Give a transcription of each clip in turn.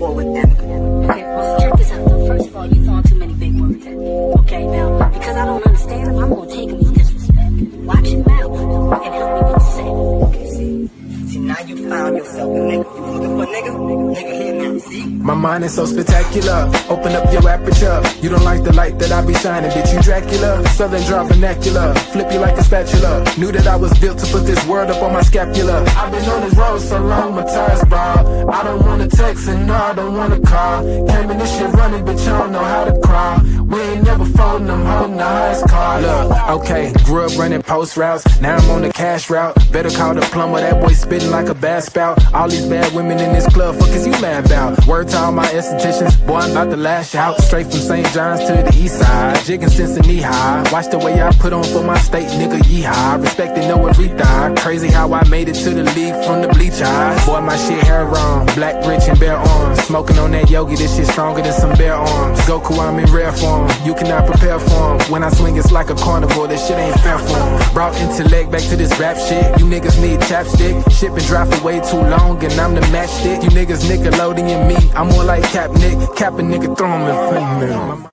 forward never. Okay, well, check this out though. First of all, you throwing too many big words at me. Okay, now, because I don't understand them, I'm gonna take them as disrespect. Watch your mouth and help me what to say. Okay, see, now you found yourself a nigga. You looking for a nigga? Nigga here now, see? My mind is so spectacular. Open up your aperture. You don't like the light that I be shining, bitch, you Dracula. Southern draw vernacular. Flip you like a spatula. Knew that I was built to put this word up on my scapula. I've been on this road so long, my tires bald. I don't wanna text and no, I don't wanna call. Came in this shit running, bitch, I don't know how to crawl. We ain't never folding them, holding the highest car. Look, okay, grew up running post routes. Now I'm on the cash route. Better call the plumber, that boy spitting like a bass spout. All these bad women in this club, fuck is you mad about? Word to all my estheticians, boy, I'm about to lash out. Straight from St. John's to the east side, jigging since the knee high. Watch the way I put on for my state, nigga, yeehaw. Respecting no everything. Crazy how I made it to the league from the bleach eyes. Boy, my shit hair wrong, black, rich, and bare arms. Smoking on that yogi, this shit stronger than some bare arms. Goku, I'm in rare form, you cannot prepare for him. When I swing, it's like a carnival, this shit ain't fair for him. Brought intellect back to this rap shit. You niggas need chapstick. Shit been dry for way too long, and I'm the matchstick. You niggas Nickelodeon me, I'm more like Cap Nick. Cap a nigga, throw him in front of me.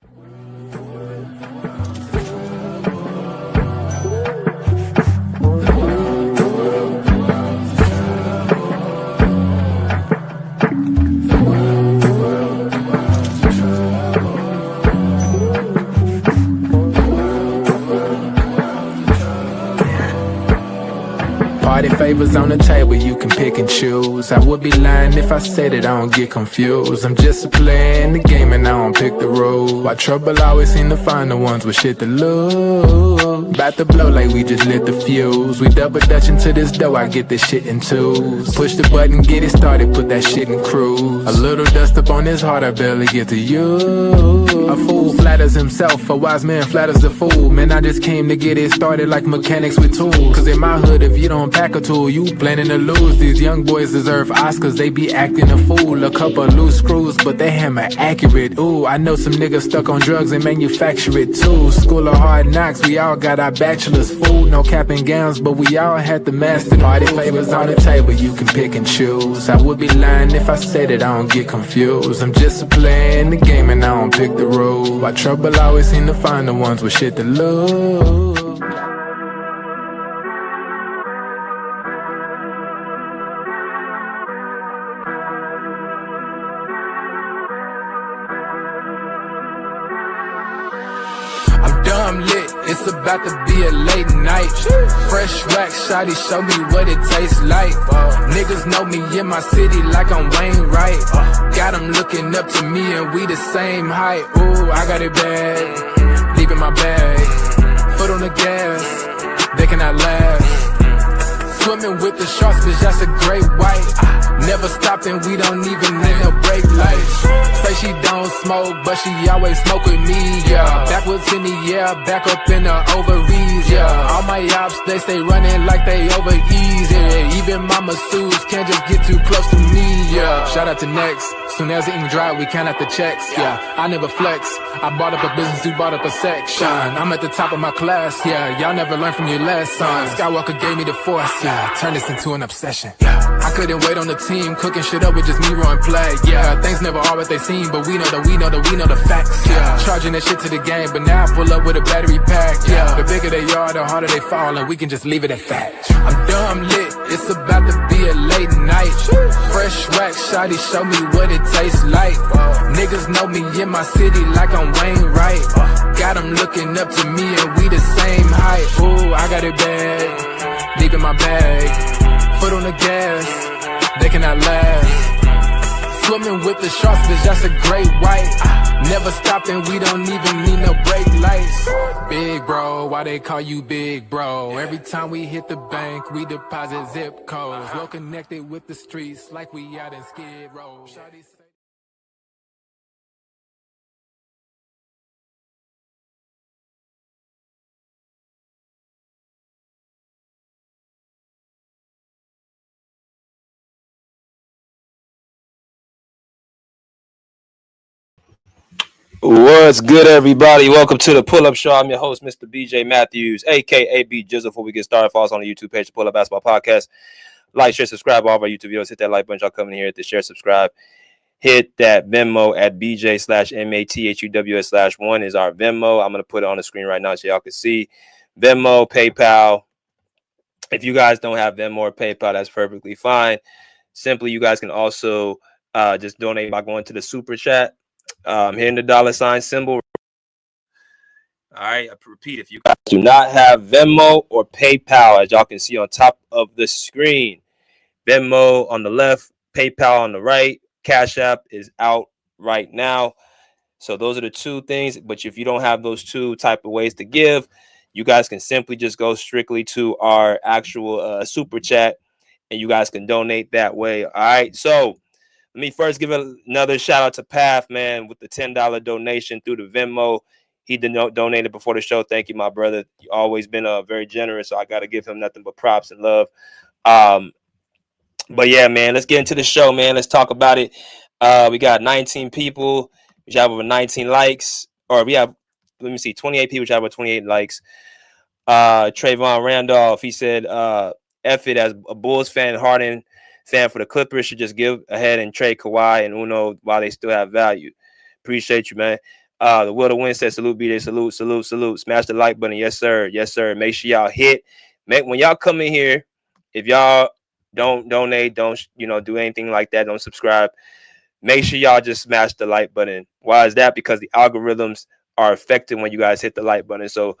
Party favors on the table, you can pick and choose. I would be lying if I said it, I don't get confused. I'm just playing the game and I don't pick the rules. Why trouble always seem to find the ones with shit to lose. About to blow like we just lit the fuse. We double dutch into this dough, I get this shit in twos. Push the button, get it started, put that shit in cruise. A little dust up on his heart, I barely get to use. A fool flatters himself, a wise man flatters the fool. Man, I just came to get it started like mechanics with tools. Cause in my hood, if you don't pack a tool, you planning to lose. These young boys deserve Oscars, they be acting a fool. A couple loose screws, but they hammer accurate. Ooh, I know some niggas stuck on drugs and manufacture it too. School of hard knocks, we all got our bachelor's. Food, no cap and gowns, but we all had the master. Party favors on the table, you can pick and choose. I would be lying if I said it, I don't get confused. I'm just playing the game and I don't pick the rules. Why trouble always seem to find the ones with shit to lose. I'm lit, it's about to be a late night. Fresh wax, shawty, show me what it tastes like. Niggas know me in my city like I'm Wayne Wright. Got them looking up to me and we the same height. Ooh, I got it bad, deep in my bag. Foot on the gas, they cannot last. Swimming with the sharks, bitch, that's a great white. Never stopping, we don't even need no brake lights. Say she don't smoke, but she always smoke with me, yeah. Backwards in the air, back up in the ovaries, yeah. All my ops, they stay running like they over easy. Even my masseuses can't just get too close to me, yeah. Shout out to Next, soon as the ink dry, we count out the checks, yeah. I never flex, I bought up a business, you bought up a section. I'm at the top of my class, yeah. Y'all never learned from your lesson. Skywalker gave me the force, yeah. Turn this into an obsession, yeah. I couldn't wait on the team, cooking shit up with just me run play, yeah. Things never are what they seem, but we know the facts, yeah. Charging that shit to the game, but now I pull up with a battery pack, yeah. The bigger they are, the harder they fall, and we can just leave it at fact. I'm dumb lit, it's about to be a late night. Fresh wax, shawty, show me what it tastes like. Niggas know me in my city like I'm Wayne Wright. Got them looking up to me and we the same height. Ooh, I got it bad, deep in my bag. Foot on the gas, they cannot last. Swimming with the sharks, bitch, that's a great white. Never stopping, we don't even need no brake lights. Big bro, why they call you big bro? Every time we hit the bank, we deposit zip codes. Well connected with the streets, like we out in Skid Row. What's good, everybody? Welcome to the Pull Up Show. I'm your host, Mr. BJ Matthews, aka B Jizzle. Before we get started, follow us on the YouTube page, the Pull Up Basketball Podcast. Like, share, subscribe. All of our YouTube videos, hit that like button. Y'all coming here, hit the share, subscribe, hit that Venmo at BJ/MATHUWS/1 is our Venmo. I'm going to put it on the screen right now so y'all can see. Venmo, PayPal. If you guys don't have Venmo or PayPal, that's perfectly fine. Simply, you guys can also just donate by going to the super chat, hitting the $ symbol. All right, I repeat, if you guys do not have Venmo or PayPal, as y'all can see on top of the screen, Venmo on the left, PayPal on the right, Cash App is out right now. So those are the two things. But if you don't have those two type of ways to give, you guys can simply just go strictly to our actual super chat, and you guys can donate that way. All right, so let me first give another shout out to Path, man, with the $10 donation through the Venmo. He donated before the show. Thank you, my brother. You always been very generous, so I got to give him nothing but props and love. But yeah, man, let's get into the show, man. Let's talk about it. We got 19 people, which have over 19 likes, or we have, let me see, 28 people, which have over 28 likes. Trayvon Randolph, he said, F it, as a Bulls fan, Harden fan for the Clippers should just give ahead and trade Kawhi and Uno while they still have value. Appreciate you, man. The Will to Win says, salute, BJ, salute, salute, salute. Smash the like button. Yes, sir. Yes, sir. Make sure y'all hit. When y'all come in here, if y'all don't donate, don't do anything like that, don't subscribe, make sure y'all just smash the like button. Why is that? Because the algorithms are affected when you guys hit the like button. So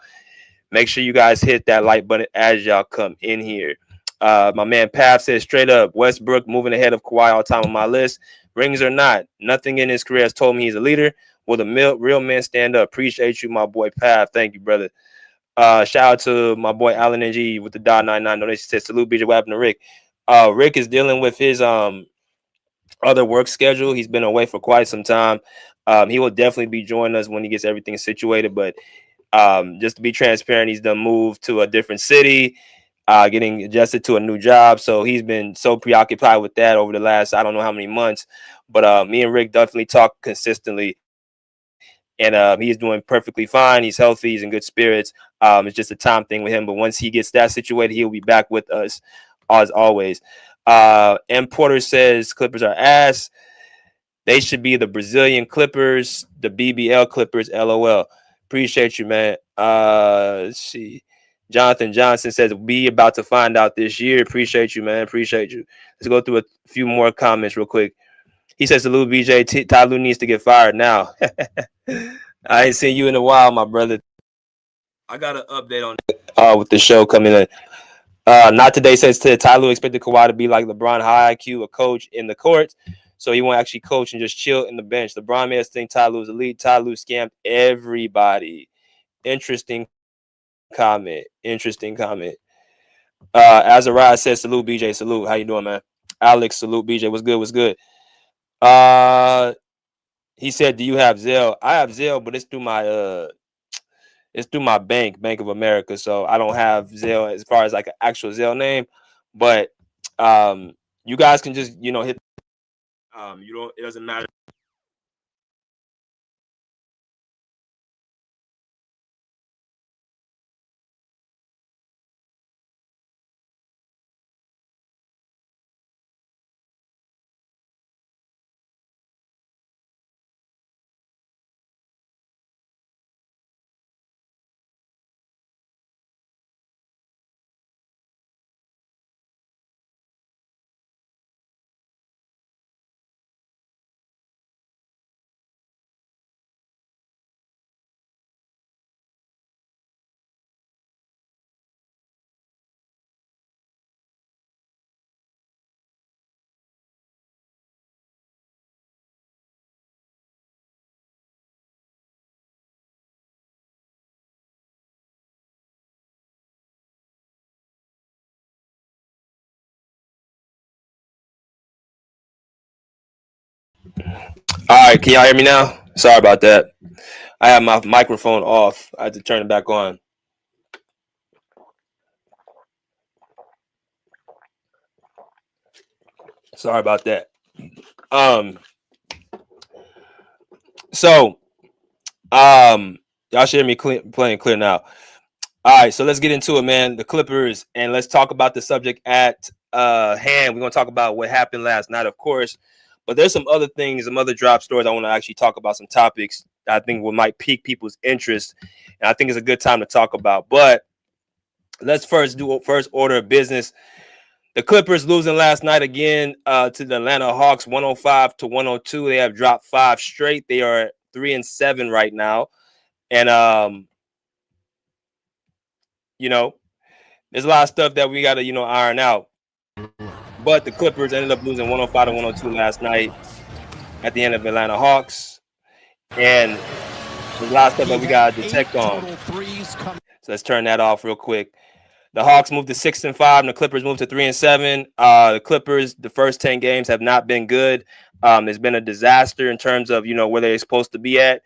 make sure you guys hit that like button as y'all come in here. My man Pav says, straight up, Westbrook moving ahead of Kawhi all time on my list. Rings or not, nothing in his career has told me he's a leader. Will the real men stand up? Appreciate you, my boy Pav. Thank you, brother. Shout out to my boy Alan NG with the $99 donation. Says, salute, BJ. What happened to Rick? Rick is dealing with his other work schedule. He's been away for quite some time. He will definitely be joining us when he gets everything situated. But just to be transparent, he's done moved to a different city, getting adjusted to a new job. So he's been so preoccupied with that over the last, I don't know how many months. But me and Rick definitely talk consistently. And he's doing perfectly fine. He's healthy. He's in good spirits. It's just a time thing with him. But once he gets that situated, he'll be back with us as always. M. Porter says Clippers are ass. They should be the Brazilian Clippers, the BBL Clippers, LOL. Appreciate you, man. Let's see. Jonathan Johnson says, we about to find out this year. Appreciate you, man. Appreciate you. Let's go through a few more comments real quick. He says, salute, BJ. Ty Lue needs to get fired now. I ain't seen you in a while, my brother. I got an update on it with the show coming in. Not today says Ty Lue expected Kawhi to be like LeBron, high IQ, a coach in the court. So he won't actually coach and just chill in the bench. LeBron made us think Ty Lue's elite. Ty Lue scammed everybody. Interesting comment. Azariah says, salute, BJ. Salute. How you doing, man? Alex, salute, BJ. What's good? What's good? He said, do you have Zelle? I have Zelle, but it's through my bank, Bank of America. So I don't have Zelle as far as like an actual Zelle name. But you guys can just, hit. It doesn't matter. All right, can y'all hear me now? Sorry about that. I have my microphone off. I had to turn it back on. Sorry about that. Y'all should hear me playing clear now. All right, so let's get into it, man. The Clippers, and let's talk about the subject at hand. We're gonna talk about what happened last night, of course. But there's some other things, some other drop stories I want to actually talk about, some topics that I think might pique people's interest, and I think it's a good time to talk about. But let's first do first order of business. The Clippers losing last night again to the Atlanta Hawks, 105-102. They have dropped 5 straight. They are 3-7 right now, and there's a lot of stuff that we got to iron out. But the Clippers ended up losing 105-102 last night at the end of Atlanta Hawks, and there's a lot of stuff that we got to detect on. So let's turn that off real quick. The Hawks moved to 6-5, and the Clippers moved to 3-7. The Clippers, the first 10 games have not been good. There's been a disaster in terms of where they're supposed to be at.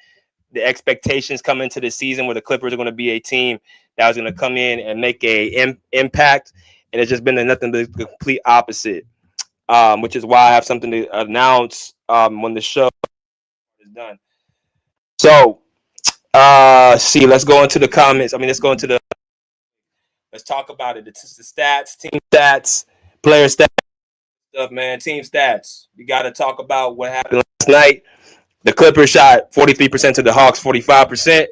The expectations come into the season where the Clippers are going to be a team that was going to come in and make a impact, and it's just been nothing but the complete opposite. Which is why I have something to announce when the show is done. So, let's go into the comments. Let's talk about it. It's the stats, team stats, player stats, stuff, man. Team stats. We got to talk about what happened last night. The Clippers shot 43% to the Hawks, 45%.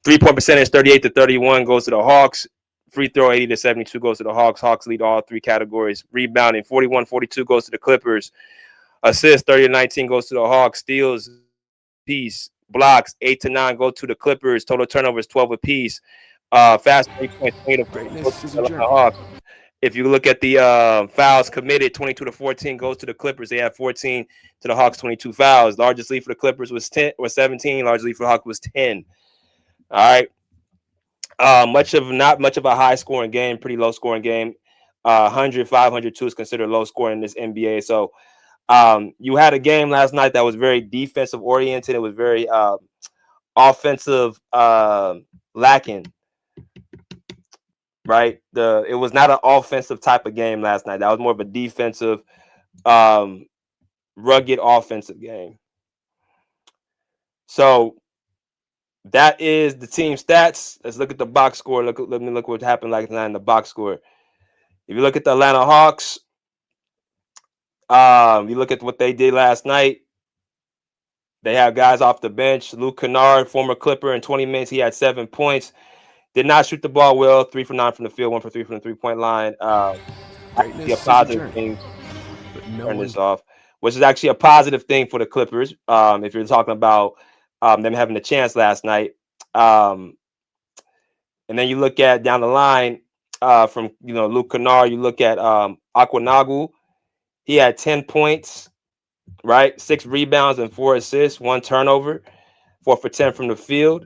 3-point percentage, 38-31 goes to the Hawks. Free throw, 80-72 goes to the Hawks. Hawks lead all 3 categories. Rebounding, 41-42 goes to the Clippers. Assists, 30-19 goes to the Hawks. Steals, piece. Blocks, 8-9 go to the Clippers. Total turnovers, 12 apiece. Fast 3-point goes to the Hawks. If you look at the fouls committed, 22-14 goes to the Clippers. They have 14 to the Hawks, 22 fouls. Largest lead for the Clippers was 17. Largest lead for the Hawks was 10. All right. Not much of a high scoring game, pretty low scoring game. 100, 502 is considered low scoring in this NBA. So you had a game last night that was very defensive oriented. It was very offensive lacking. Right. It was not an offensive type of game last night. That was more of a defensive, rugged offensive game. So that is the team stats. Let's look at the box score. Let me look what happened last night in the box score. If you look at the Atlanta Hawks, you look at what they did last night. They have guys off the bench. Luke Kennard, former Clipper, in 20 minutes, he had 7 points. Did not shoot the ball well. 3 for 9 from the field, 1 for 3 from the 3-point line. Actually a positive thing. Turn this off. Which is actually a positive thing for the Clippers. If you're talking about them having a chance last night. And then you look at down the line from Luke Kennard. You look at Aquanagu. He had 10 points, right? 6 rebounds and 4 assists, 1 turnover, 4 for 10 from the field.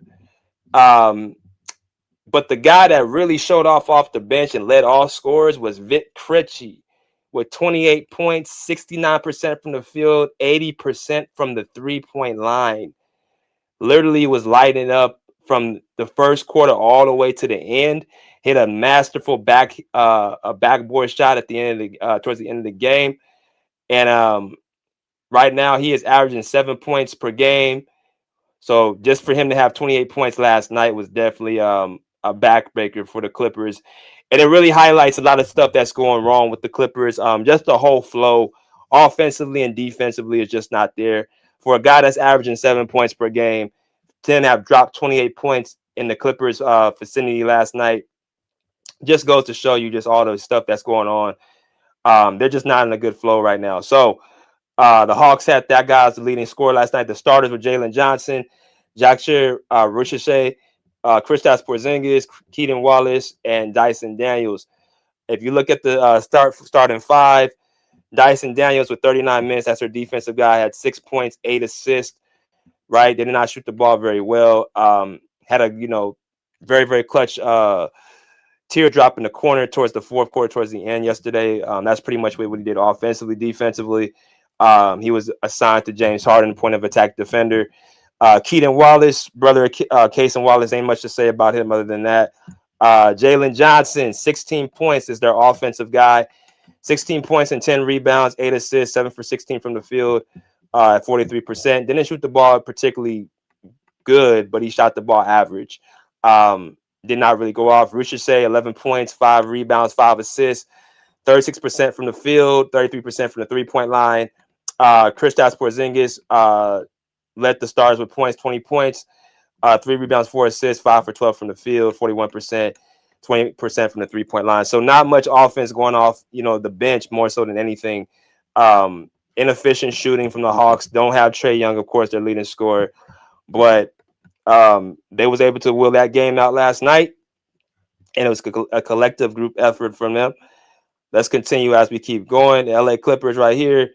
But the guy that really showed off the bench and led all scorers was Vic Krejci with 28 points, 69% from the field, 80% from the 3-point line. Literally was lighting up from the first quarter all the way to the end. Hit a masterful backboard shot at the end of towards the end of the game. And right now he is averaging 7 points per game. So just for him to have 28 points last night was definitely a backbreaker for the Clippers. And it really highlights a lot of stuff that's going wrong with the Clippers. Just the whole flow, offensively and defensively, is just not there. For a guy that's averaging 7 points per game, to have dropped 28 points in the Clippers vicinity last night, just goes to show you just all the stuff that's going on. They're just not in a good flow right now. So the Hawks had that guy as the leading scorer last night. The starters were Jalen Johnson, Jackson Ricochet, Kristaps Porzingis, Keaton Wallace, and Dyson Daniels. If you look at the starting 5, Dyson Daniels with 39 minutes, that's their defensive guy, had 6 points, 8 assists. Right, they did not shoot the ball very well. Had a very, very clutch teardrop in the corner towards the fourth quarter, towards the end yesterday. That's pretty much what he did offensively, defensively. He was assigned to James Harden, point of attack defender. Keaton Wallace, brother Cason Wallace, ain't much to say about him other than that. Jalen Johnson, 16 points, is their offensive guy. 16 points and 10 rebounds, 8 assists, 7 for 16 from the field. At 43%. Didn't shoot the ball particularly good, but he shot the ball average. Did not really go off. Ricochet, 11 points, 5 rebounds, 5 assists, 36% from the field, 33% from the 3-point line. Kristaps Porzingis led the Stars with points, 20 points, 3 rebounds, 4 assists, 5 for 12 from the field, 41%, 20% from the 3-point line. So not much offense going off, the bench more so than anything. Inefficient shooting from the Hawks. Don't have Trae Young, of course, their leading scorer, but they was able to will that game out last night, and it was a collective group effort from them. Let's continue as we keep going. The LA Clippers right here.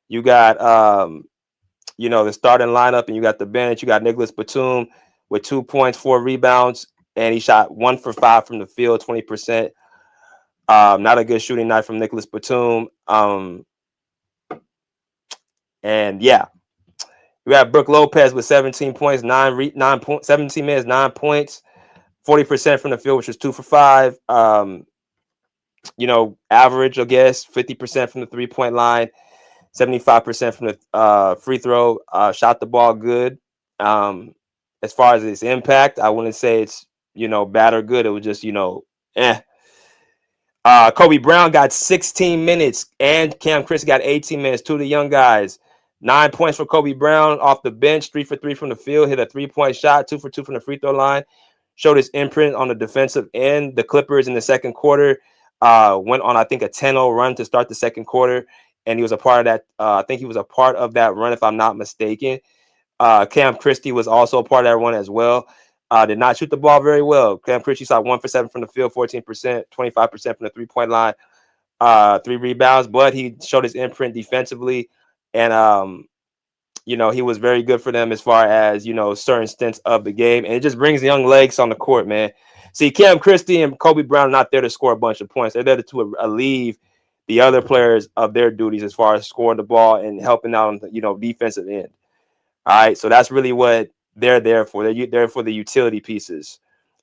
You got the starting lineup, and you got the bench. You got Nicholas Batum with 2 points, 4 rebounds, and he shot 1 for 5 from the field, 20%. Not a good shooting night from Nicholas Batum. And yeah, we got Brook Lopez with 17 points, 17 minutes, 9 points, 40% from the field, which was 2 for 5. Average, I guess, 50% from the 3-point line, 75% from the free throw. Shot the ball good. As far as its impact, I wouldn't say it's bad or good. It was just eh. Kobe Brown got 16 minutes, and Cam Christie got 18 minutes. 2 of the young guys. 9 points for Kobe Brown off the bench, 3 for 3 from the field, hit a 3-point shot, 2 for 2 from the free throw line. Showed his imprint on the defensive end. The Clippers in the second quarter went on, I think, a 10-0 run to start the second quarter, and he was a part of that. I think he was a part of that run, if I'm not mistaken. Cam Christie was also a part of that run as well. Did not shoot the ball very well. Cam Christie shot 1 for 7 from the field, 14%, 25% from the 3-point line, 3 rebounds, but he showed his imprint defensively. And, he was very good for them as far as, certain stints of the game. And it just brings young legs on the court, man. See, Cam Christie and Kobe Brown are not there to score a bunch of points. They're there to relieve the other players of their duties as far as scoring the ball and helping out on the, defensive end. All right, so that's really what they're there for. They're there for the utility pieces.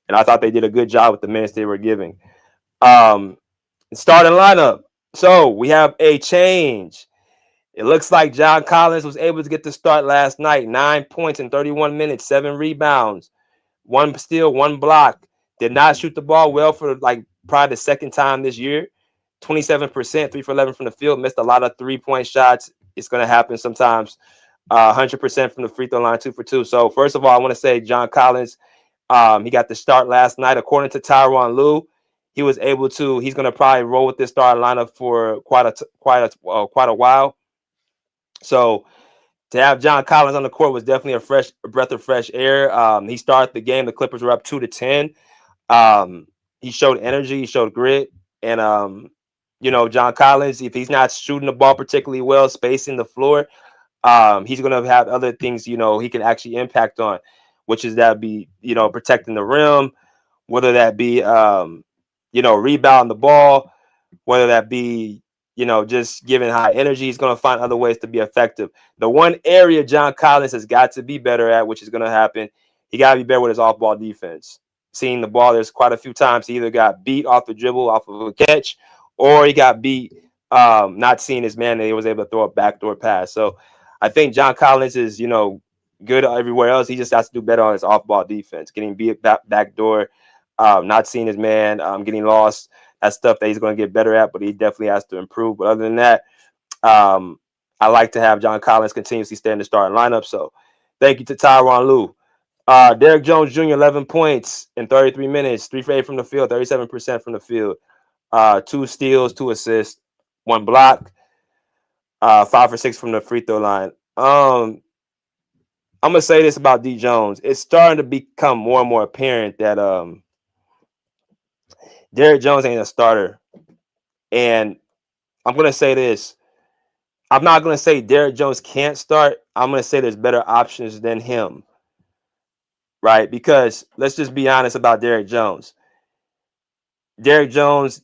And I thought they did a good job with the minutes they were giving. Starting lineup. So we have a change. It looks like John Collins was able to get the start last night. 9 points in 31 minutes, 7 rebounds, 1 steal, 1 block. Did not shoot the ball well for probably the second time this year. 27%, 3 for 11 from the field. Missed a lot of 3-point shots. It's going to happen sometimes. 100% from the free throw line, 2 for 2. So first of all, I want to say John Collins, he got the start last night. According to Tyronn Lue, he was able to. He's going to probably roll with this starting lineup for quite a while. So to have John Collins on the court was definitely a breath of fresh air. He started the game. The Clippers were up 2-10. He showed energy. He showed grit. And, John Collins, if he's not shooting the ball particularly well, spacing the floor, he's going to have other things, he can actually impact on, which is that be, protecting the rim, whether that be, rebounding the ball, whether that be, just giving high energy. He's going to find other ways to be effective. The one area John Collins has got to be better at, which is going to happen, he got to be better with his off-ball defense. Seeing the ball, there's quite a few times he either got beat off the dribble, off of a catch, or he got beat not seeing his man, and he was able to throw a backdoor pass. So I think John Collins is, good everywhere else. He just has to do better on his off-ball defense, getting beat backdoor, not seeing his man, getting lost. That's stuff that he's going to get better at, but he definitely has to improve. But other than that, I like to have John Collins continuously stay in the starting lineup. So thank you to Tyronn Lue. Derrick Jones Jr., 11 points in 33 minutes, 3 for 8 from the field, 37% from the field, 2 steals, 2 assists, 1 block, 5 for 6 from the free throw line. I'm going to say this about D. Jones. It's starting to become more and more apparent that Derrick Jones ain't a starter. And I'm going to say this. I'm not going to say Derrick Jones can't start. I'm going to say there's better options than him. Right? Because let's just be honest about Derrick Jones. Derrick Jones,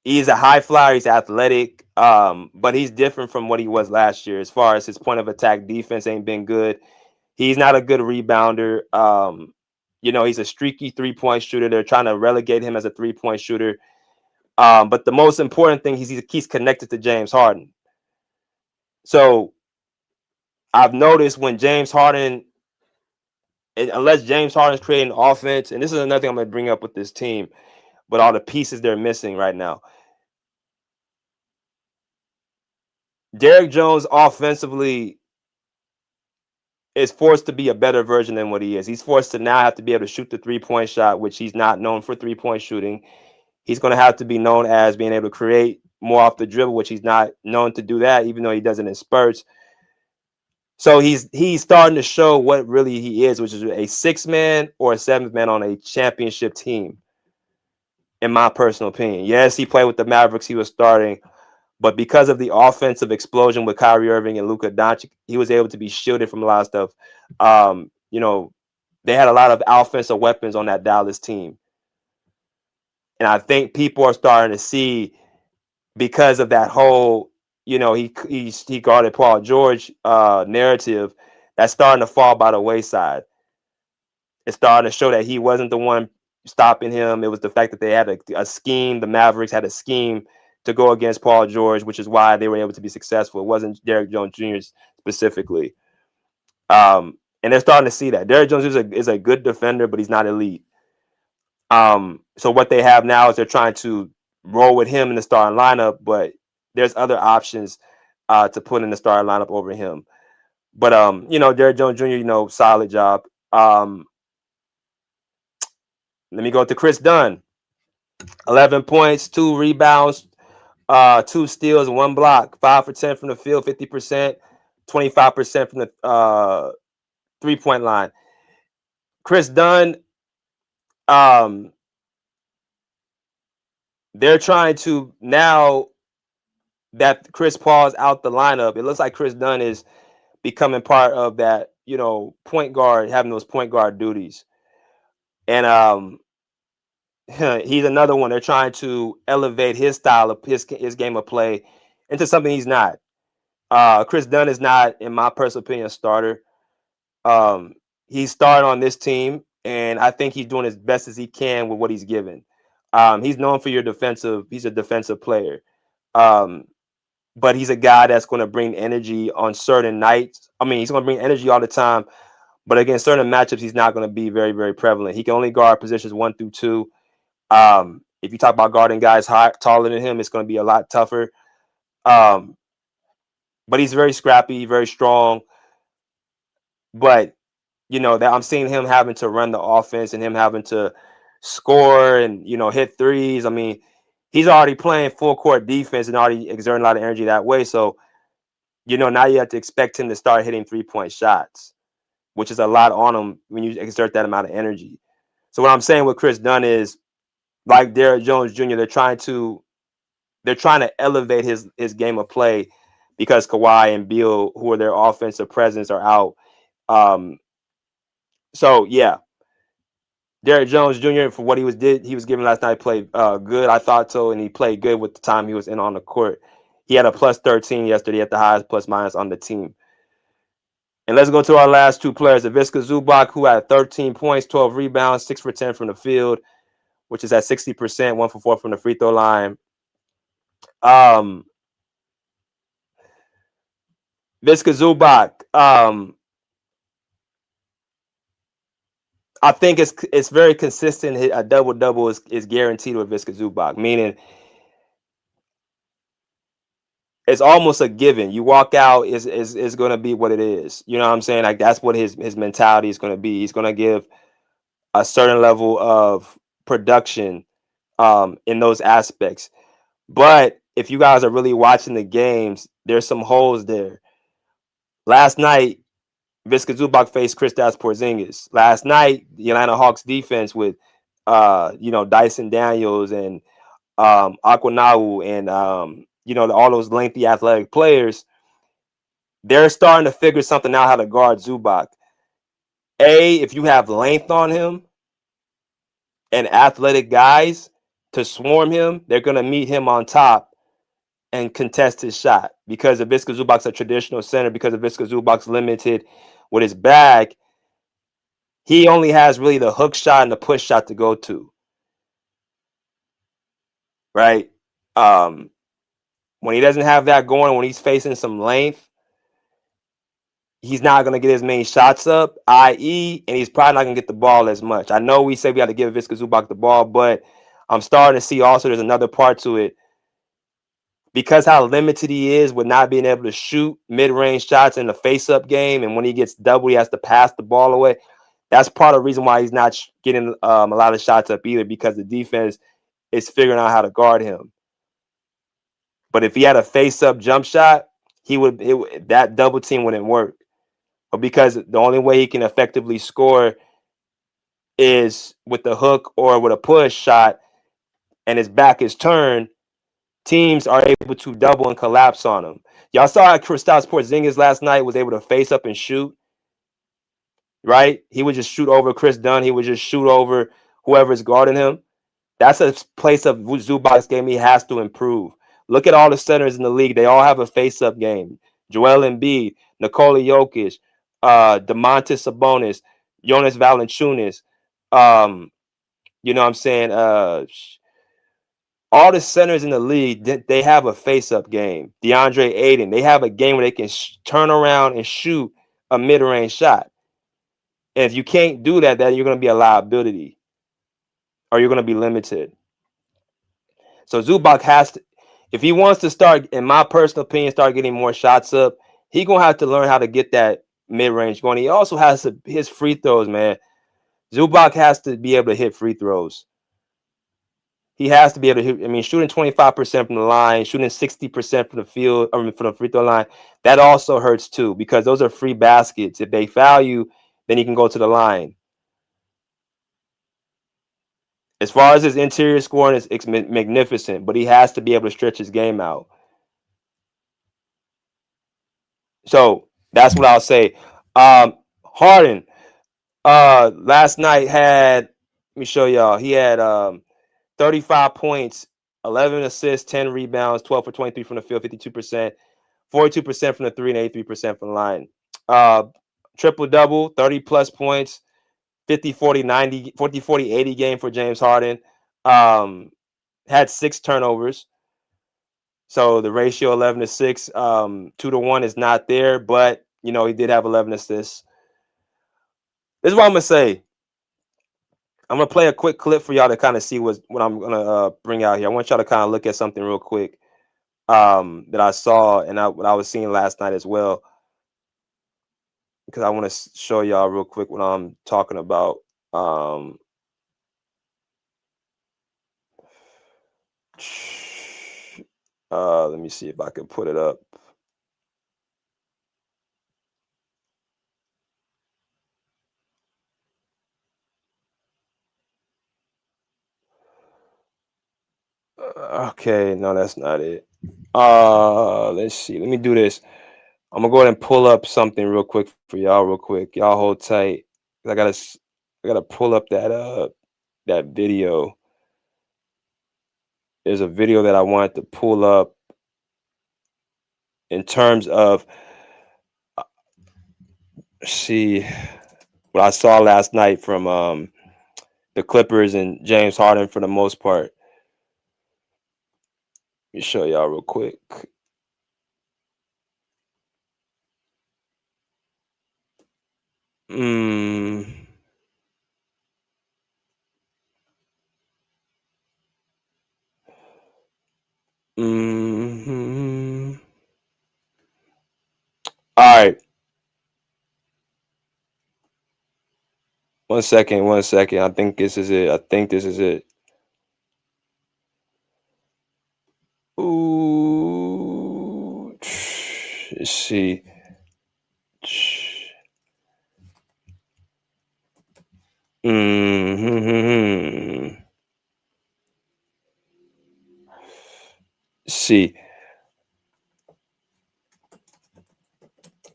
he's a high flyer. He's athletic. But he's different from what he was last year as far as his point of attack defense ain't been good. He's not a good rebounder. He's a streaky 3-point shooter. They're trying to relegate him as a 3-point shooter. But the most important thing is he's connected to James Harden. So I've noticed when James Harden, unless James Harden's creating offense, and this is another thing I'm going to bring up with this team, but all the pieces they're missing right now. Derrick Jones offensively is forced to be a better version than what he is. He's forced to now have to be able to shoot the 3-point shot, which he's not known for 3-point shooting. He's going to have to be known as being able to create more off the dribble, which he's not known to do that, even though he does it in spurts. So he's starting to show what really he is, which is a 6-man or a 7th man on a championship team, in my personal opinion. Yes, he played with the Mavericks. He was starting. But because of the offensive explosion with Kyrie Irving and Luka Doncic, he was able to be shielded from a lot of stuff. They had a lot of offensive weapons on that Dallas team. And I think people are starting to see, because of that whole, he guarded Paul George narrative, that's starting to fall by the wayside. It's starting to show that he wasn't the one stopping him. It was the fact that they had a scheme. The Mavericks had a scheme to go against Paul George, which is why they were able to be successful. It wasn't Derrick Jones Jr. specifically. And they're starting to see that. Derrick Jones is a good defender, but he's not elite. So what they have now is they're trying to roll with him in the starting lineup, but there's other options to put in the starting lineup over him. But Derrick Jones Jr., solid job. Let me go to Chris Dunn. 11 points, 2 rebounds, 2 steals, 1 block, 5 for 10 from the field, 50%, 25% from the 3-point line. Chris Dunn, they're trying to, now that Chris Paul's out the lineup, it looks like Chris Dunn is becoming part of that, point guard, having those point guard duties. And he's another one. They're trying to elevate his style of his game of play into something he's not. Chris Dunn is not, in my personal opinion, a starter. He's starting on this team, and I think he's doing as best as he can with what he's given. He's known for he's a defensive player. But he's a guy that's going to bring energy on certain nights. I mean, he's going to bring energy all the time, but against certain matchups, he's not going to be very, very prevalent. He can only guard positions 1 through 2. If you talk about guarding guys taller than him, it's going to be a lot tougher. But he's very scrappy, very strong. But that I'm seeing him having to run the offense and him having to score and hit threes. I mean, he's already playing full court defense and already exerting a lot of energy that way. So, now you have to expect him to start hitting 3-point shots, which is a lot on him when you exert that amount of energy. So what I'm saying with Chris Dunn is, like Derrick Jones Jr., they're trying to elevate his game of play because Kawhi and Beal, who are their offensive presence, are out. So yeah, Derrick Jones Jr., for what he was given last night, played good. I thought so, and he played good with the time he was in on the court. He had a plus 13 yesterday, at the highest plus minus on the team. And let's go to our last 2 players, Ivica Zubac, who had 13 points, 12 rebounds, 6 for 10 from the field, which is at 60%, 1 for 4 from the free throw line. Ivica Zubac, I think it's very consistent. A double-double is guaranteed with Ivica Zubac, meaning it's almost a given. You walk out, is going to be what it is. You know what I'm saying? Like, that's what his mentality is going to be. He's going to give a certain level of production in those aspects. But if you guys are really watching the games, there's some holes there. Last night, Ivica Zubac faced Kristaps Porzingis. Last night, the Atlanta Hawks defense with Dyson Daniels and Aquanawu and all those lengthy athletic players, they're starting to figure something out how to guard Zubac. If you have length on him and athletic guys to swarm him, they're going to meet him on top and contest his shot. Because Ivica Zubac's a traditional center, because Ivica Zubac's limited with his bag, he only has really the hook shot and the push shot to go to. Right? When he doesn't have that going, when he's facing some length, he's not going to get as many shots up, i.e., and he's probably not going to get the ball as much. I know we say we got to give Ivica Zubac the ball, but I'm starting to see also there's another part to it. because how limited he is with not being able to shoot mid-range shots in the face-up game, and when he gets double, he has to pass the ball away. That's part of the reason why he's not getting a lot of shots up either, because the defense is figuring out how to guard him. But if he had a face-up jump shot, that double team wouldn't work. But because the only way he can effectively score is with the hook or with a push shot, and his back is turned, teams are able to double and collapse on him. Y'all saw how Kristaps Porzingis last night was able to face up and shoot, right? He would just shoot over Chris Dunn. He would just shoot over whoever's guarding him. That's a place of Zubac's game he has to improve. Look at all the centers in the league. They all have a face-up game. Joel Embiid, Nikola Jokic, Domantas Sabonis, Jonas Valanciunas. You know what I'm saying? All the centers in the league, they have a face-up game. DeAndre Ayton, they have a game where they can turn around and shoot a mid-range shot. And if you can't do that, then you're going to be a liability, or you're going to be limited. So Zubac has to, if he wants to start, in my personal opinion, start getting more shots up, he's going to have to learn how to get that mid-range going. He also has his free throws, man. Zubac has to be able to hit free throws. He has to be able to hit, I mean, shooting 25% from the line, shooting 60% from the field, I mean, from the free throw line, that also hurts too, because those are free baskets. If they foul you, then he can go to the line. As far as his interior scoring, it's magnificent, but he has to be able to stretch his game out. So that's what I'll say. Harden, last night had, let me show y'all, he had 35 points, 11 assists, 10 rebounds, 12 for 23 from the field, 52%, 42% from the three, and 83% from the line. Triple-double, 30-plus points, 50, 40, 90, 40, 40, 80 game for James Harden. Had 6 turnovers. So the ratio 11-6, 2-1 is not there, but, you know, he did have 11 assists. This is what I'm going to say. I'm going to play a quick clip for y'all to kind of see what I'm going to bring out here. I want y'all to kind of look at something real quick that I saw and what I was seeing last night as well, because I want to show y'all real quick what I'm talking about. Let me see if I can put it up. Okay, no, that's not it. Let's see. Let me do this. I'm gonna go ahead and pull up something real quick for y'all, real quick. Y'all hold tight. I gotta pull up that video. There's a video that I wanted to pull up in terms of see what I saw last night from the Clippers and James Harden for the most part. Let me show y'all real quick. All right. One second. I think this is it. Ooh. Let's see. See.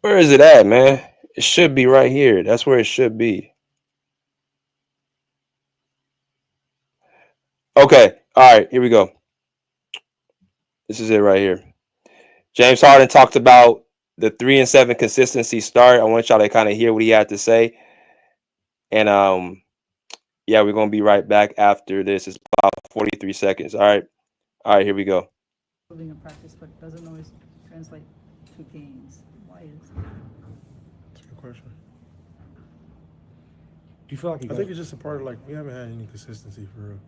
Where is it at, man? It should be right here. That's where it should be. Okay. All right. Here we go. This is it right here. James Harden talked about the 3-7 consistency start. I want y'all to kind of hear what he had to say. And yeah, we're gonna be right back after this. It's about 43 seconds. All right, here we go. In practice, but doesn't always translate to games. Why is that? That's a good question. Do you feel like I think it's just a part of, like, we haven't had any consistency for real.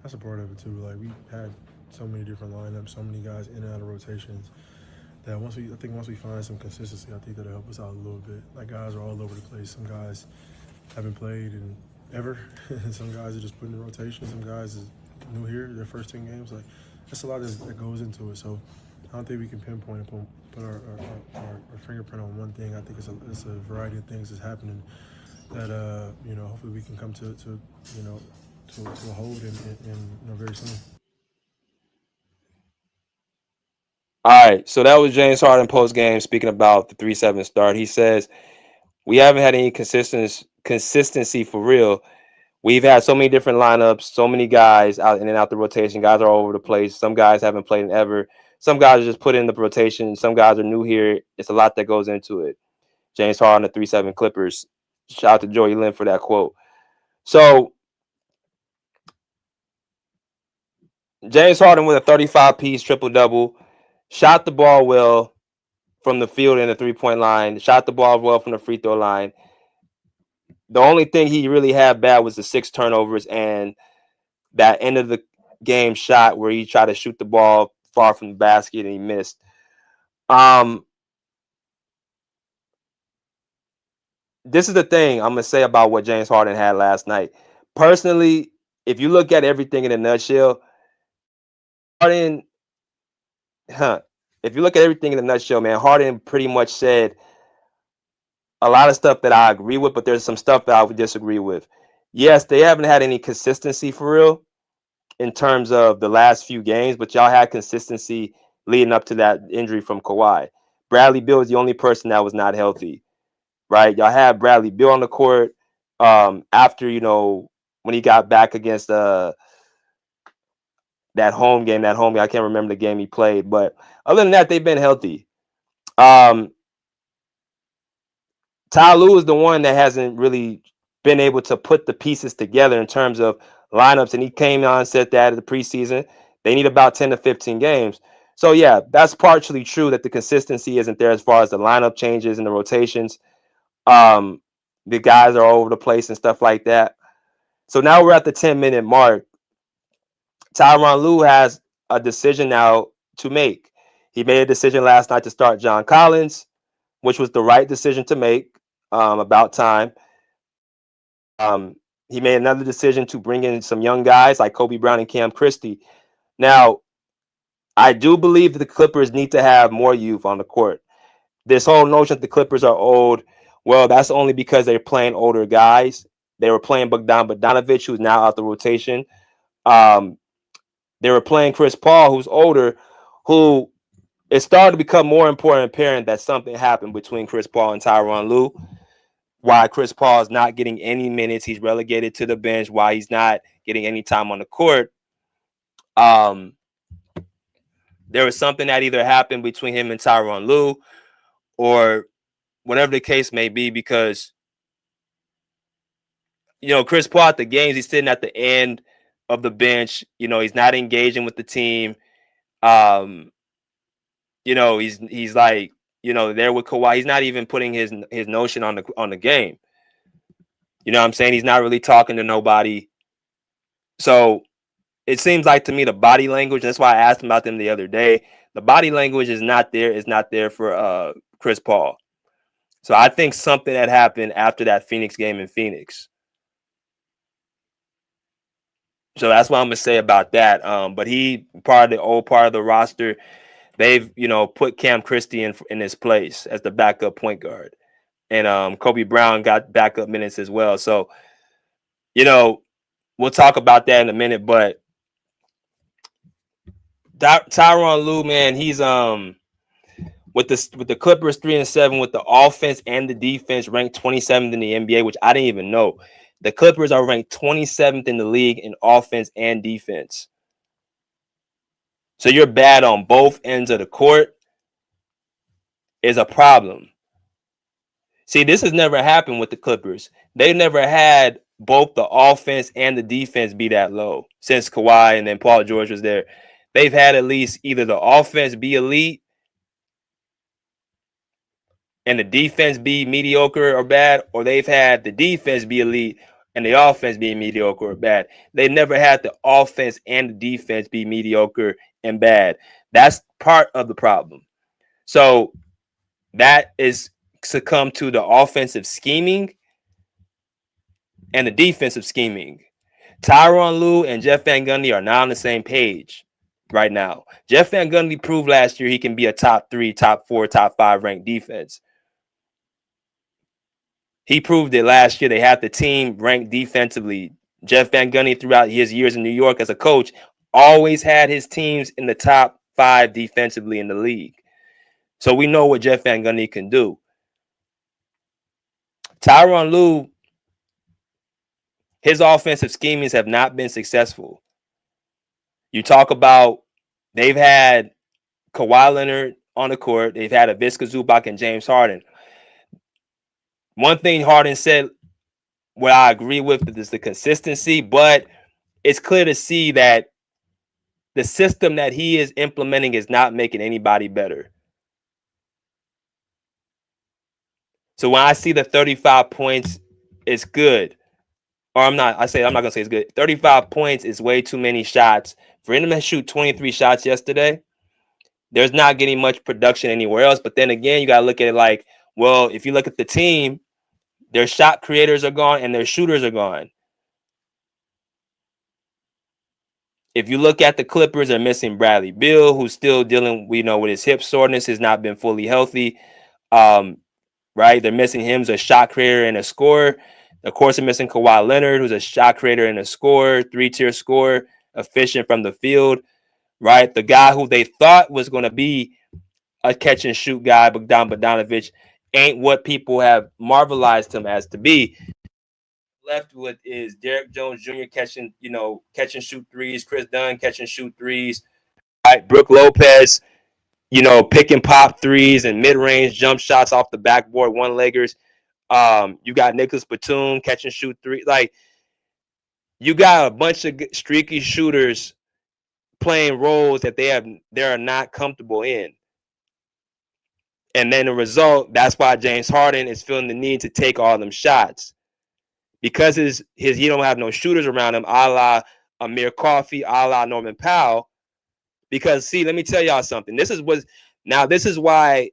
That's a part of it too. Like, we had so many different lineups, so many guys in and out of rotations. That once we find some consistency, I think that'll help us out a little bit. Like guys are all over the place. Some guys haven't played in ever. Some guys are just put in the rotation. Some guys is new here, their first 10 games. Like that's a lot that goes into it. So I don't think we can pinpoint and put our fingerprint on one thing. I think it's a variety of things that's happening that hopefully we can come to a hold in very soon. All right, so that was James Harden post game speaking about the 3-7 start. He says we haven't had any consistency for real. We've had so many different lineups, so many guys out in and out the rotation. Guys are all over the place. Some guys haven't played in ever. Some guys are just put in the rotation. Some guys are new here. It's a lot that goes into it. James Harden, the 3-7 Clippers. Shout out to Joey Lynn for that quote. So James Harden with a 35-piece triple-double. Shot the ball well from the field and the three-point line. Shot the ball well from the free throw line. The only thing he really had bad was the 6 turnovers and that end of the game shot where he tried to shoot the ball far from the basket and he missed. This is the thing I'm going to say about what James Harden had last night. Personally, if you look at everything in a nutshell, Harden, if you look at everything in a nutshell, man, Harden pretty much said a lot of stuff that I agree with, but there's some stuff that I would disagree with. Yes, they haven't had any consistency for real in terms of the last few games, but y'all had consistency leading up to that injury from Kawhi. Bradley Beal is the only person that was not healthy, right? Y'all had Bradley Beal on the court after, when he got back against that home game. I can't remember the game he played, but other than that, they've been healthy. Ty Lue is the one that hasn't really been able to put the pieces together in terms of lineups, and he came on and said that at the preseason they need about 10 to 15 games. So yeah, that's partially true that the consistency isn't there as far as the lineup changes and the rotations. The guys are all over the place and stuff like that. So now we're at the 10-minute mark. Tyronn Lue has a decision now to make. He made a decision last night to start John Collins, which was the right decision to make. About time. He made another decision to bring in some young guys like Kobe Brown and Cam Christie. Now, I do believe that the Clippers need to have more youth on the court. This whole notion that the Clippers are old, well, that's only because they're playing older guys. They were playing Bogdanovich, who's now out the rotation. They were playing Chris Paul, who's older, who it started to become more important and apparent that something happened between Chris Paul and Tyronn Lue. Why Chris Paul is not getting any minutes. He's relegated to the bench. Why he's not getting any time on the court. There was something that either happened between him and Tyronn Lue or whatever the case may be, because, Chris Paul at the games, he's sitting at the end of the bench. He's not engaging with the team. He's like, there with Kawhi. He's not even putting his notion on the game. You know what I'm saying? He's not really talking to nobody. So it seems like to me the body language, that's why I asked him about them the other day. The body language is not there. It's not there for Chris Paul. So I think something that happened after that Phoenix game in Phoenix. So that's what I'm going to say about that. But he part of the roster. They've, put Cam Christie in his place as the backup point guard. And Kobe Brown got backup minutes as well. So, we'll talk about that in a minute. But Tyronn Lue, man, he's with the Clippers 3-7 with the offense and the defense ranked 27th in the NBA, which I didn't even know. The Clippers are ranked 27th in the league in offense and defense. So you're bad on both ends of the court is a problem. See, this has never happened with the Clippers. They never had both the offense and the defense be that low since Kawhi and then Paul George was there. They've had at least either the offense be elite and the defense be mediocre or bad, or they've had the defense be elite and the offense being mediocre or bad. They never had the offense and the defense be mediocre and bad. That's part of the problem. So that is succumb to the offensive scheming and the defensive scheming. Tyronn Lue and Jeff Van Gundy are not on the same page right now. Jeff Van Gundy proved last year he can be a top 3, top 4, top 5 ranked defense. He proved it last year. They had the team ranked defensively. Jeff Van Gundy, throughout his years in New York as a coach, always had his teams in the top 5 defensively in the league. So we know what Jeff Van Gundy can do. Tyronn Lue, his offensive schemings have not been successful. You talk about they've had Kawhi Leonard on the court. They've had Ivica Zubac and James Harden. One thing Harden said, what I agree with, is the consistency, but it's clear to see that the system that he is implementing is not making anybody better. So when I see the 35 points, it's good. Or I'm not going to say it's good. 35 points is way too many shots. For him to shoot 23 shots yesterday, there's not getting much production anywhere else. But then again, you got to look at it like, well, if you look at the team, their shot creators are gone and their shooters are gone. If you look at the Clippers, they're missing Bradley Beal, who's still dealing, with his hip soreness, has not been fully healthy. Right? They're missing him as a shot creator and a scorer. Of course, they're missing Kawhi Leonard, who's a shot creator and a scorer, 3-tier scorer, efficient from the field. Right? The guy who they thought was going to be a catch and shoot guy, Bogdanovich, ain't what people have marvelized him as to be. Left with is Derek Jones Jr. catch and shoot threes, Chris Dunn catch and shoot threes, right? Brook Lopez, pick and pop threes and mid-range jump shots off the backboard, one-leggers. You got Nicholas Batum catch and shoot three. Like, you got a bunch of streaky shooters playing roles that they are not comfortable in. And then the result, that's why James Harden is feeling the need to take all them shots. Because he don't have no shooters around him, a la Amir Coffey, a la Norman Powell. Because, see, let me tell y'all something. This is why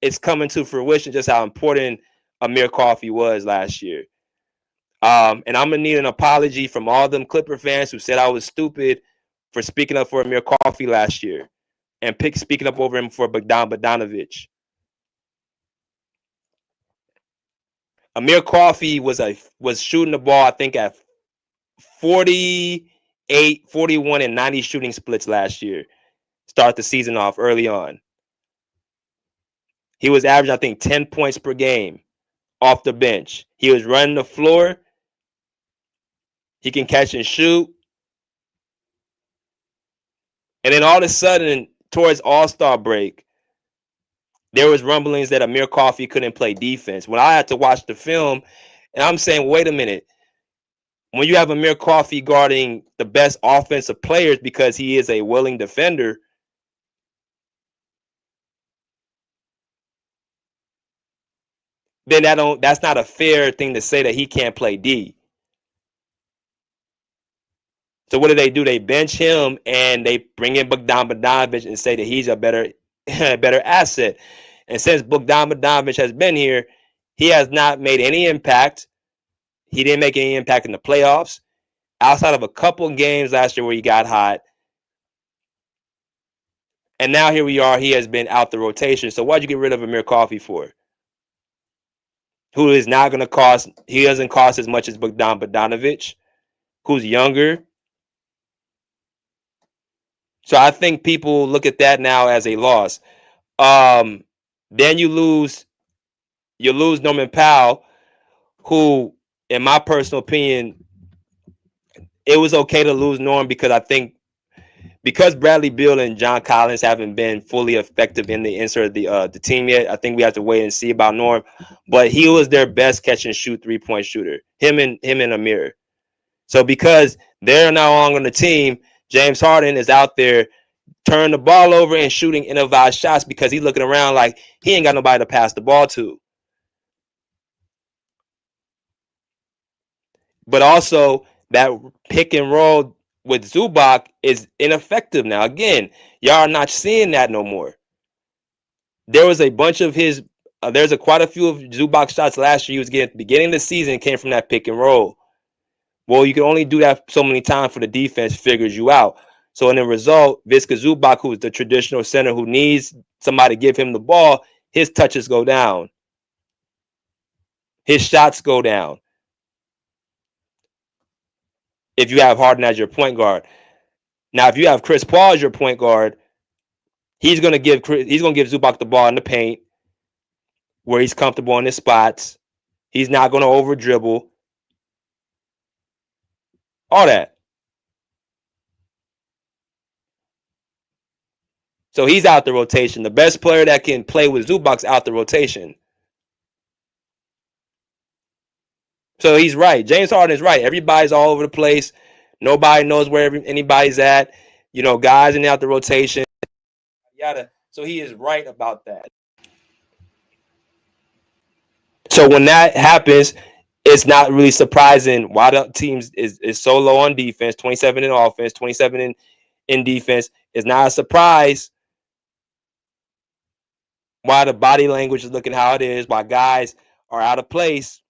it's coming to fruition just how important Amir Coffey was last year. And I'm going to need an apology from all them Clipper fans who said I was stupid for speaking up for Amir Coffey last year and speaking up over him for Bogdanovich. Amir Coffey was shooting the ball, I think, at 48, 41, and 90 shooting splits last year. Start the season off early on. He was averaging, I think, 10 points per game off the bench. He was running the floor. He can catch and shoot. And then all of a sudden, towards All-Star break, there was rumblings that Amir Coffey couldn't play defense. When I had to watch the film, and I'm saying, wait a minute. When you have Amir Coffey guarding the best offensive players because he is a willing defender, then that's not a fair thing to say that he can't play D. So what do? They bench him and they bring in Bogdanovich and say that he's a better asset. And since Bogdanovich has been here, he has not made any impact. He didn't make any impact in the playoffs. Outside of a couple games last year where he got hot. And now here we are. He has been out the rotation. So why'd you get rid of Amir Coffey for? Who is not going to cost, he doesn't cost as much as Bogdanovich, who's younger. So I think people look at that now as a loss. Then you lose Norman Powell, who, in my personal opinion, it was okay to lose Norm because I think because Bradley Beal and John Collins haven't been fully effective in the insert of the team yet. I think we have to wait and see about Norm, but he was their best catch and shoot 3-point shooter. Him and Amir. So because they're now on the team, James Harden is out there turning the ball over and shooting innovative shots because he's looking around like he ain't got nobody to pass the ball to. But also that pick and roll with Zubac is ineffective now. Again, y'all are not seeing that no more. There was a bunch of his. There's quite a few of Zubac shots last year he was getting at the beginning of the season came from that pick and roll. Well, you can only do that so many times for the defense figures you out. So in the result, Viska Zubac, who's the traditional center who needs somebody to give him the ball, his touches go down. His shots go down. If you have Harden as your point guard. Now, if you have Chris Paul as your point guard, he's gonna give Zubac the ball in the paint where he's comfortable in his spots. He's not gonna over dribble. All that. So he's out the rotation. The best player that can play with Zubac's out the rotation. So he's right. James Harden is right. Everybody's all over the place. Nobody knows where anybody's at. You know, guys in and out the rotation. Yada. So he is right about that. So when that happens, it's not really surprising why the teams is so low on defense, 27 in offense, 27 in defense. It's not a surprise why the body language is looking how it is, why guys are out of place.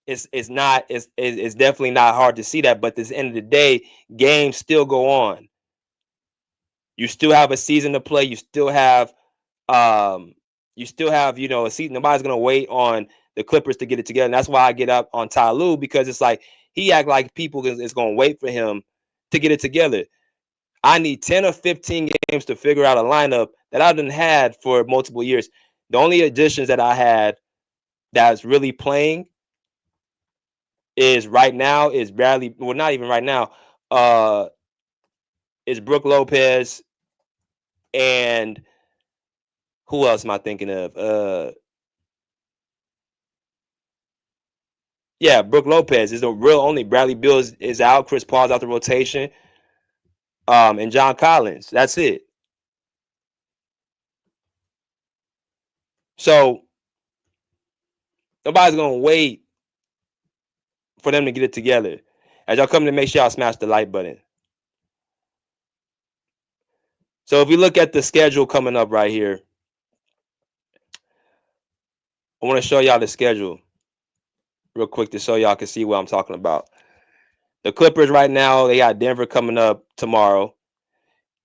It's definitely not hard to see that. But at the end of the day, games still go on. You still have a season to play. You still have a season. Nobody's gonna wait on the Clippers to get it together. And that's why I get up on Ty Lue, because it's like he act like people is gonna wait for him to get it together. I need 10 or 15 games to figure out a lineup that I didn't had for multiple years. The only additions that I had that's really playing is right now is Bradley. Well, not even right now. Is Brook Lopez and who else am I thinking of? Yeah, Brook Lopez is the real only. Bradley Beal is out. Chris Paul's out the rotation. And John Collins. That's it. So nobody's gonna wait for them to get it together. As y'all come to, make sure y'all smash the like button. So if we look at the schedule coming up right here, I want to show y'all the schedule real quick to show y'all can see what I'm talking about. The Clippers right now, they got Denver coming up tomorrow.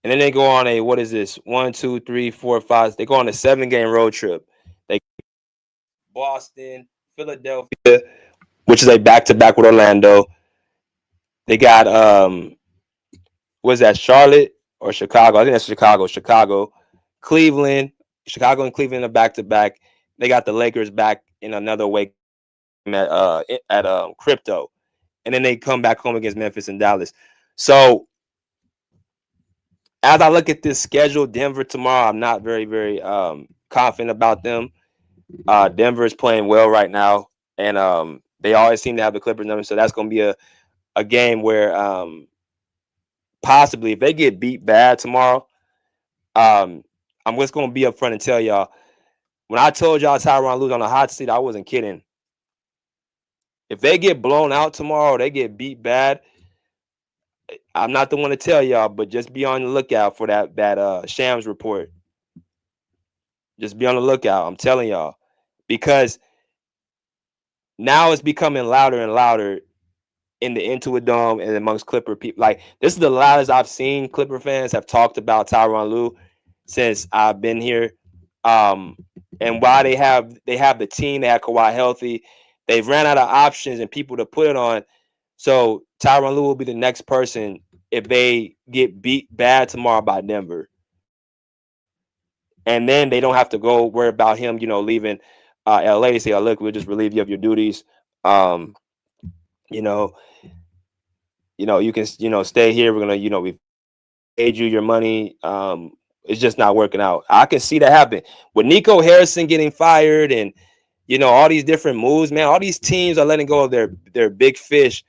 And then they go on a, what is this? 1, 2, 3, 4, 5. They go on a 7-game road trip. They Boston, Philadelphia, which is a back-to-back with Orlando. They got what is that? Charlotte or Chicago? I think that's Chicago. Cleveland, Chicago and Cleveland are back-to-back. They got the Lakers back in another way at Crypto. And then they come back home against Memphis and Dallas. So as I look at this schedule, Denver tomorrow, I'm not very, very confident about them. Denver is playing well right now, and they always seem to have the Clippers number. So that's going to be a game where possibly if they get beat bad tomorrow, I'm just going to be up front and tell y'all, when I told y'all Tyronn Lue's on the hot seat, I wasn't kidding. If they get blown out tomorrow, they get beat bad, I'm not the one to tell y'all, but just be on the lookout for that Shams report. Just be on the lookout. I'm telling y'all, because now it's becoming louder and louder in the Intuit Dome and amongst Clipper people. Like, this is the loudest I've seen Clipper fans have talked about Tyronn Lue since I've been here. And while they have the team, they have Kawhi healthy, they've ran out of options and people to put it on. So Tyronn Lue will be the next person if they get beat bad tomorrow by Denver. And then they don't have to go worry about him, leaving LA. Say, oh, look, we'll just relieve you of your duties. You can, stay here. We're gonna, we paid you your money. It's just not working out. I can see that happen with Nico Harrison getting fired, and all these different moves. Man, all these teams are letting go of their big fish,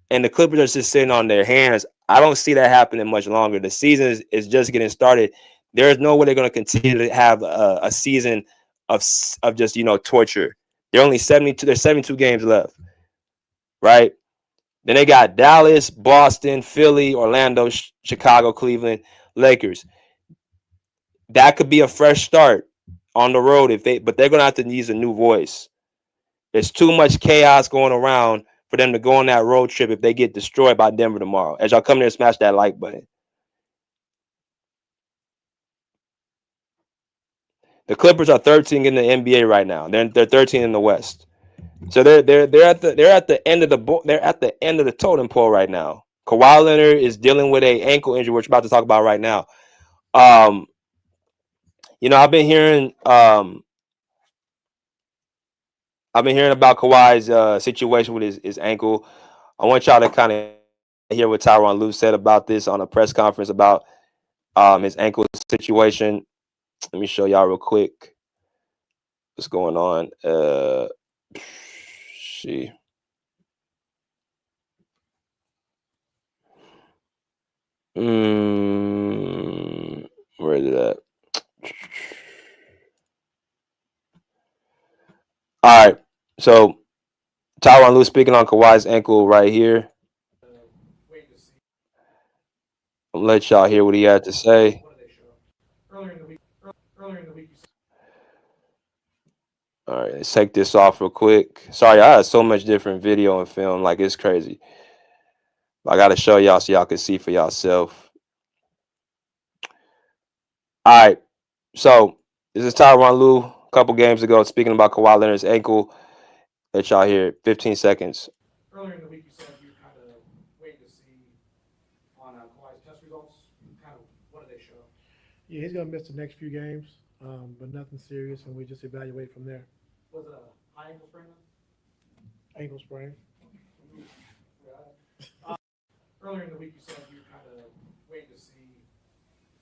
and the Clippers are just sitting on their hands. I don't see that happening much longer. The season is just getting started. There's no way they're going to continue to have a season of just torture. They're only 72. There's 72 games left, right? Then they got Dallas, Boston, Philly, Orlando, Chicago, Cleveland, Lakers. That could be a fresh start on the road but they're gonna have to use a new voice. There's too much chaos going around for them to go on that road trip if they get destroyed by Denver tomorrow. As y'all come there, smash that like button. The Clippers are 13 in the NBA right now. They're 13 in the West. So they're at the end of the totem pole right now. Kawhi Leonard is dealing with a ankle injury, which we're about to talk about right now. I've been hearing about Kawhi's situation with his ankle. I want y'all to kind of hear what Tyronn Lue said about this on a press conference about his ankle situation. Let me show y'all real quick what's going on. See. Where is it at? All right. So Tyronn Lue speaking on Kawhi's ankle right here. I'll let y'all hear what he had to say. Earlier in the week. All right, let's take this off real quick. Sorry, I had so much different video and film, like it's crazy. I got to show y'all so y'all can see for yourself. All right, so this is Tyronn Lue a couple games ago speaking about Kawhi Leonard's ankle. Let y'all hear 15 seconds. Earlier in the week, you said you kind of waiting to see on Kawhi's test results. Kind of, what do they show? Yeah, he's going to miss the next few games, but nothing serious, and we just evaluate from there. Was it a high ankle sprain? Ankle sprain. Earlier in the week, you said you kind of waiting to see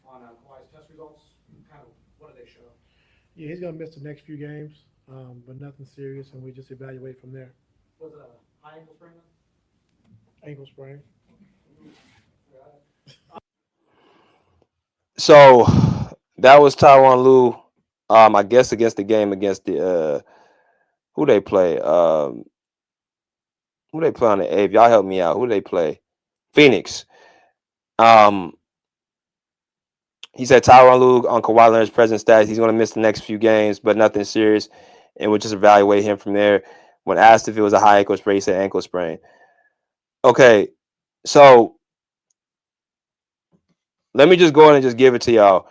on Kawhi's test results. Kind of, what do they show? Yeah, he's going to miss the next few games, but nothing serious, and we just evaluate from there. Was it a high ankle sprain? Ankle sprain. So that was Tyronn Lue. I guess against the game against the who they play. Who they play on the 8th? Y'all help me out. Who they play? Phoenix. He said Tyronn Lue on Kawhi Leonard's present status. He's going to miss the next few games, but nothing serious, and we'll just evaluate him from there. When asked if it was a high ankle sprain, he said ankle sprain. Okay, so let me just go in and just give it to y'all.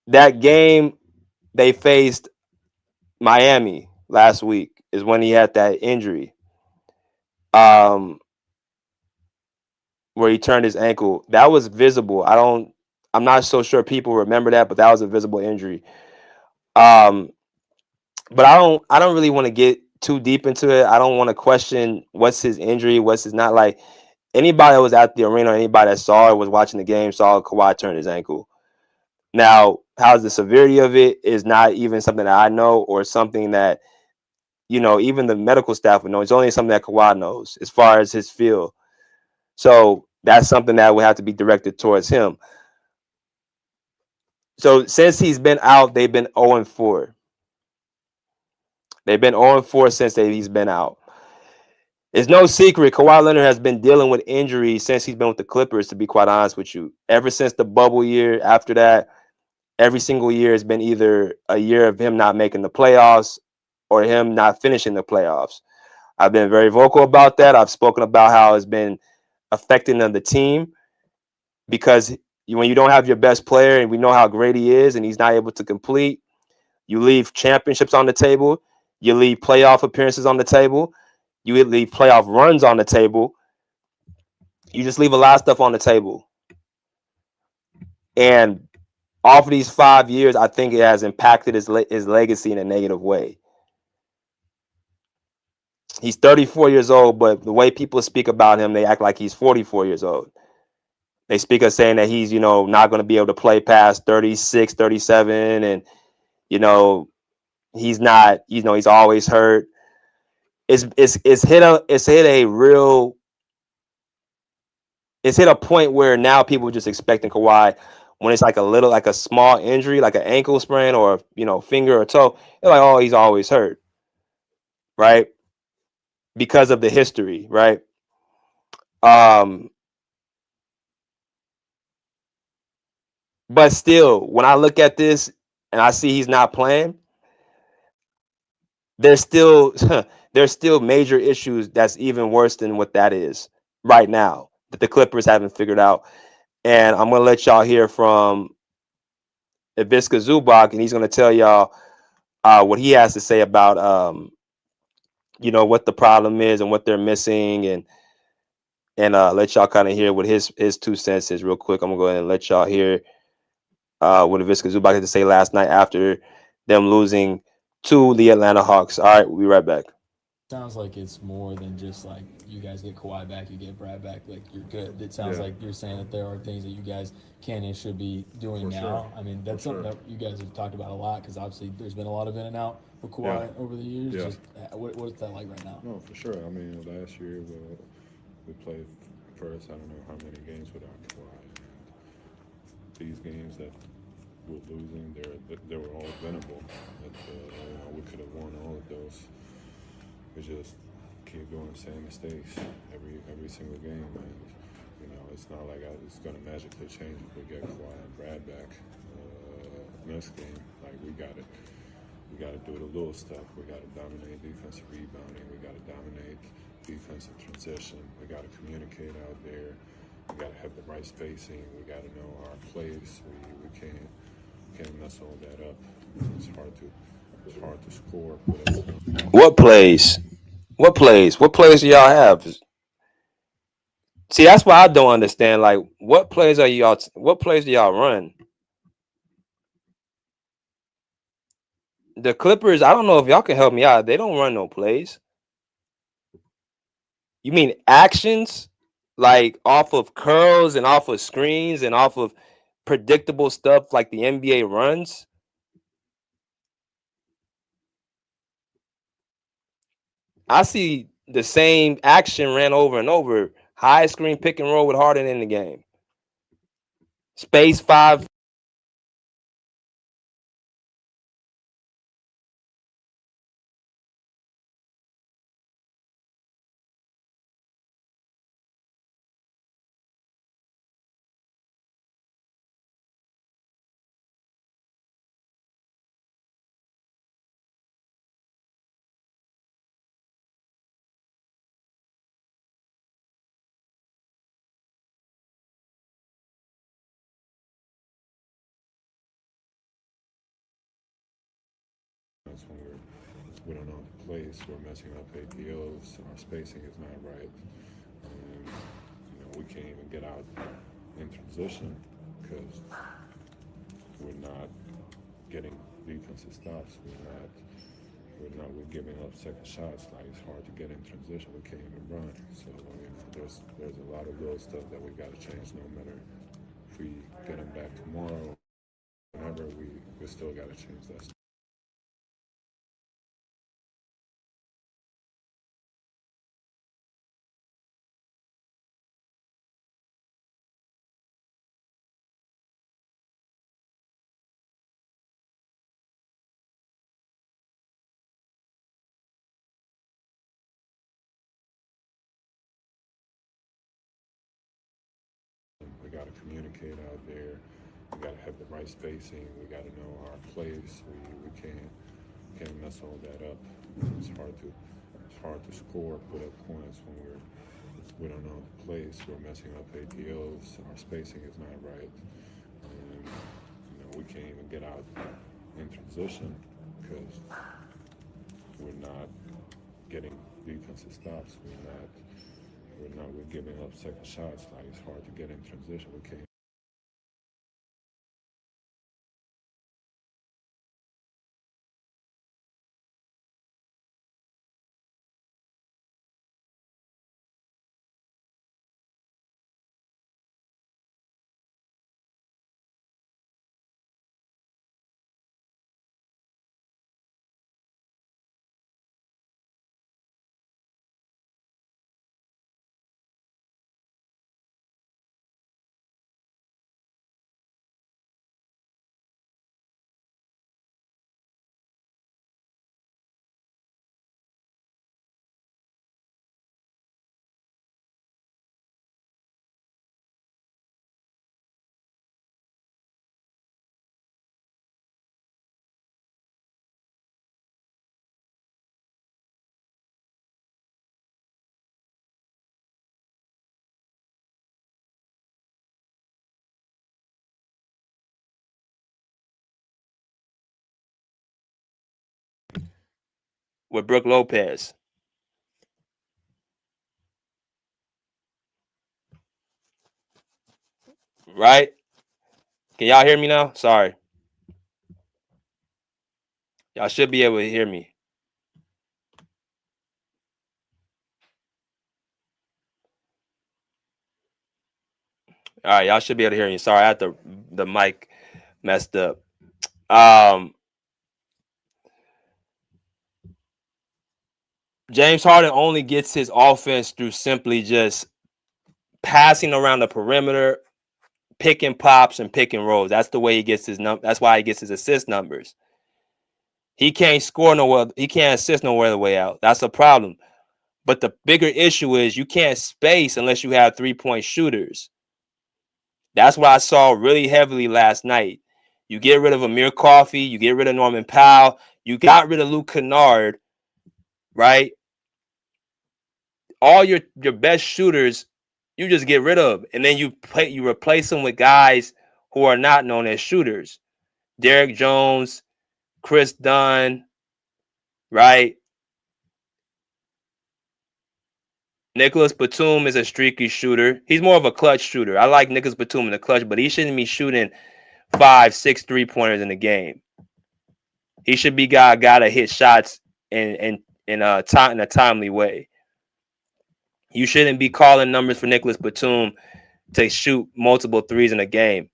That game they faced Miami last week is when he had that injury. Where he turned his ankle. That was visible. I'm not so sure people remember that, but that was a visible injury. But I don't really want to get too deep into it. I don't want to question what's his injury, what's his not. Like anybody that was at the arena, or anybody that saw it, was watching the game, saw Kawhi turn his ankle. Now, how's the severity of it is not even something that I know, or something that, even the medical staff would know. It's only something that Kawhi knows as far as his feel. So that's something that would have to be directed towards him. So since he's been out, they've been 0-4. They've been 0-4 since he's been out. It's no secret Kawhi Leonard has been dealing with injuries since he's been with the Clippers, to be quite honest with you. Ever since the bubble year, after that, every single year has been either a year of him not making the playoffs or him not finishing the playoffs. I've been very vocal about that. I've spoken about how it's been affecting the team, because when you don't have your best player, and we know how great he is, and he's not able to complete, you leave championships on the table. You leave playoff appearances on the table. You leave playoff runs on the table. You just leave a lot of stuff on the table. And off of these 5 years, I think it has impacted his legacy in a negative way. He's 34 years old, but the way people speak about him, they act like he's 44 years old. They speak of saying that he's, not going to be able to play past 36, 37, and, he's not, he's always hurt. It's hit a point where now people are just expecting Kawhi, when it's like a small injury, like an ankle sprain or, finger or toe, they're like, oh, he's always hurt. Right? because of the history, right? Um, but still, when I look at this and I see he's not playing, there's still there's still major issues that's even worse than what that is right now that the Clippers haven't figured out. And I'm gonna let y'all hear from Ivica Zubac, and he's gonna tell y'all what he has to say about what the problem is and what they're missing, and let y'all kind of hear what his 2 cents is real quick. I'm gonna go ahead and let y'all hear what Ivica Zubac had to say last night after them losing to the Atlanta Hawks. All right, we'll be right back. Sounds like it's more than just like you guys get Kawhi back, you get Brad back, like you're good. It sounds like you're saying that there are things that you guys can and should be doing For now. sure. I mean, that's something that you guys have talked about a lot because obviously there's been a lot of in and out for Kawhi over the years. Yeah. Just what's that like right now? No, for sure. I mean, last year we played first, I don't know how many games without Kawhi. These games that we're losing, they were all winnable. We could have won all of those. We just keep doing the same mistakes every single game, and it's not like it's going to magically change if we get Kawhi and Brad back next game. Like we got to do the little stuff. We got to dominate defensive rebounding. We got to dominate defensive transition. We got to communicate out there. We got to have the right spacing. We got to know our plays. We can't mess all that up. It's hard to score. What plays? What plays? What plays do y'all have? See, that's why I don't understand. Like, what plays are y'all? What plays do y'all run? The Clippers. I don't know if y'all can help me out. They don't run no plays. You mean actions, like off of curls and off of screens and off of predictable stuff like the NBA runs? I see the same action ran over and over. High screen pick and roll with Harden in the game. Space 5. That's when we don't know the plays. We're messing up APOs. Our spacing is not right. And, we can't even get out in transition because we're not getting defensive stops. We're giving up second shots. Like it's hard to get in transition. We can't even run. So there's a lot of little stuff that we got to change. No matter if we get them back tomorrow, whenever we still got to change that stuff. We got to communicate out there. We got to have the right spacing. We got to know our plays. We can't mess all that up. It's hard to score, put up points when we don't know the plays. We're messing up APOs. Our spacing is not right, and we can't even get out in transition because we're not getting defensive stops. We're giving up second shots. Like it's hard to get in transition. We can't. with Brooke Lopez. Right? Can y'all hear me now? Sorry. Y'all should be able to hear me. All right, y'all should be able to hear me. Sorry, I had the mic messed up. James Harden only gets his offense through simply just passing around the perimeter, picking pops and picking rolls. That's the way he gets his that's why he gets his assist numbers. He can't score nowhere. He can't assist nowhere the way out. That's a problem. But the bigger issue is you can't space unless you have 3-point shooters. That's what I saw really heavily last night. You get rid of Amir Coffey, you get rid of Norman Powell, you got rid of Luke Kennard, right? All your best shooters, you just get rid of, and then you replace them with guys who are not known as shooters. Derek Jones, Chris Dunn, right? Nicholas Batum is a streaky shooter. He's more of a clutch shooter. I like Nicholas Batum in the clutch, but he shouldn't be shooting 5, 6 3-pointers in the game. He should be guy to hit shots in a timely way. You shouldn't be calling numbers for Nicholas Batum to shoot multiple threes in a game.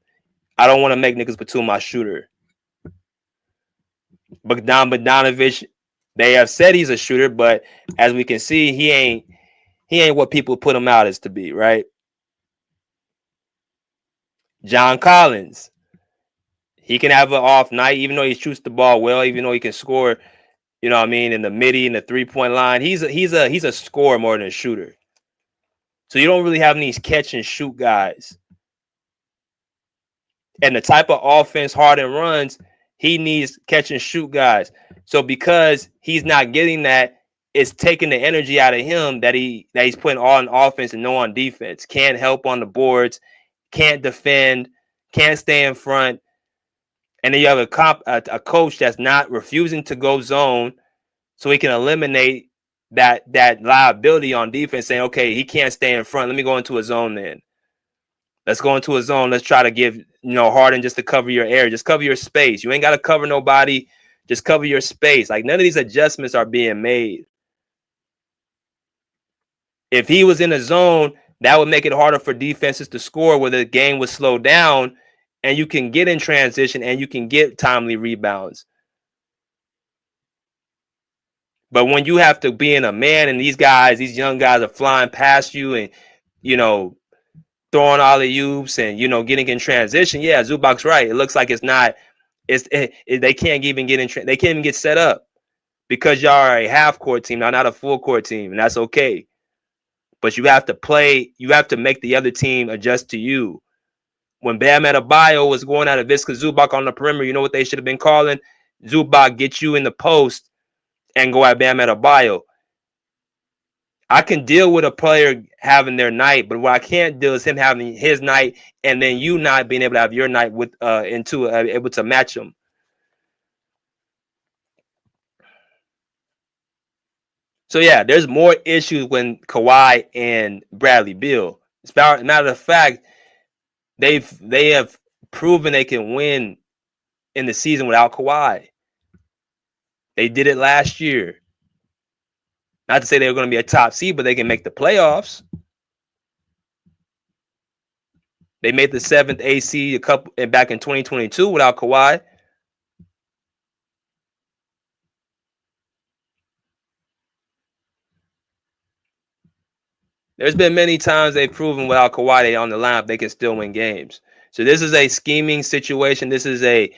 I don't want to make Nicholas Batum my shooter. Bogdanovich, they have said he's a shooter, but as we can see, he ain't what people put him out as to be, right? John Collins, he can have an off night, even though he shoots the ball well, even though he can score, you know what I mean, in the midi and the 3-point line. He's a scorer more than a shooter. So you don't really have these catch and shoot guys. And the type of offense Harden runs, he needs catch and shoot guys. So because he's not getting that, it's taking the energy out of him that he's putting all on offense and no on defense. Can't help on the boards, can't defend, can't stay in front. And then you have a coach that's not refusing to go zone so he can eliminate that liability on defense, saying, okay, he can't stay in front. Let me go into a zone then. Let's go into a zone. Let's try to give, Harden just to cover your area. Just cover your space. You ain't got to cover nobody. Just cover your space. Like, none of these adjustments are being made. If he was in a zone, that would make it harder for defenses to score where the game would slow down and you can get in transition and you can get timely rebounds. But when you have to be in a man and these young guys are flying past you and, throwing alley-oops and, getting in transition, yeah, Zubac's right. It looks like they can't even get in. They can't even get set up because y'all are a half-court team, not a full-court team, and that's okay. But you have to play. You have to make the other team adjust to you. When Bam Adebayo was going out of Visca Zubac on the perimeter, you know what they should have been calling? Zubac, get you in the post and go at Bam Adebayo. I can deal with a player having their night, but what I can't do is him having his night and then you not being able to have your night with able to match him. So yeah, there's more issues when Kawhi and Bradley Beal. As a matter of fact, they have proven they can win in the season without Kawhi. They did it last year. Not to say they were going to be a top seed, but they can make the playoffs. They made the 7th AC back in 2022 without Kawhi. There's been many times they've proven without Kawhi on the lineup they can still win games. So this is a scheming situation. This is a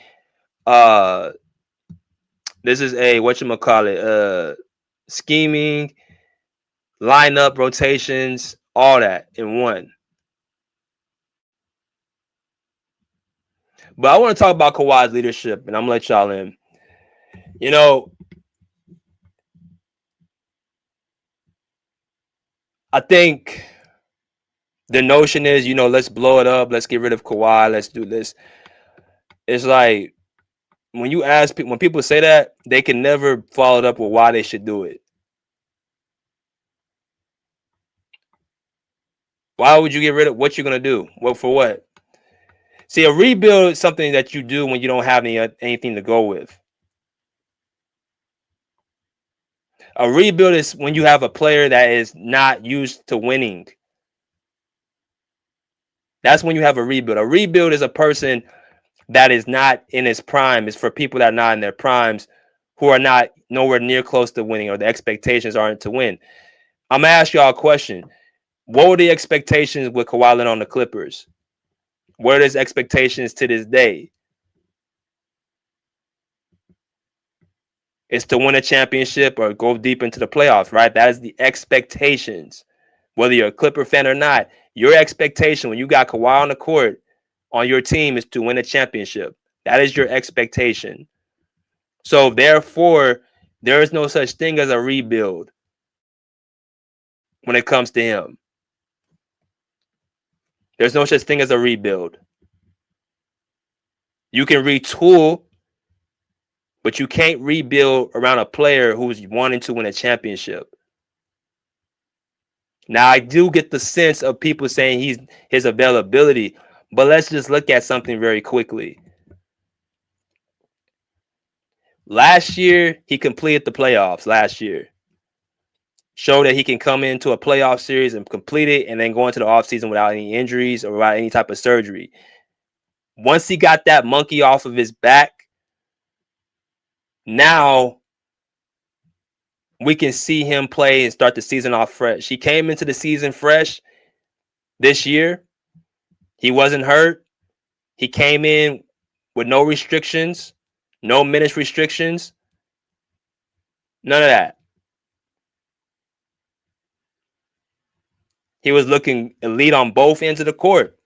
scheming, lineup rotations, all that in one. But I want to talk about Kawhi's leadership, and I'm gonna let y'all in. I think the notion is, let's blow it up, let's get rid of Kawhi, let's do this. It's like when you ask people, when people say that, they can never follow it up with why they should do it. Why would you get rid of what you're gonna do? Well, for what? See, a rebuild is something that you do when you don't have anything to go with. A rebuild is when you have a player that is not used to winning. That's when you have a rebuild. A rebuild is a person that is not in his prime. It's for people that are not in their primes, who are not nowhere near close to winning, or the expectations aren't to win. I'm gonna ask y'all a question. What were the expectations with Kawhi Leonard on the Clippers? What are his expectations to this day? It's to win a championship or go deep into the playoffs, right? That is the expectations. Whether you're a Clipper fan or not, your expectation when you got Kawhi on the court on your team is to win a championship. That is your expectation. So therefore, there is no such thing as a rebuild when it comes to him. There's no such thing as a rebuild. You can retool, but you can't rebuild around a player who's wanting to win a championship. Now, I do get the sense of people saying his availability, but let's just look at something very quickly. Last year, he completed the playoffs last year. Showed that he can come into a playoff series and complete it and then go into the offseason without any injuries or without any type of surgery. Once he got that monkey off of his back, now we can see him play and start the season off fresh. He came into the season fresh this year. He wasn't hurt. He came in with no restrictions, no minutes restrictions, none of that. He was looking elite on both ends of the court.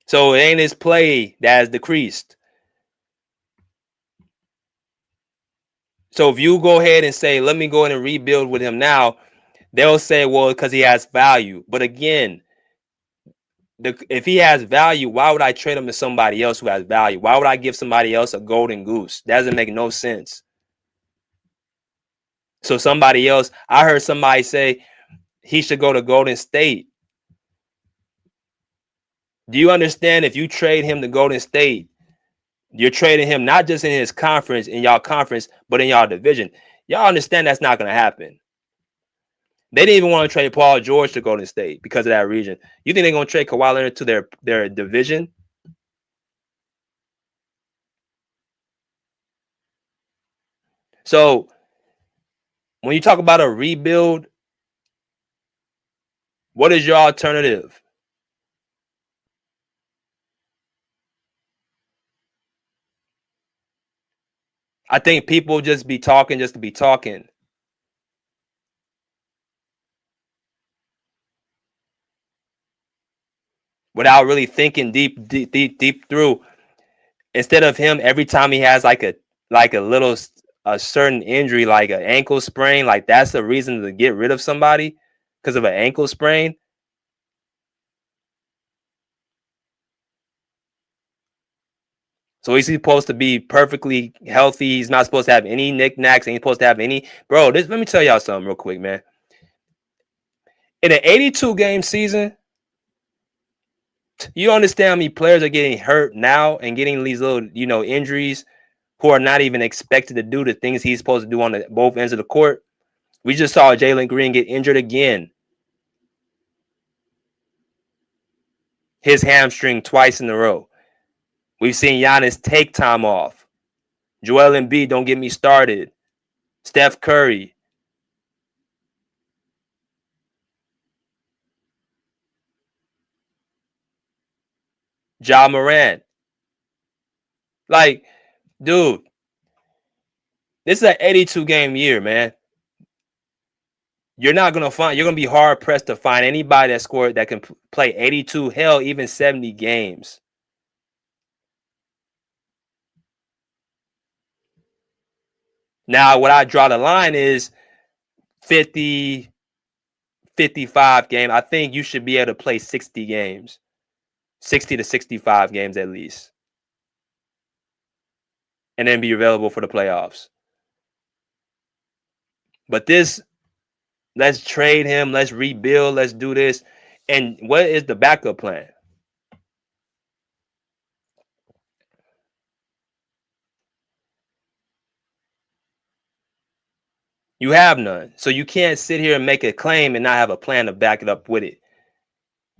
So it ain't his play that has decreased. So if you go ahead and say, let me go in and rebuild with him now, they'll say, well, because he has value. But again, if he has value, why would I trade him to somebody else who has value? Why would I give somebody else a golden goose? That doesn't make no sense. So somebody else, I heard somebody say he should go to Golden State. Do you understand if you trade him to Golden State, you're trading him not just in his conference, in y'all conference, but in y'all division? Y'all understand that's not going to happen. They didn't even want to trade Paul George to Golden State because of that region. You think they're going to trade Kawhi Leonard to their division? So when you talk about a rebuild, what is your alternative? I think people just be talking just to be talking. Without really thinking deep through. Instead of him, every time he has like a certain injury, like an ankle sprain, like that's the reason to get rid of somebody because of an ankle sprain. So he's supposed to be perfectly healthy. He's not supposed to have any knickknacks. Ain't supposed to have any. Bro, let me tell y'all something real quick, man. In an 82-game season, you understand how many players are getting hurt now and getting these little, injuries who are not even expected to do the things he's supposed to do on both ends of the court. We just saw Jalen Green get injured again. His hamstring twice in a row. We've seen Giannis take time off. Joel Embiid, don't get me started. Steph Curry. Ja Morant. Like, dude, this is an 82-game year, man. You're going to be hard pressed to find anybody that can play 82, hell, even 70 games. Now, what I draw the line is 50, 55 game. I think you should be able to play 60 games. 60 to 65 games at least, and then be available for the playoffs. But this, let's trade him, let's rebuild, let's do this. And what is the backup plan? You have none. So you can't sit here and make a claim and not have a plan to back it up with it.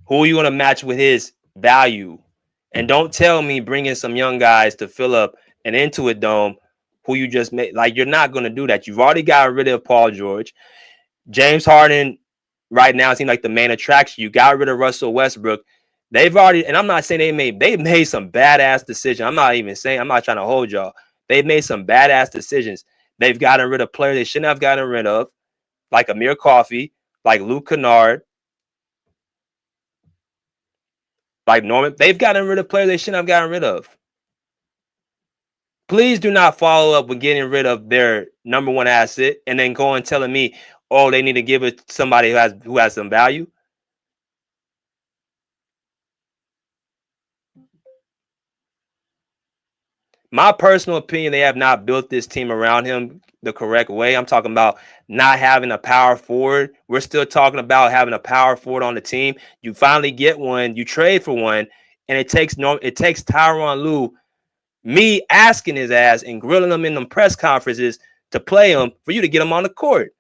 Who are you going to match with his value? And don't tell me bringing some young guys to fill up an Intuit Dome who you just made. Like, you're not going to do that. You've already got rid of Paul George. James Harden right now seems like the main attraction. You got rid of Russell Westbrook. They've already, and I'm not saying they made some badass decisions. I'm not trying to hold y'all. They've made some badass decisions. They've gotten rid of players they shouldn't have gotten rid of, like Amir Coffey, like Luke Kennard, like Norman. They've gotten rid of players they shouldn't have gotten rid of. Please do not follow up with getting rid of their number one asset and then go and telling me, oh, they need to give it to somebody who has some value. My personal opinion, they have not built this team around him the correct way. I'm talking about not having a power forward. We're still talking about having a power forward on the team. You finally get one, you trade for one, and it takes Tyronn Lue, me asking his ass and grilling him in them press conferences to play him for you to get him on the court.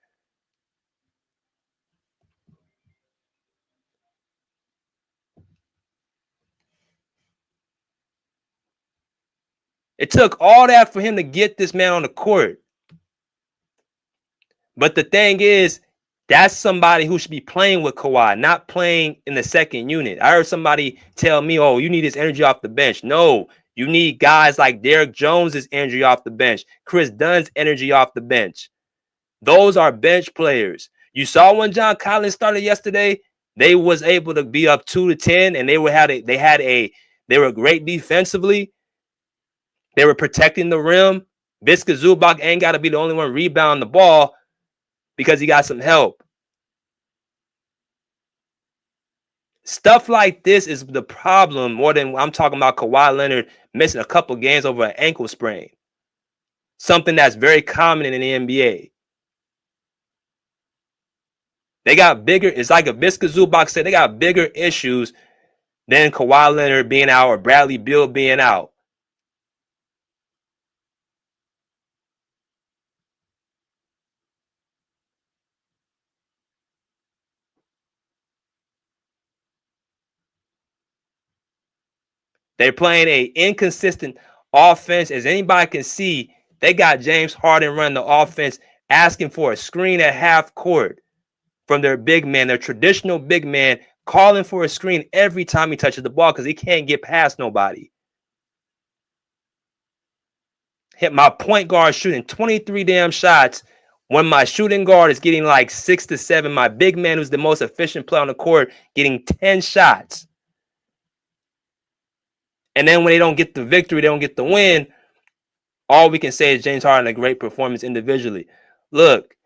It took all that for him to get this man on the court. But the thing is, that's somebody who should be playing with Kawhi, not playing in the second unit. I heard somebody tell me, oh, you need his energy off the bench. No, you need guys like Derrick Jones's energy off the bench, Chris Dunn's energy off the bench. Those are bench players. You saw when John Collins started yesterday, they was able to be up 2-10, and they were great defensively. They were protecting the rim. Visca Zubac ain't got to be the only one rebounding the ball because he got some help. Stuff like this is the problem more than I'm talking about Kawhi Leonard missing a couple games over an ankle sprain. Something that's very common in the NBA. They got bigger, it's like a Visca Zubac said, they got bigger issues than Kawhi Leonard being out or Bradley Beal being out. They're playing an inconsistent offense. As anybody can see, they got James Harden running the offense, asking for a screen at half court from their big man, their traditional big man, calling for a screen every time he touches the ball because he can't get past nobody. Hit my point guard shooting 23 damn shots when my shooting guard is getting like 6 to 7. My big man, who's the most efficient player on the court, getting 10 shots. And then when they don't get the victory, they don't get the win, all we can say is James Harden a great performance individually. Look,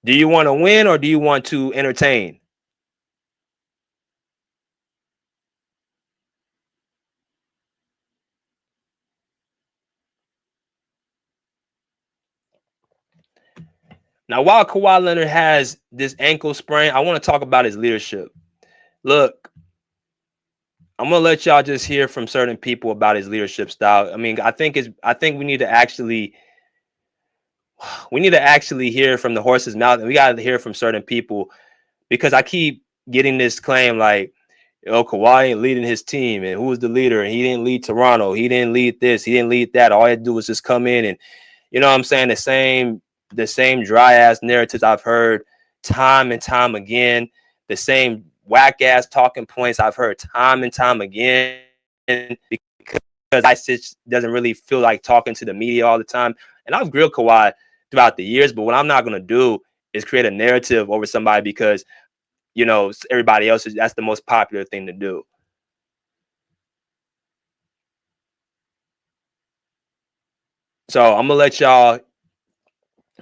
do you want to win or do you want to entertain? Now, while Kawhi Leonard has this ankle sprain, I want to talk about his leadership. Look, I'm gonna let y'all just hear from certain people about his leadership style. I mean, I think we need to actually hear from the horse's mouth, and we got to hear from certain people because I keep getting this claim like, oh, Kawhi ain't leading his team, and who was the leader? And he didn't lead Toronto. He didn't lead this. He didn't lead that. All he had to do was just come in and, you know what I'm saying, the same dry ass narratives I've heard time and time again, the same whack ass talking points I've heard time and time again, because doesn't really feel like talking to the media all the time. And I've grilled Kawhi throughout the years, but what I'm not going to do is create a narrative over somebody because, you know, everybody else that's the most popular thing to do. So I'm gonna let y'all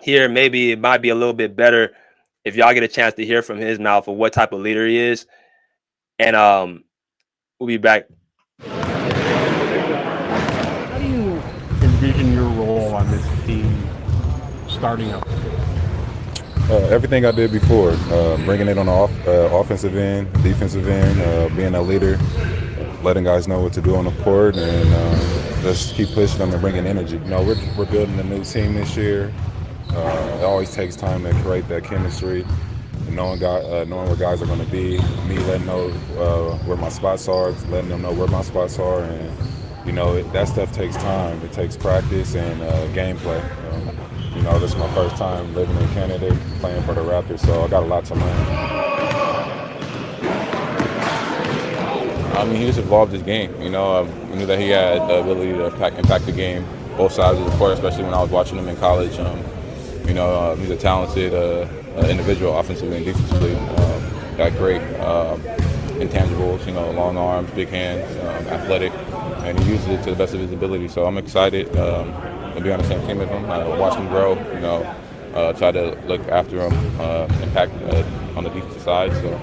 hear. Maybe it might be a little bit better if y'all get a chance to hear from his mouth of what type of leader he is. And we'll be back starting out? Everything I did before, bringing it on the offensive end, defensive end, being a leader, letting guys know what to do on the court, and just keep pushing them and bringing energy. We're building a new team this year. It always takes time to create that chemistry, and knowing where guys are going to be. Me letting know where my spots are, letting them know where my spots are, and that stuff takes time. It takes practice and gameplay. This is my first time living in Canada, playing for the Raptors, so I got a lot to learn. He just evolved his game. We knew that he had the ability to impact the game, both sides of the court, especially when I was watching him in college. He's a talented individual, offensively and defensively. Got great intangibles, long arms, big hands, athletic, and he uses it to the best of his ability. So I'm excited to be on the same team with him. Watch him grow. Try to look after him, impact on the defensive side. So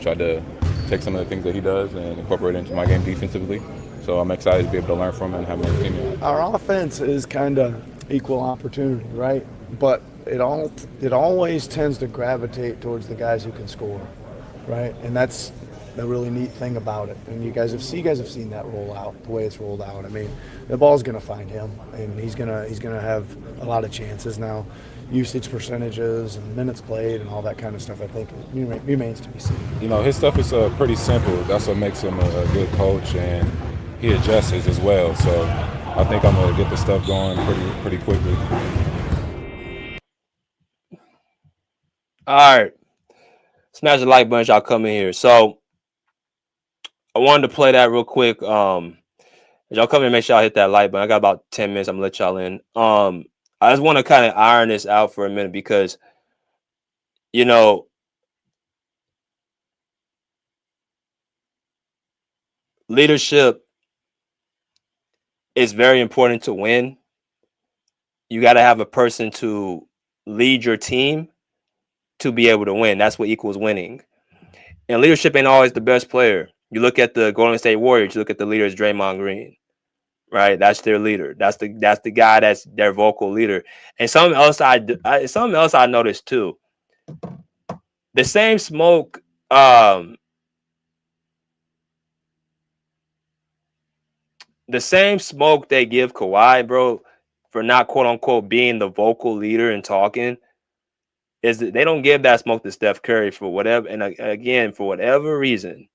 try to take some of the things that he does and incorporate it into my game defensively. So I'm excited to be able to learn from him and have him on the team. Our offense is kind of equal opportunity, right? But it always tends to gravitate towards the guys who can score, right? And that's the really neat thing about it. And you guys have seen that roll out, the way it's rolled out. I mean, the ball's going to find him, and he's gonna have a lot of chances now. Usage percentages and minutes played and all that kind of stuff, I think, remains to be seen. His stuff is pretty simple. That's what makes him a good coach, and he adjusts as well. So I think I'm going to get the stuff going pretty quickly. All right. Smash the like button, y'all come in here. So I wanted to play that real quick. Y'all come in, make sure y'all hit that like button. I got about 10 minutes. I'm going to let y'all in. I just want to kind of iron this out for a minute because, leadership is very important to win. You got to have a person to lead your team to be able to win. That's what equals winning. And leadership ain't always the best player. You look at the Golden State Warriors, you look at the leaders, Draymond Green. Right, that's their leader. That's the guy that's their vocal leader. And something else I noticed too. The same smoke, the same smoke they give Kawhi, bro, for not quote unquote being the vocal leader and talking, is that they don't give that smoke to Steph Curry for whatever. And again, for whatever reason.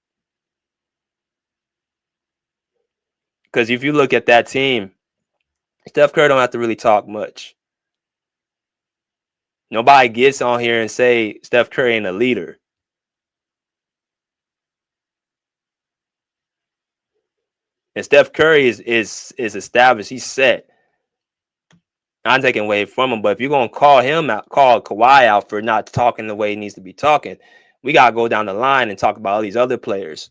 Because if you look at that team, Steph Curry don't have to really talk much. Nobody gets on here and say Steph Curry ain't a leader. And Steph Curry is established. He's set. I'm taking away from him, but if you're gonna call Kawhi out for not talking the way he needs to be talking, we gotta go down the line and talk about all these other players.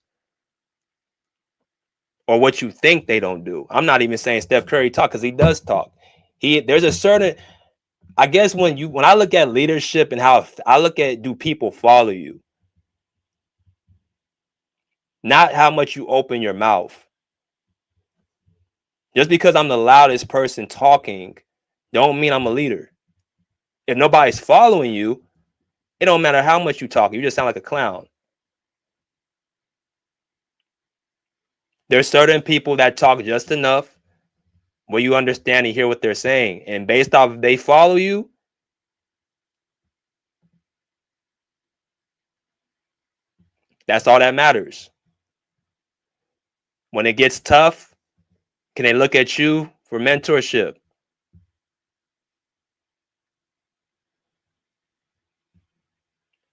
Or what you think they don't do. I'm not even saying Steph Curry talk because he does talk. There's a certain, I guess when I look at leadership and how I look at, do people follow you? Not how much you open your mouth. Just because I'm the loudest person talking, don't mean I'm a leader. If nobody's following you, it don't matter how much you talk. You just sound like a clown. There's certain people that talk just enough where you understand and hear what they're saying. And based off if they follow you, that's all that matters. When it gets tough, can they look at you for mentorship?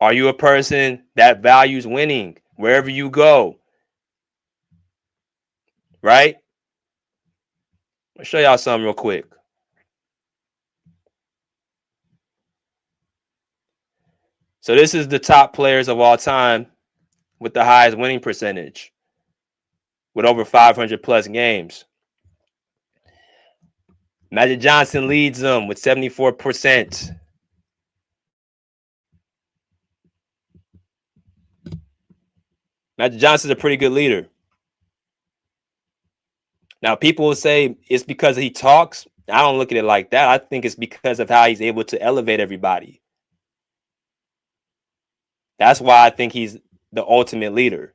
Are you a person that values winning wherever you go? Right? I'll show y'all something real quick. So this is the top players of all time with the highest winning percentage with over 500 plus games. Magic Johnson leads them with 74%. Magic Johnson's a pretty good leader. Now, people will say it's because he talks. I don't look at it like that. I think it's because of how he's able to elevate everybody. That's why I think he's the ultimate leader.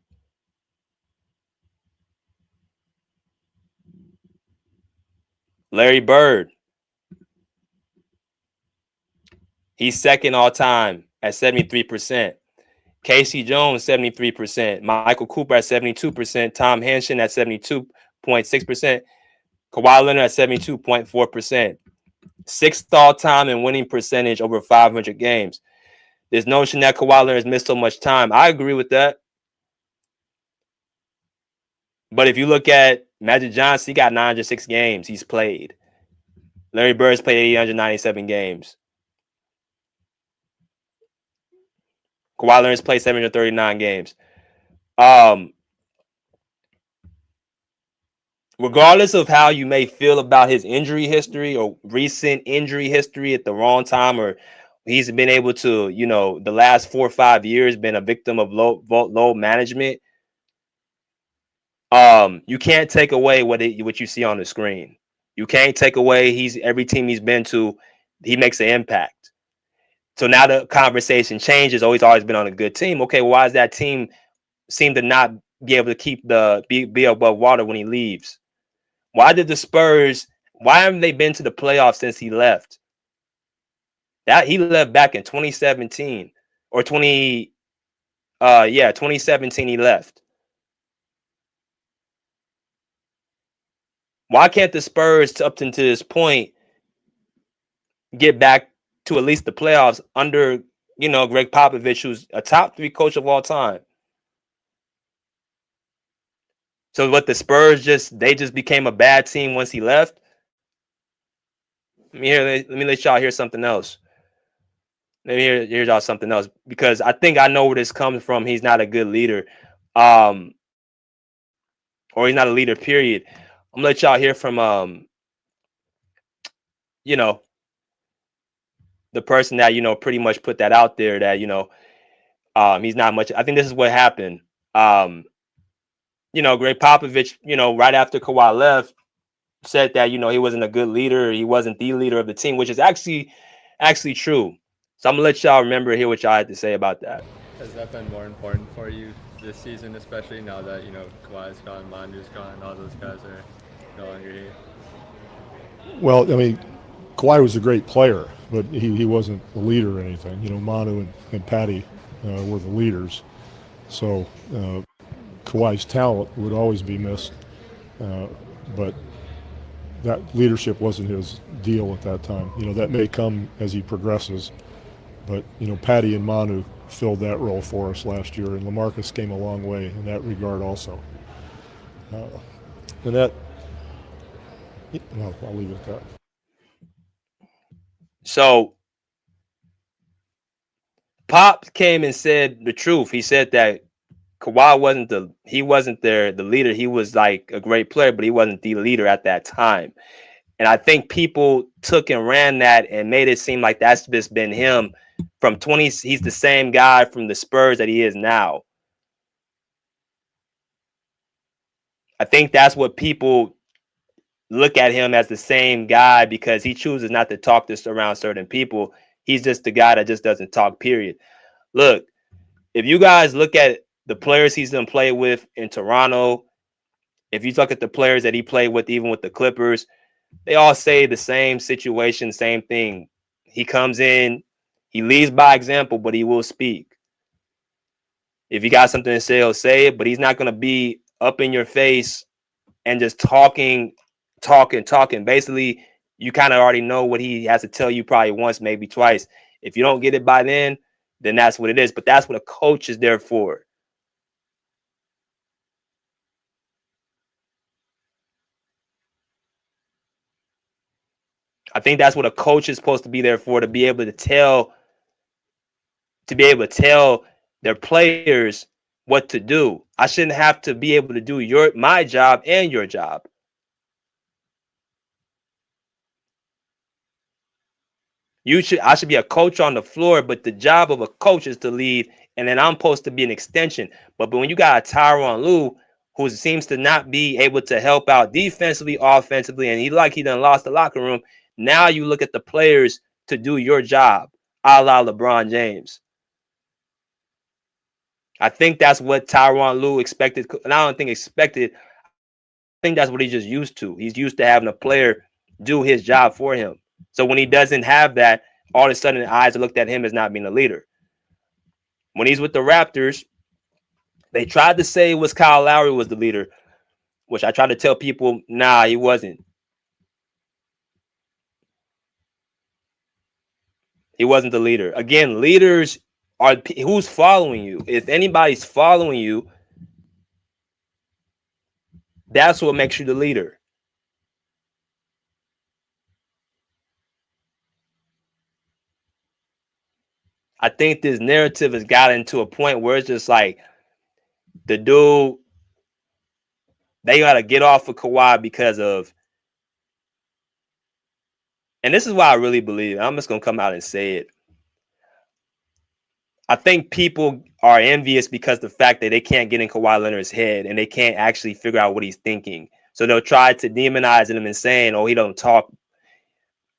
Larry Bird, he's second all time at 73%. Casey Jones, 73%. Michael Cooper at 72%. Tom Henson at 72.6%. Kawhi Leonard at 72.4%. Sixth all time in winning percentage over 500 games. This notion that Kawhi Leonard has missed so much time, I agree with that. But if you look at Magic Johnson, he got 906 games he's played. Larry Bird's played 897 games. Kawhi Leonard's played 739 games. Regardless of how you may feel about his injury history or recent injury history at the wrong time, or he's been able to, the last 4 or 5 years been a victim of low management. You can't take away what you see on the screen. You can't take away every team he's been to, he makes an impact. So now the conversation changes. Oh, he's always been on a good team. Okay, well, why does that team seem to not be able to be above water when he leaves? Why haven't they been to the playoffs since he left? That he left back in 2017 or 2017 he left. Why can't the Spurs up until this point get back to at least the playoffs under, Greg Popovich, who's a top 3 coach of all time? So what, the Spurs just became a bad team once he left? Let me let y'all hear something else. Let me hear y'all something else, because I think I know where this comes from. He's not a good leader. Or he's not a leader, period. I'm gonna let y'all hear from the person that pretty much put that out there, that he's not much. I think this is what happened. Greg Popovich, right after Kawhi left, said that he wasn't a good leader, he wasn't the leader of the team, which is actually true. So I'm gonna let y'all hear what y'all had to say about that. Has that been more important for you this season, especially now that Kawhi's gone, Manu's gone, all those guys are no longer here? Well, I mean, Kawhi was a great player, but he wasn't the leader or anything. Manu and Patty were the leaders. So Kawhi's talent would always be missed, but that leadership wasn't his deal at that time. That may come as he progresses, but Patty and Manu filled that role for us last year, and LaMarcus came a long way in that regard also. And that, well, I'll leave it at that. So Pop came and said the truth. He said that Kawhi wasn't the leader. He was like a great player, but he wasn't the leader at that time. And I think people took and ran that and made it seem like that's just been him from 20. He's the same guy from the Spurs that he is now. I think that's what people look at him as, the same guy, because he chooses not to talk this around certain people. He's just the guy that just doesn't talk, period. Look, if you guys look at the players he's done play with in Toronto, if you look at the players that he played with, even with the Clippers, they all say the same situation, same thing. He comes in, he leads by example, but he will speak. If you got something to say, he'll say it, but he's not going to be up in your face and just talking. Basically, you kind of already know what he has to tell you probably once, maybe twice. If you don't get it by then that's what it is. But that's what a coach is there for. I think that's what a coach is supposed to be there for, to be able to tell their players what to do. I shouldn't have to be able to do my job and your job. I should be a coach on the floor, but the job of a coach is to lead, and then I'm supposed to be an extension. But when you got a Tyronn Lue who seems to not be able to help out defensively, offensively, and he done lost the locker room. Now you look at the players to do your job, a la LeBron James. I think that's what Tyronn Lue expected, and I don't think expected. I think that's what he's just used to. He's used to having a player do his job for him. So when he doesn't have that, all of a sudden the eyes are looked at him as not being a leader. When he's with the Raptors, they tried to say it was Kyle Lowry was the leader, which I tried to tell people, nah, he wasn't. He wasn't the leader. Again, leaders are who's following you. If anybody's following you, that's what makes you the leader. I think this narrative has gotten to a point where it's just like the dude, they got to get off of Kawhi because of, and this is why I really believe, I'm just going to come out and say it. I think people are envious because the fact that they can't get in Kawhi Leonard's head and they can't actually figure out what he's thinking. So they'll try to demonize him and saying, oh, he don't talk,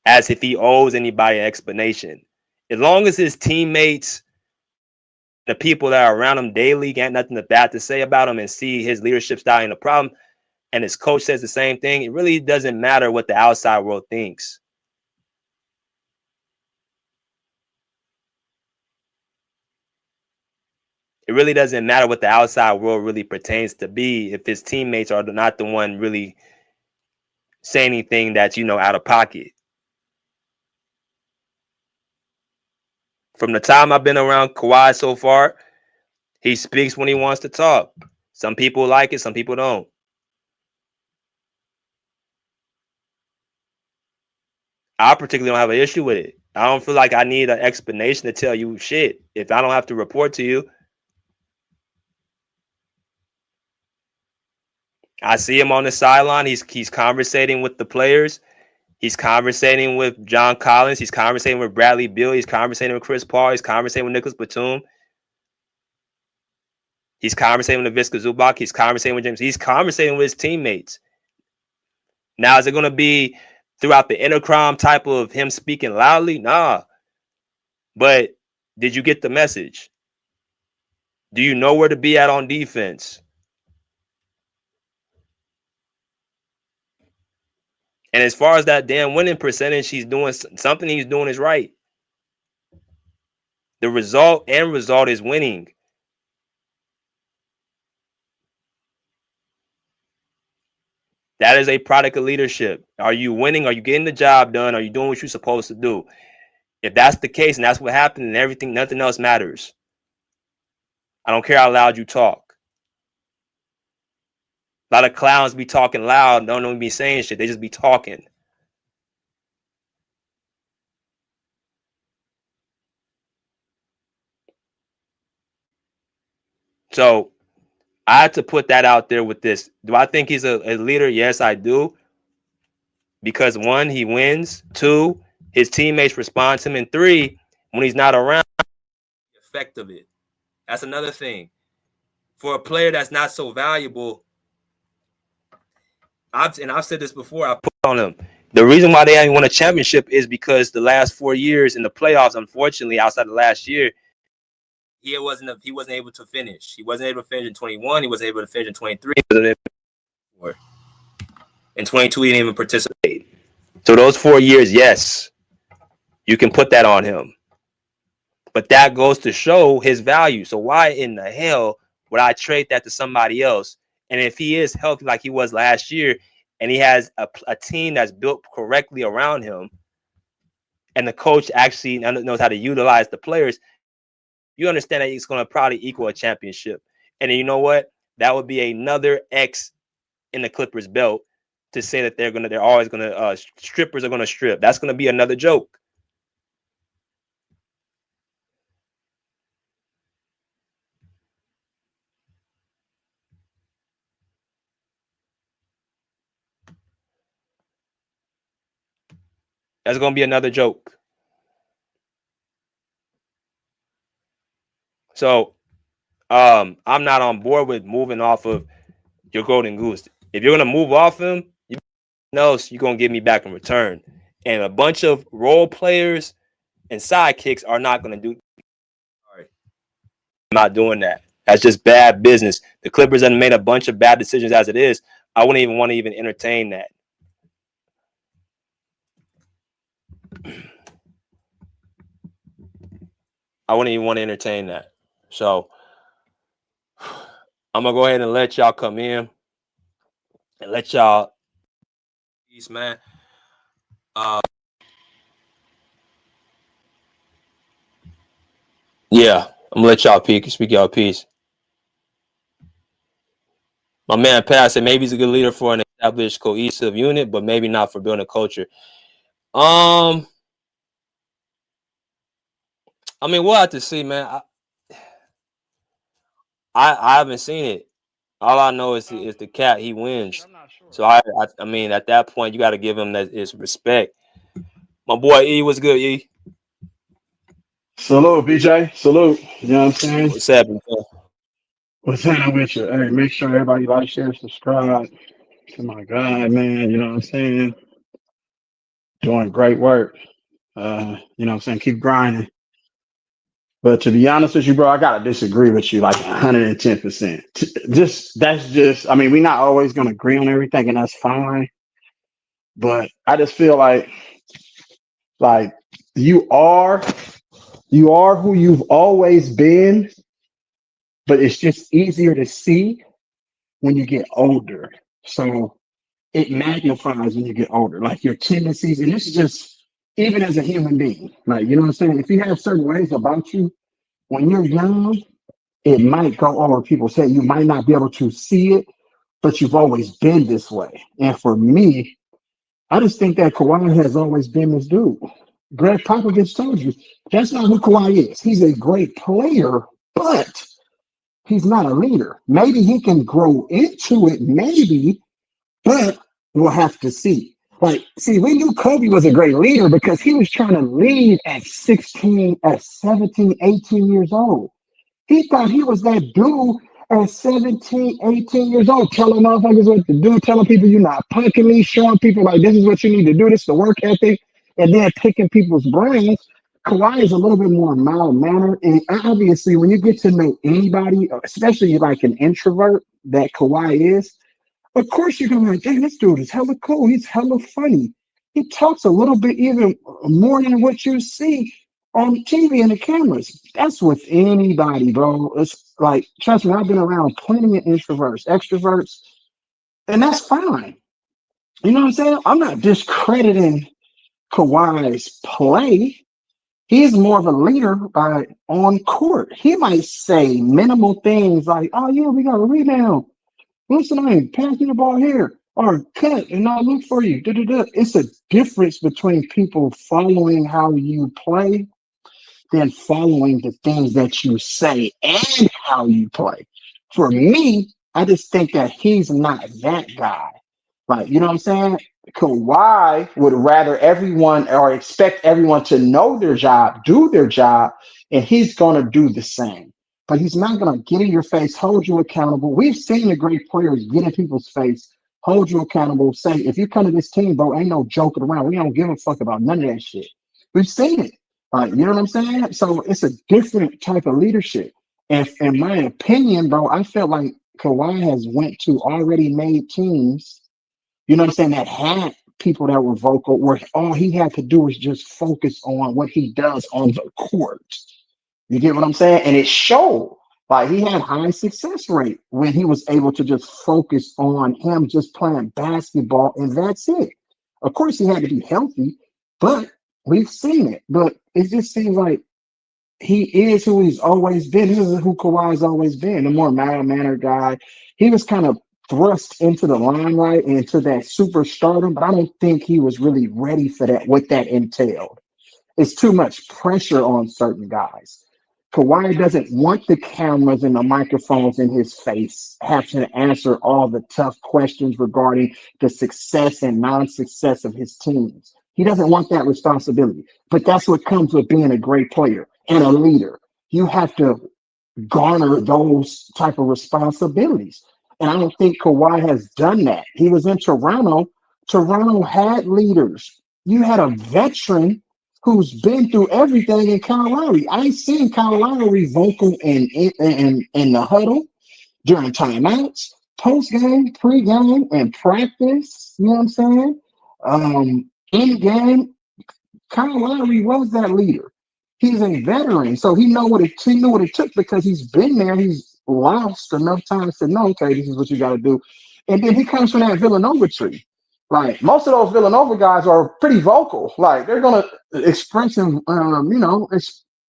as if he owes anybody an explanation. As long as his teammates, the people that are around him daily, got nothing bad to say about him and see his leadership style and the problem, and his coach says the same thing, it really doesn't matter what the outside world thinks. It really doesn't matter what the outside world really pertains to be if his teammates are not the one really saying anything that's, out of pocket. From the time I've been around Kawhi so far, he speaks when he wants to talk. Some people like it, some people don't. I particularly don't have an issue with it. I don't feel like I need an explanation to tell you shit. If I don't have to report to you, I see him on the sideline. He's conversating with the players. He's conversating with John Collins. He's conversating with Bradley Beal. He's conversating with Chris Paul. He's conversating with Nicholas Batum. He's conversating with Visca Zubac. He's conversating with James. He's conversating with his teammates. Now, is it going to be throughout the intercom type of him speaking loudly? Nah. But did you get the message? Do you know where to be at on defense? And as far as that damn winning percentage, he's doing something he's doing is right. The result is winning. That is a product of leadership. Are you winning? Are you getting the job done? Are you doing what you're supposed to do? If that's the case and that's what happened, and everything, nothing else matters. I don't care how loud you talk. A lot of clowns be talking loud, don't even be saying shit. They just be talking. So I had to put that out there with this. Do I think he's a leader? Yes, I do. Because 1, he wins. 2, his teammates respond to him. And 3, when he's not around, the effect of it. That's another thing. For a player that's not so valuable, I've said this before, I put on him. The reason why they haven't won a championship is because the last 4 years in the playoffs, unfortunately, outside of last year, he wasn't able to finish. He wasn't able to finish in 21. He wasn't able to finish in 23. In 22, he didn't even participate. So those 4 years, yes, you can put that on him. But that goes to show his value. So why in the hell would I trade that to somebody else? And if he is healthy like he was last year, and he has a team that's built correctly around him, and the coach actually knows how to utilize the players, you understand that he's going to probably equal a championship. And you know what? That would be another X in the Clippers' belt to say that they're always going to strippers are going to strip. That's going to be another joke. That's going to be another joke. So I'm not on board with moving off of your golden goose. If you're gonna move off him, you know you're gonna give me back in return. And a bunch of role players and sidekicks are not gonna do. Sorry, I'm not doing that. That's just bad business. The Clippers have made a bunch of bad decisions as it is. I wouldn't even want to even entertain that. I wouldn't even want to entertain that. So I'm gonna go ahead and let y'all come in and let y'all peace, man. Yeah, I'm gonna let y'all speak y'all piece. My man Pat said maybe he's a good leader for an established cohesive unit, but maybe not for building a culture. I mean, we'll have to see, man. I haven't seen it. All I know is the cat, he wins. So I mean, at that point, you got to give him that his respect. My boy E, what's good, E? Salute, BJ. Salute. You know what I'm saying? What's happening? What's happening with you? Hey, make sure everybody like, share, subscribe to my guy, man. You know what I'm saying? Doing great work. You know what I'm saying? Keep grinding. But to be honest with you, bro, I gotta disagree with you like 110%. I mean, we're not always gonna agree on everything, and that's fine. But I just feel like you are who you've always been, but it's just easier to see when you get older. So it magnifies when you get older, like your tendencies. And this is just even as a human being, like, you know what I'm saying? If you have certain ways about you, when you're young, it might go over people's head. You might not be able to see it, but you've always been this way. And for me, I just think that Kawhi has always been this dude. Greg Popovich told you that's not who Kawhi is. He's a great player, but he's not a leader. Maybe he can grow into it, maybe, but we'll have to see. Like, see, we knew Kobe was a great leader because he was trying to lead at 16, at 17, 18 years old. He thought he was that dude at 17, 18 years old, telling motherfuckers what to do, telling people you're not punking me, showing people like this is what you need to do, this is the work ethic, and then picking people's brains. Kawhi is a little bit more mild mannered, and obviously, when you get to know anybody, especially like an introvert that Kawhi is, of course you're gonna be like, dang, this dude is hella cool. He's hella funny. He talks a little bit even more than what you see on TV and the cameras. That's with anybody, bro. It's like, trust me, I've been around plenty of introverts, extroverts, and that's fine. You know what I'm saying? I'm not discrediting Kawhi's play. He's more of a leader on court. He might say minimal things like, oh, yeah, we got a rebound. What's the name? Pass me the ball here. Or cut and I'll look for you. Da-da-da. It's a difference between people following how you play than following the things that you say and how you play. For me, I just think that he's not that guy. Like, you know what I'm saying? Kawhi would rather everyone or expect everyone to know their job, do their job, and he's going to do the same. But he's not going to get in your face, hold you accountable. We've seen the great players get in people's face, hold you accountable, say, if you come to this team, bro, ain't no joking around. We don't give a fuck about none of that shit. We've seen it. You know what I'm saying? So it's a different type of leadership. And in my opinion, bro, I felt like Kawhi has went to already made teams, you know what I'm saying, that had people that were vocal, where all he had to do was just focus on what he does on the court. You get what I'm saying? And it showed. Like, he had high success rate when he was able to just focus on him just playing basketball, and that's it. Of course, he had to be healthy, but we've seen it. But it just seems like he is who he's always been. This is who Kawhi's always been, a more mild-mannered guy. He was kind of thrust into the limelight and into that superstardom, but I don't think he was really ready for that, what that entailed. It's too much pressure on certain guys. Kawhi doesn't want the cameras and the microphones in his face, have to answer all the tough questions regarding the success and non-success of his teams. He doesn't want that responsibility, but that's what comes with being a great player and a leader. You have to garner those type of responsibilities. And I don't think Kawhi has done that. He was in Toronto. Toronto had leaders. You had a veteran who's been through everything in Kyle Lowry. I ain't seen Kyle Lowry vocal in the huddle during timeouts, post game, pre game, and practice. You know what I'm saying? In game, Kyle Lowry was that leader. He's a veteran, so he knew what it took because he's been there. He's lost enough times to know, okay, this is what you got to do. And then he comes from that Villanova tree. Like most of those Villanova guys are pretty vocal. Like they're gonna express and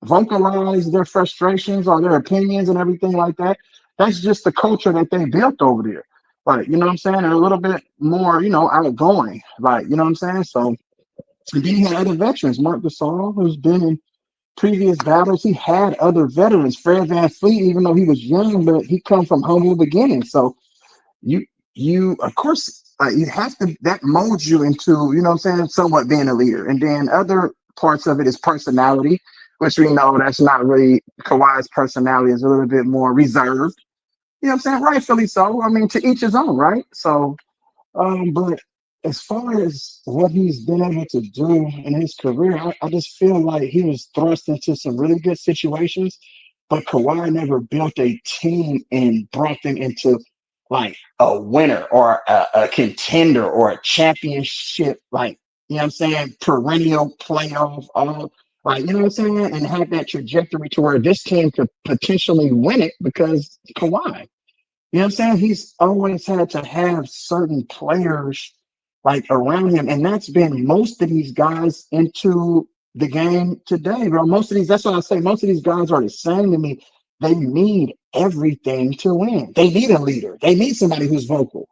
vocalize their frustrations or their opinions and everything like that. That's just the culture that they built over there. Like, you know what I'm saying? They're a little bit more, outgoing. Like, you know what I'm saying? So and then he had other veterans, Mark Gasol, who's been in previous battles. He had other veterans, Fred VanVleet, even though he was young, but he come from humble beginnings. So you of course you have to, that molds you into, you know what I'm saying, somewhat being a leader. And then other parts of it is personality, which we know that's not really Kawhi's personality, is a little bit more reserved. You know what I'm saying? Rightfully so. I mean, to each his own, right? So but as far as what he's been able to do in his career, I just feel like he was thrust into some really good situations, but Kawhi never built a team and brought them into like a winner or a contender or a championship, like, you know what I'm saying, perennial playoff, all like, you know what I'm saying, and have that trajectory to where this team could potentially win it because Kawhi. You know what I'm saying? He's always had to have certain players like around him, and that's been most of these guys into the game today, bro. That's what I say. Most of these guys are the same to me. They need everything to win. They need a leader. They need somebody who's vocal.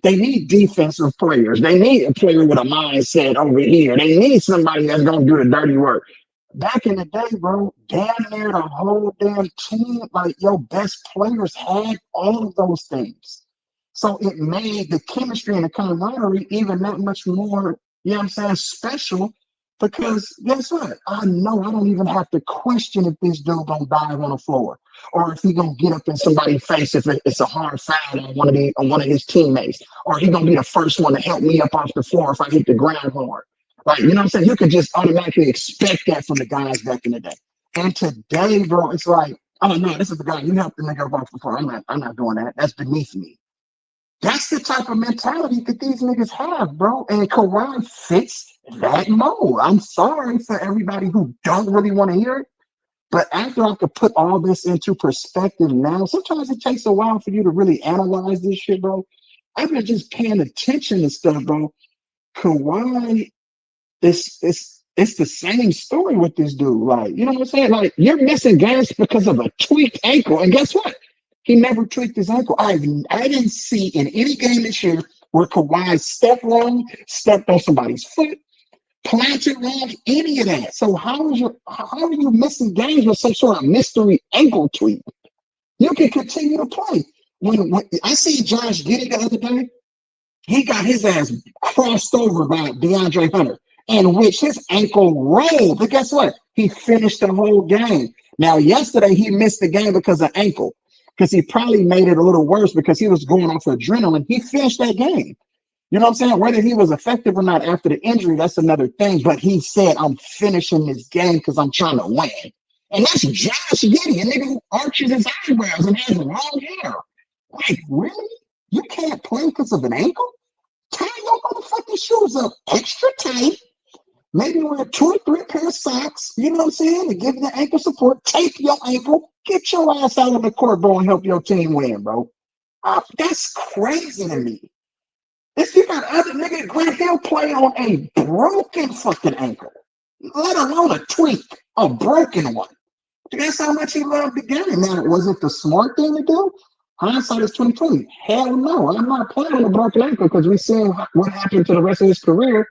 They need defensive players. They need a player with a mindset over here. They need somebody that's gonna do the dirty work. Back in the day, bro, damn near the whole damn team, like your best players had all of those things. So it made the chemistry and the camaraderie even that much more, you know what I'm saying, special. Because guess what? I know I don't even have to question if this dude gonna dive on the floor or if he gonna get up in somebody's face if it's a hard foul on one of his teammates, or he gonna be the first one to help me up off the floor if I hit the ground hard. Like, you know what I'm saying? You could just automatically expect that from the guys back in the day. And today, bro, it's like, oh no, this is the guy, you helped the nigga up off the floor. I'm not doing that. That's beneath me. That's the type of mentality that these niggas have, bro. And Kawhi fits that mold. I'm sorry for everybody who don't really want to hear it. But after I could put all this into perspective now, sometimes it takes a while for you to really analyze this shit, bro. I've been just paying attention to stuff, bro. Kawhi, it's the same story with this dude. Like, you know what I'm saying? Like, you're missing games because of a tweaked ankle. And guess what? He never tweaked his ankle. I didn't see in any game this year where Kawhi stepped wrong, stepped on somebody's foot, planted wrong, any of that. So how are you missing games with some sort of mystery ankle tweak? You can continue to play. When I see Josh Giddey the other day, he got his ass crossed over by DeAndre Hunter, in which his ankle rolled. But guess what? He finished the whole game. Now, yesterday, he missed the game because of ankle, because he probably made it a little worse because he was going off adrenaline. He finished that game. You know what I'm saying? Whether he was effective or not after the injury, that's another thing. But he said, I'm finishing this game because I'm trying to win. And that's Josh Giddey, a nigga who arches his eyebrows and has long hair. Like, really? You can't play because of an ankle? Tie your motherfucking shoes up extra tight. Maybe wear 2 or 3 pair of socks, you know what I'm saying, to give you the ankle support. Tape your ankle. Get your ass out on the court, bro, and help your team win, bro. That's crazy to me. If you got other nigga, Grant Hill play on a broken fucking ankle, let alone a tweak, a broken one. That's how much he loved the game. Now, was it the smart thing to do? Hindsight is 2020. Hell no, I'm not playing on a broken ankle because we seen what happened to the rest of his career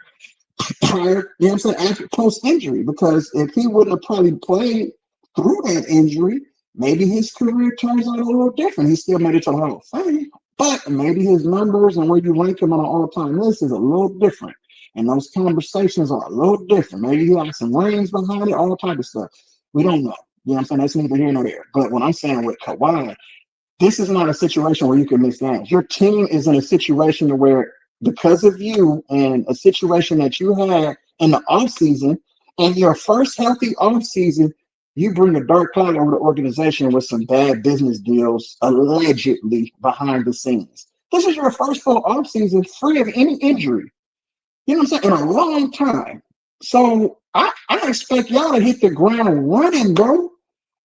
prior, you know what I'm saying, after post-injury. Because if he wouldn't have probably played through that injury, maybe his career turns out a little different. He still made it to the Hall of Fame, but maybe his numbers and where you rank him on an all-time list is a little different. And those conversations are a little different. Maybe he has some rings behind it, all type of stuff. We don't know. You know what I'm saying? That's neither here nor there. But what I'm saying with Kawhi, this is not a situation where you can miss games. Your team is in a situation where, because of you and a situation that you had in the offseason, and your first healthy offseason, you bring a dark cloud over the organization with some bad business deals allegedly behind the scenes. This is your first full offseason free of any injury. You know what I'm saying? In a long time. So I expect y'all to hit the ground running, bro.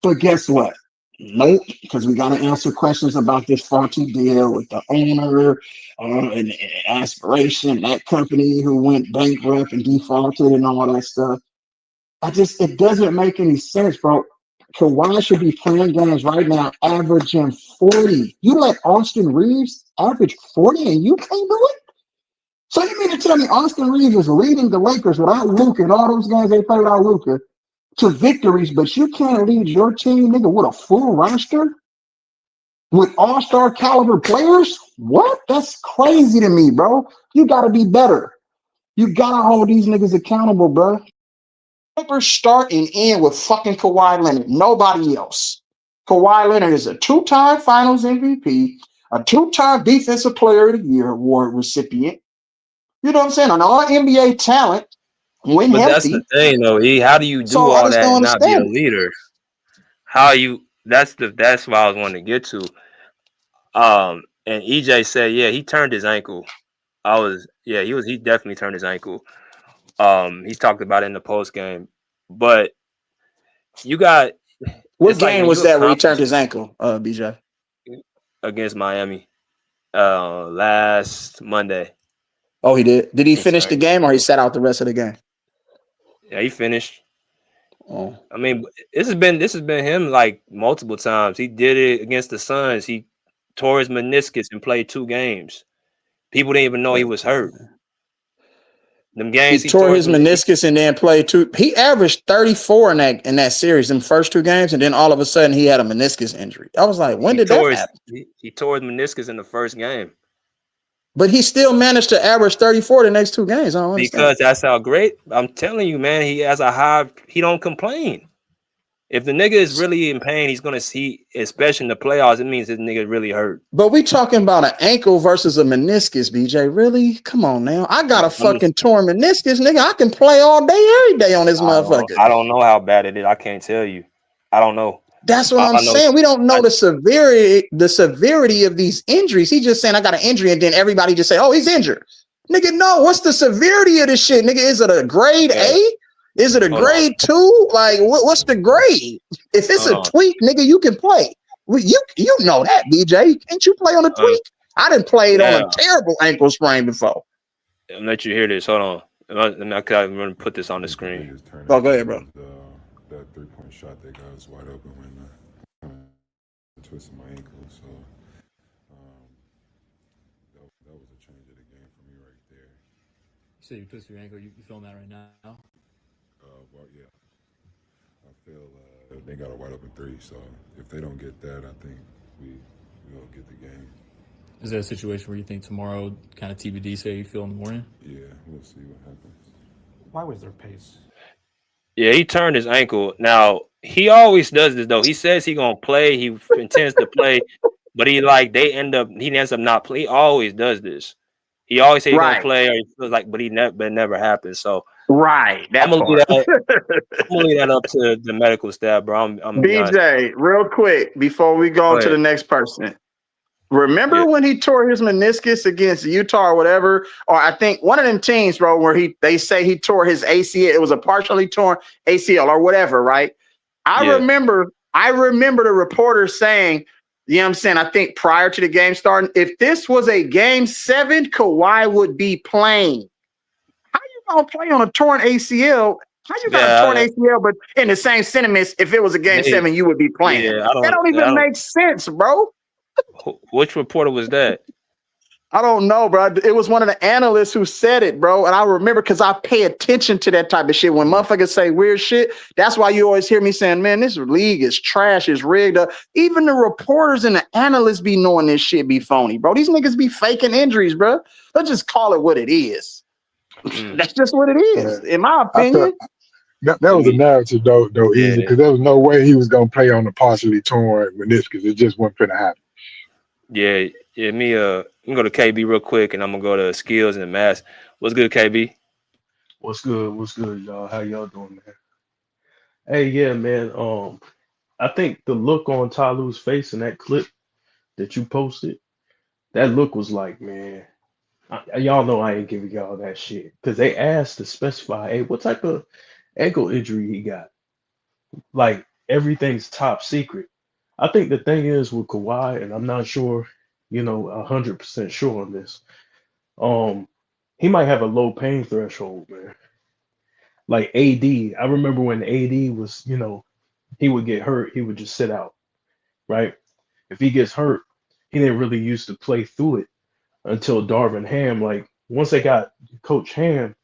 But guess what? Nope, because we got to answer questions about this faulty deal with the owner and aspiration, that company who went bankrupt and defaulted and all that stuff. It doesn't make any sense, bro. Kawhi should be playing games right now, averaging 40. You let Austin Reeves average 40 and you can't do it? So you mean to tell me Austin Reeves is leading the Lakers without Luka and all those games they played without Luka to victories, but you can't lead your team, nigga, with a full roster with all-star caliber players? What? That's crazy to me, bro. You got to be better. You got to hold these niggas accountable, bro. Clippers start and end with fucking Kawhi Leonard. Nobody else. Kawhi Leonard is a two-time Finals MVP, a two-time Defensive Player of the Year award recipient. You know what I'm saying? An all-NBA talent. When But that's healthy. the thing, though. How do you do So I all just that don't and not be a understand it. leader? That's what I was wanting to get to. And EJ said, yeah, he turned his ankle. He definitely turned his ankle. He's talked about it in the post game. But you got What it's like game when was you that where he turned accomplish his ankle, BJ? against Miami last Monday. Oh, he did. Did he He finish the turned his game or he ankle. sat out the rest of the game? Yeah, he finished. Oh. I mean, this has been him like multiple times. He did it against the Suns. He tore his meniscus and played 2 games. People didn't even know he was hurt. Them He games he tore tore his meniscus and then played 2. He averaged 34 in that series, in first 2 games, and then all of a sudden he had a meniscus injury. I was like, when did that happen? He tore his meniscus in the first game. But he still managed to average 34 the next 2 games. I don't understand. Because that's how great. I'm telling you, man, he don't complain. If the nigga is really in pain, he's gonna see, especially in the playoffs, it means this nigga really hurt. But we talking about an ankle versus a meniscus, BJ. Really? Come on now. I got a fucking torn meniscus, nigga. I can play all day, every day on this motherfucker. I don't know how bad it is. I can't tell you. I don't know. That's what I'm saying. We don't know the severity of these injuries. He's just saying I got an injury, and then everybody just say, "Oh, he's injured." Nigga, no. What's the severity of this shit, nigga? Is it a grade A? Is it a grade 2? Like, what's the grade? If it's a tweak, nigga, you can play. You know that, BJ. Can't you play on a tweak? I didn't play it on a terrible ankle sprain before. I'll let you hear this. Hold on. I'm going to put this on the screen. Oh, go ahead, bro. That 3-point shot that got us wide open when I twisted my ankle. So that was a change of the game for me right there. So you twisted your ankle. You feeling that right now? Well, yeah. I feel they got a wide open 3. So if they don't get that, I think we'll get the game. Is that a situation where you think tomorrow kind of TBD, say you feel in the morning? Yeah, we'll see what happens. Why was their pace? Yeah, he turned his ankle. Now, he always does this, though. He says he going to play. He intends to play. But he ends up not playing. He always does this. He always say he's going to play, or he feels like, but it never happens. So, right. I'm going to leave that up to the medical staff, bro. I'm BJ, real quick, before we go to the next person. Remember when he tore his meniscus against Utah or whatever? Or I think one of them teams, bro, where they say he tore his ACL. It was a partially torn ACL or whatever, right? I remember the reporter saying, you know what I'm saying? I think prior to the game starting, if this was a game 7, Kawhi would be playing. How you gonna play on a torn ACL? How you got a torn ACL, but in the same sentiments, if it was a game 7, you would be playing? That don't even make sense, bro. Which reporter was that? I don't know, bro. It was one of the analysts who said it, bro. And I remember because I pay attention to that type of shit. When motherfuckers say weird shit, that's why you always hear me saying, man, this league is trash, it's rigged up. Even the reporters and the analysts be knowing this shit be phony, bro. These niggas be faking injuries, bro. Let's just call it what it is. That's just what it is, in my opinion. That was a narrative, though, easy, because there was no way he was going to play on a partially torn meniscus. It just wasn't going to happen. Yeah, me. I'm gonna go to KB real quick, and I'm gonna go to skills and mass. What's good, KB? What's good? What's good, y'all? How y'all doing, man? Hey, yeah, man. I think the look on Talu's face in that clip that you posted, that look was like, man, y'all know I ain't giving y'all that shit because they asked to specify, hey, what type of ankle injury he got? Like everything's top secret. I think the thing is with Kawhi, and I'm not sure, 100% sure on this. Um, he might have a low pain threshold, man. Like AD, I remember when AD was, he would get hurt, he would just sit out, right? If he gets hurt, he didn't really used to play through it until Darvin Ham. Like once they got Coach Ham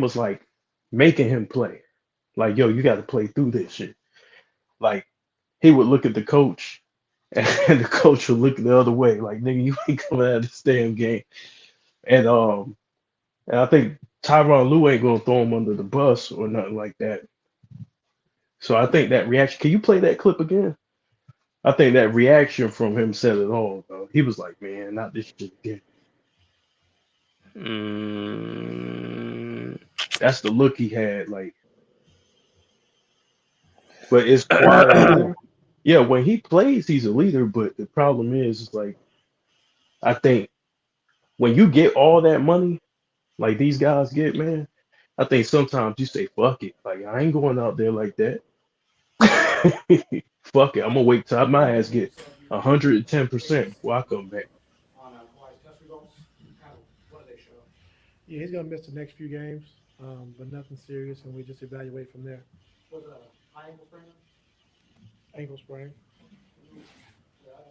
was like making him play. Like, yo, you got to play through this shit. Like he would look at the coach, and the coach would look the other way, like, nigga, you ain't coming out of this damn game. And I think Tyronn Lue ain't gonna throw him under the bus or nothing like that. So I think that reaction. Can you play that clip again? I think that reaction from him said it all, though. He was like, man, not this shit again. That's the look he had, like. But it's Kawhi a leader? Yeah, when he plays, he's a leader. But the problem is like, I think when you get all that money, like these guys get, man, I think sometimes you say, fuck it. Like, I ain't going out there like that. Fuck it. I'm gonna wait till my ass get 110% before I come back. On Kawhi's test results, kind of what do they show? Yeah, he's gonna miss the next few games, but nothing serious, and we just evaluate from there. Was it a high ankle sprain? Ankle sprain.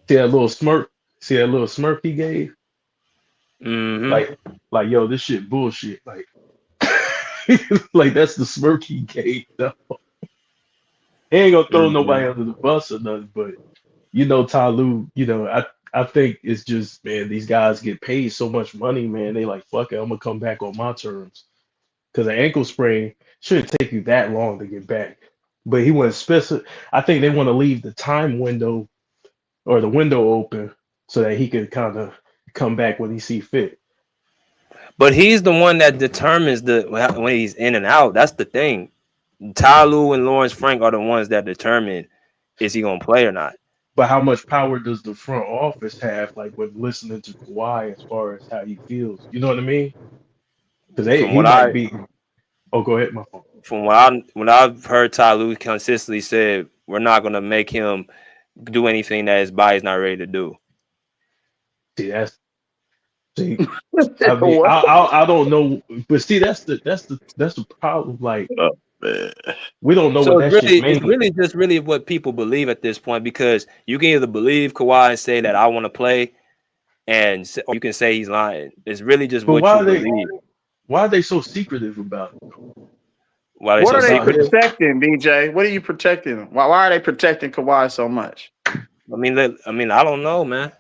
See that little smirk? See that little smirk he gave? Like, yo, this shit bullshit. Like, like that's the smirk he gave. Though. He ain't gonna throw nobody under the bus or nothing, but Ty Lue, I think it's just, man, these guys get paid so much money, man. They like, fuck it, I'm gonna come back on my terms. Because an ankle sprain shouldn't take you that long to get back. But he went specific. I think they want to leave the time window or the window open so that he could kind of come back when he see fit. But he's the one that determines when he's in and out. That's the thing. Ty Lue and Lawrence Frank are the ones that determine is he gonna play or not. But how much power does the front office have, like when listening to Kawhi, as far as how he feels? You know what I mean? Because he might be. Oh, go ahead, my phone. From what I've heard, Ty Lue consistently said, we're not gonna make him do anything that his body's not ready to do. I mean, I don't know, but see, that's the problem. Like, we don't know what that shit means. It's really just what people believe at this point, because you can either believe Kawhi and say that I want to play, or you can say he's lying. It's really just what you believe. Why are they so secretive about it? What are they protecting, BJ? What are you protecting? Why are they protecting Kawhi so much? I mean, I don't know, man.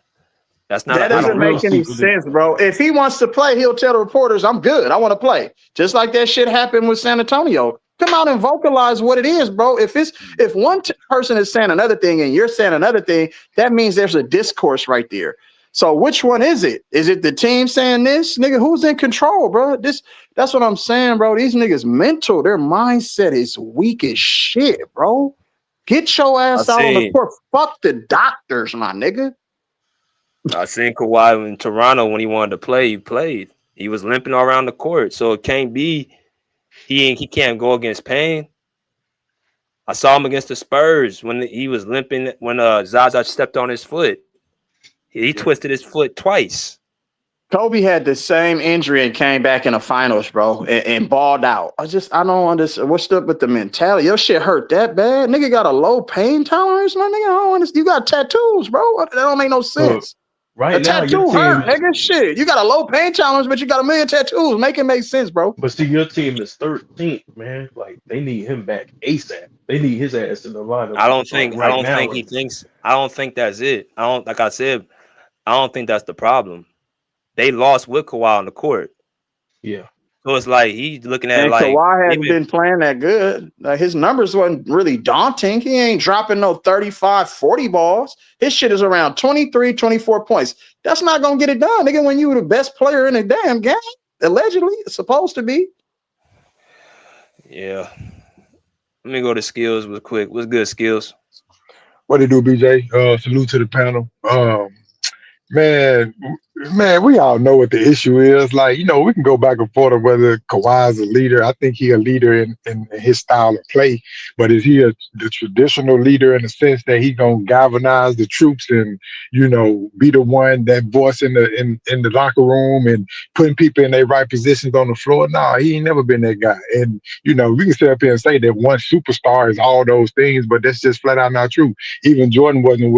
That doesn't make any sense, bro. If he wants to play, he'll tell the reporters, I'm good. I want to play. Just like that shit happened with San Antonio. Come out and vocalize what it is, bro. If one person is saying another thing and you're saying another thing, that means there's a discourse right there. So which one is it? Is it the team saying this? Nigga, who's in control, bro? That's what I'm saying, bro. These niggas mental, their mindset is weak as shit, bro. Get your ass out on the court. Fuck the doctors, my nigga. I seen Kawhi in Toronto when he wanted to play. He played. He was limping all around the court, so it can't be he can't go against pain. I saw him against the Spurs when he was limping when Zaza stepped on his foot. He twisted his foot twice. Kobe had the same injury and came back in the finals, bro, and balled out. I don't understand. What's up with the mentality? Your shit hurt that bad? Nigga got a low pain tolerance, my nigga? I don't understand. You got tattoos, bro. That don't make no sense. Right now, tattoo hurt, nigga. Shit. You got a low pain tolerance, but you got a million tattoos. Make it make sense, bro. But see, your team is 13th, man. Like, they need him back ASAP. They need his ass in the lineup. I don't think that's it. Like I said, I don't think that's the problem. They lost with Kawhi on the court. Yeah. So it's like he's looking at it And like Kawhi they've hasn't been playing that good. His numbers wasn't really daunting. He ain't dropping no 35, 40 balls. His shit is around 23, 24 points. That's not going to get it done, nigga, when you were the best player in the damn game. Allegedly, it's supposed to be. Yeah. Let me go to skills real quick. What's good, skills? What it do, BJ? Salute to the panel. Man, we all know what the issue is. Like, we can go back and forth on whether Kawhi's a leader. I think he a leader in his style of play, but is he the traditional leader in the sense that he gonna galvanize the troops and be the one, that voice in the locker room and putting people in their right positions on the floor? No, he ain't never been that guy. And we can sit up here and say that one superstar is all those things, but that's just flat out not true. Even Jordan wasn't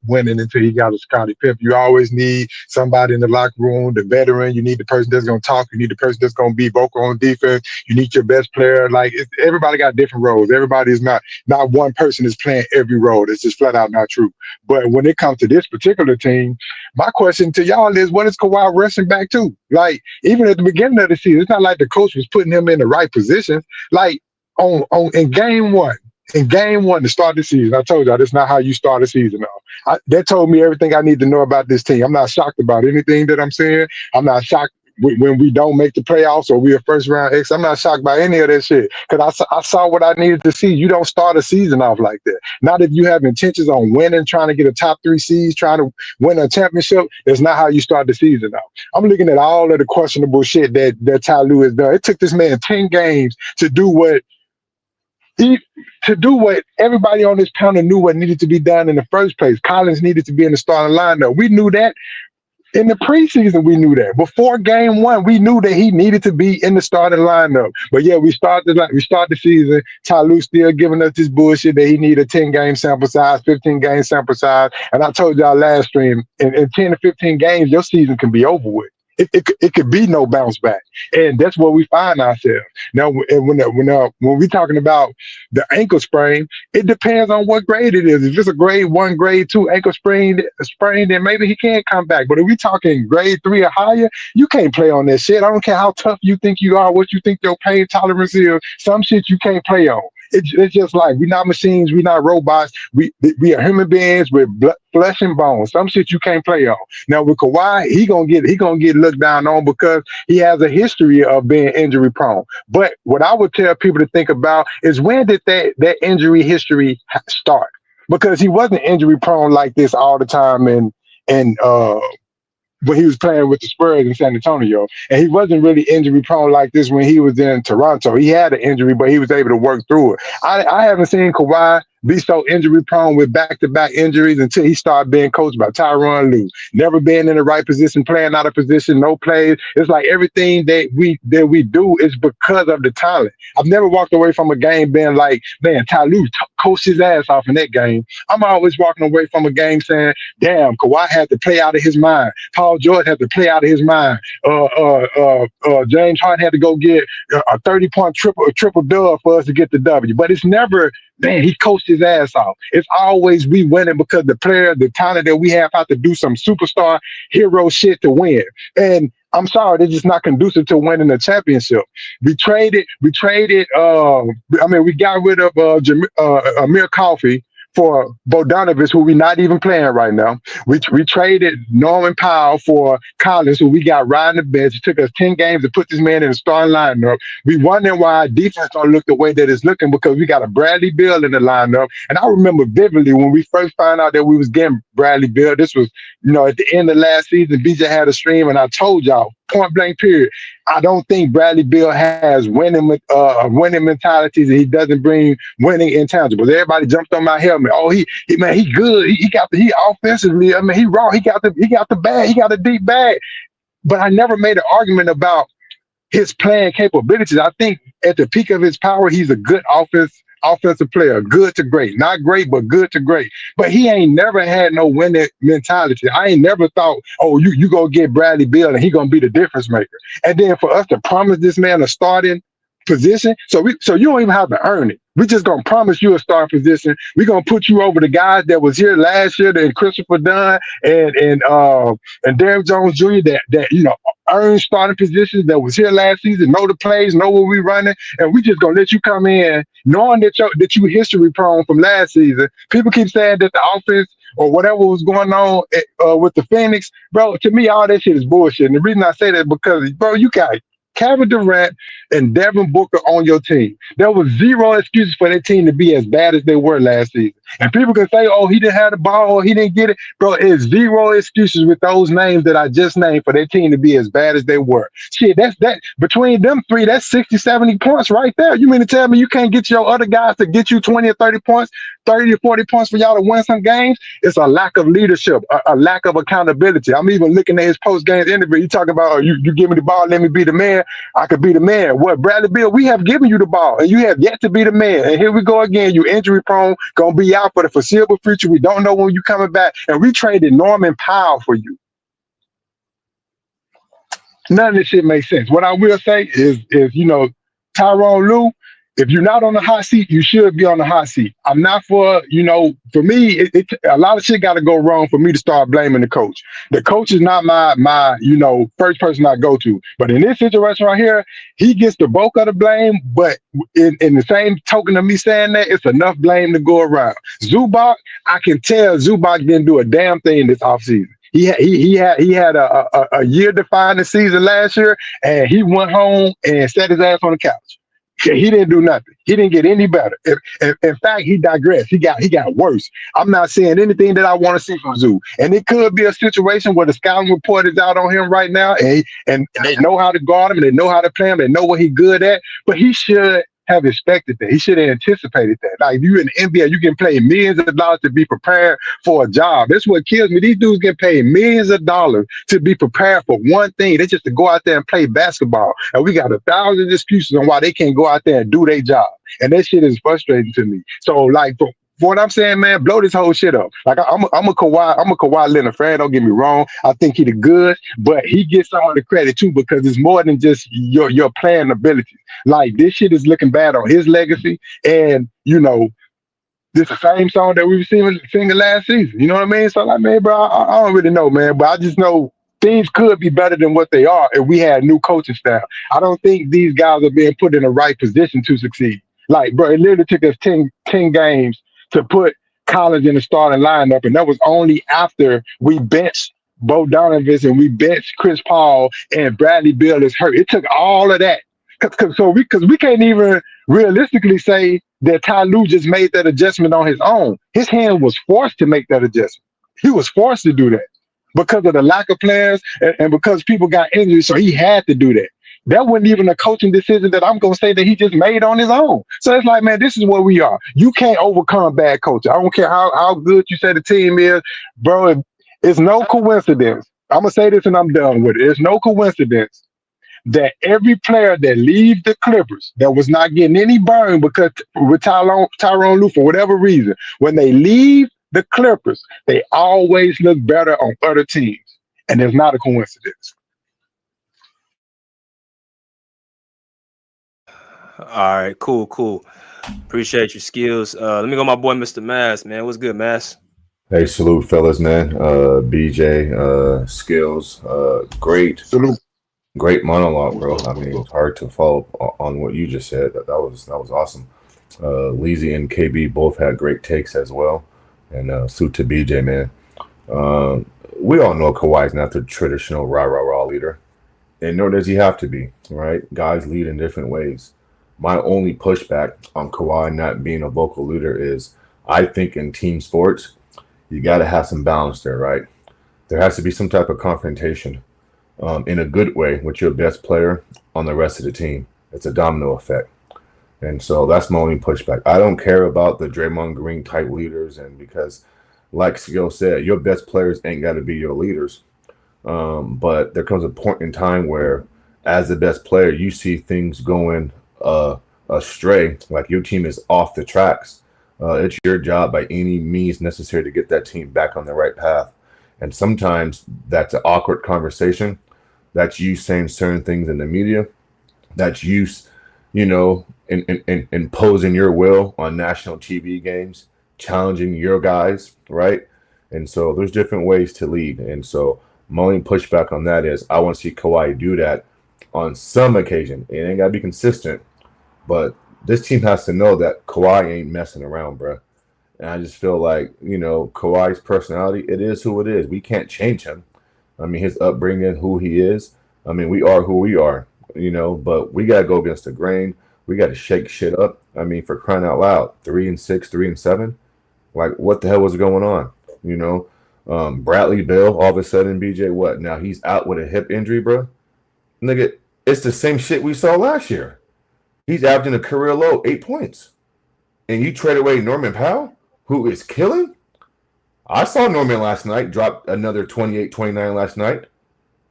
winning until he got a Scottie Pippen. You always need somebody in the locker room, the veteran. You need the person that's going to talk. You need the person that's going to be vocal on defense. You need your best player. Like, everybody got different roles. Everybody is not one person is playing every role. It's just flat out not true. But when it comes to this particular team, my question to y'all is, what is Kawhi rushing back to? Like, even at the beginning of the season, it's not like the coach was putting him in the right positions. Like, in game one to start the season, I told y'all that's not how you start a season off. That told me everything I need to know about this team. I'm not shocked about anything that I'm saying. I'm not shocked when we don't make the playoffs or we're a first round X. I'm not shocked by any of that shit because I saw what I needed to see. You don't start a season off like that. Not if you have intentions on winning, trying to get a top 3 seeds, trying to win a championship. That's not how you start the season off. I'm looking at all of the questionable shit that Ty Lue has done. It took this man 10 games to do what everybody on this panel knew what needed to be done in the first place. Collins needed to be in the starting lineup. We knew that in the preseason. We knew that before game one. We knew that he needed to be in the starting lineup. But yeah, we start the season. Ty Lue still giving us this bullshit that he need a 10-game sample size, 15-game sample size. And I told y'all last stream, in 10 to 15 games, your season can be over with. It could be no bounce back, and that's where we find ourselves now. When we're talking about the ankle sprain, it depends on what grade it is. If it's a grade 1, grade 2 ankle sprain, then maybe he can't come back. But if we're talking grade 3 or higher, you can't play on that shit. I don't care how tough you think you are, what you think your pain tolerance is. Some shit you can't play on. It's just like, we're not machines, we're not robots. We are human beings with flesh and bones. Some shit you can't play on. Now with Kawhi, he gonna get looked down on because he has a history of being injury prone. But what I would tell people to think about is, when did that injury history start? Because he wasn't injury prone like this all the time and when he was playing with the Spurs in San Antonio. And he wasn't really injury prone like this when he was in Toronto. He had an injury, but he was able to work through it. I haven't seen Kawhi be so injury prone with back-to-back injuries until he started being coached by Tyronn Lue. Never been in the right position, playing out of position, no plays. It's like everything that we do is because of the talent. I've never walked away from a game being like, man, Ty Lue coached his ass off in that game. I'm always walking away from a game saying, damn, Kawhi had to play out of his mind. Paul George had to play out of his mind. James Harden had to go get a 30-point triple dub for us to get the W. But it's never, man, he coached his ass off. It's always we winning because the player, the talent that we have to do some superstar hero shit to win. And I'm sorry, they're just not conducive to winning a championship. We got rid of Amir Coffey for Bogdanovich, who we're not even playing right now. We traded Norman Powell for Collins, who we got riding the bench. It took us 10 games to put this man in the starting lineup. We wondering why our defense don't look the way that it's looking, because we got a Bradley Beal in the lineup. And I remember vividly when we first found out that we was getting Bradley Beal. This was, at the end of last season, BJ had a stream, and I told y'all, point blank period, I don't think Bradley Beal has winning mentalities, and he doesn't bring winning intangibles. Everybody jumped on my helmet. Oh, he good. He offensively. I mean, he raw. He got the bag. He got a deep bag. But I never made an argument about his playing capabilities. I think at the peak of his power, he's a good offensive player, good to great. Not great, but good to great. But he ain't never had no winning mentality. I ain't never thought, oh, you gonna get Bradley Beal and he gonna be the difference maker. And then for us to promise this man a starting position. So you don't even have to earn it. We just gonna promise you a starting position. We're gonna put you over the guys that was here last year, that Christopher Dunn and Derrick Jones Jr. that earned starting positions, that was here last season, know the plays, know what we running, and we just gonna let you come in knowing that you history prone from last season. People keep saying that the offense or whatever was going on with the Phoenix, bro. To me, all that shit is bullshit. And the reason I say that is because, bro, you got Kevin Durant and Devin Booker on your team. There was zero excuses for that team to be as bad as they were last season. And people can say, oh, he didn't have the ball, or he didn't get it. Bro, it's zero excuses with those names that I just named for that team to be as bad as they were. Shit, that between them three, that's 60, 70 points right there. You mean to tell me you can't get your other guys to get you 20 or 30 points, 30 or 40 points for y'all to win some games? It's a lack of leadership, a lack of accountability. I'm even looking at his post-game interview. You talking about, oh, you give me the ball, let me be the man. I could be the man. What, Bradley Beal, we have given you the ball, and you have yet to be the man. And here we go again. You injury prone, gonna be out for the foreseeable future. We don't know when you coming back. And we traded Norman Powell for you. None of this shit makes sense. What I will say is Tyronn Lue, if you're not on the hot seat, you should be on the hot seat. I'm not for for me, a lot of shit got to go wrong for me to start blaming the coach. The coach is not my first person I go to. But in this situation right here, he gets the bulk of the blame. But in the same token of me saying that, it's enough blame to go around. Zubac, I can tell Zubac didn't do a damn thing this offseason. He had a year defining season last year, and he went home and sat his ass on the couch. He didn't do nothing. He didn't get any better. In fact, he digressed. He got worse. I'm not saying anything that I want to see from Zoo. And it could be a situation where the scouting report is out on him right now, and they know how to guard him, and they know how to play him, they know what he's good at. But he should have expected that. He should have anticipated that. Like, if you're in the NBA, you can pay millions of dollars to be prepared for a job. That's what kills me. These dudes get paid millions of dollars to be prepared for one thing. They just to go out there and play basketball. And we got 1,000 excuses on why they can't go out there and do their job. And that shit is frustrating to me. So, like, for what I'm saying, man, blow this whole shit up. Like, I'm a Kawhi Leonard fan. Don't get me wrong. I think he the good, but he gets some of the credit too, because it's more than just your playing ability. Like, this shit is looking bad on his legacy, and this the same song that we were singing last season. You know what I mean? So, like, man, bro, I don't really know, man, but I just know things could be better than what they are if we had new coaching staff. I don't think these guys are being put in the right position to succeed. Like, bro, it literally took us 10 games to put Collins in the starting lineup, and that was only after we benched Bogdanovich and we benched Chris Paul and Bradley Beal is hurt. It took all of that, because we can't even realistically say that Ty Lue just made that adjustment on his own. His hand was forced to make that adjustment. He was forced to do that because of the lack of players and because people got injured, so he had to do that. That wasn't even a coaching decision that I'm going to say that he just made on his own. So it's like, man, this is where we are. You can't overcome bad coaching. I don't care how good you say the team is, bro. It's no coincidence. I'm going to say this and I'm done with it. It's no coincidence that every player that leaves the Clippers that was not getting any burn because with Tyronn Lue for whatever reason, when they leave the Clippers, they always look better on other teams. And it's not a coincidence. All right, cool. Appreciate your skills. Let me go, my boy, Mr. Mass, man. What's good, Mass? Hey, salute, fellas, man. BJ, skills, great monologue, bro. I mean, it's hard to follow up on what you just said. That was awesome. Leezy and KB both had great takes as well, and salute to BJ, man. We all know Kawhi's not the traditional rah leader, and nor does he have to be. Right? Guys lead in different ways. My only pushback on Kawhi not being a vocal leader is, I think in team sports, you got to have some balance there, right? There has to be some type of confrontation in a good way with your best player on the rest of the team. It's a domino effect. And so that's my only pushback. I don't care about the Draymond Green type leaders, and because, like Skill said, your best players ain't got to be your leaders. But there comes a point in time where, as the best player, you see things going astray, like your team is off the tracks. It's your job by any means necessary to get that team back on the right path. And sometimes that's an awkward conversation. That's you saying certain things in the media. That's you imposing your will on national TV games, challenging your guys, right? And so there's different ways to lead. And so my only pushback on that is I want to see Kawhi do that on some occasion. It ain't got to be consistent, but this team has to know that Kawhi ain't messing around, bro. And I just feel like, Kawhi's personality, it is who it is. We can't change him. I mean, his upbringing, who he is. I mean, we are who we are, but we got to go against the grain. We got to shake shit up. I mean, for crying out loud, 3-6, 3-7. Like, what the hell was going on? Bradley Beal, all of a sudden, BJ, what? Now he's out with a hip injury, bro. Nigga, it's the same shit we saw last year. He's averaging a career low, 8 points. And you trade away Norman Powell, who is killing? I saw Norman last night drop another 28-29 last night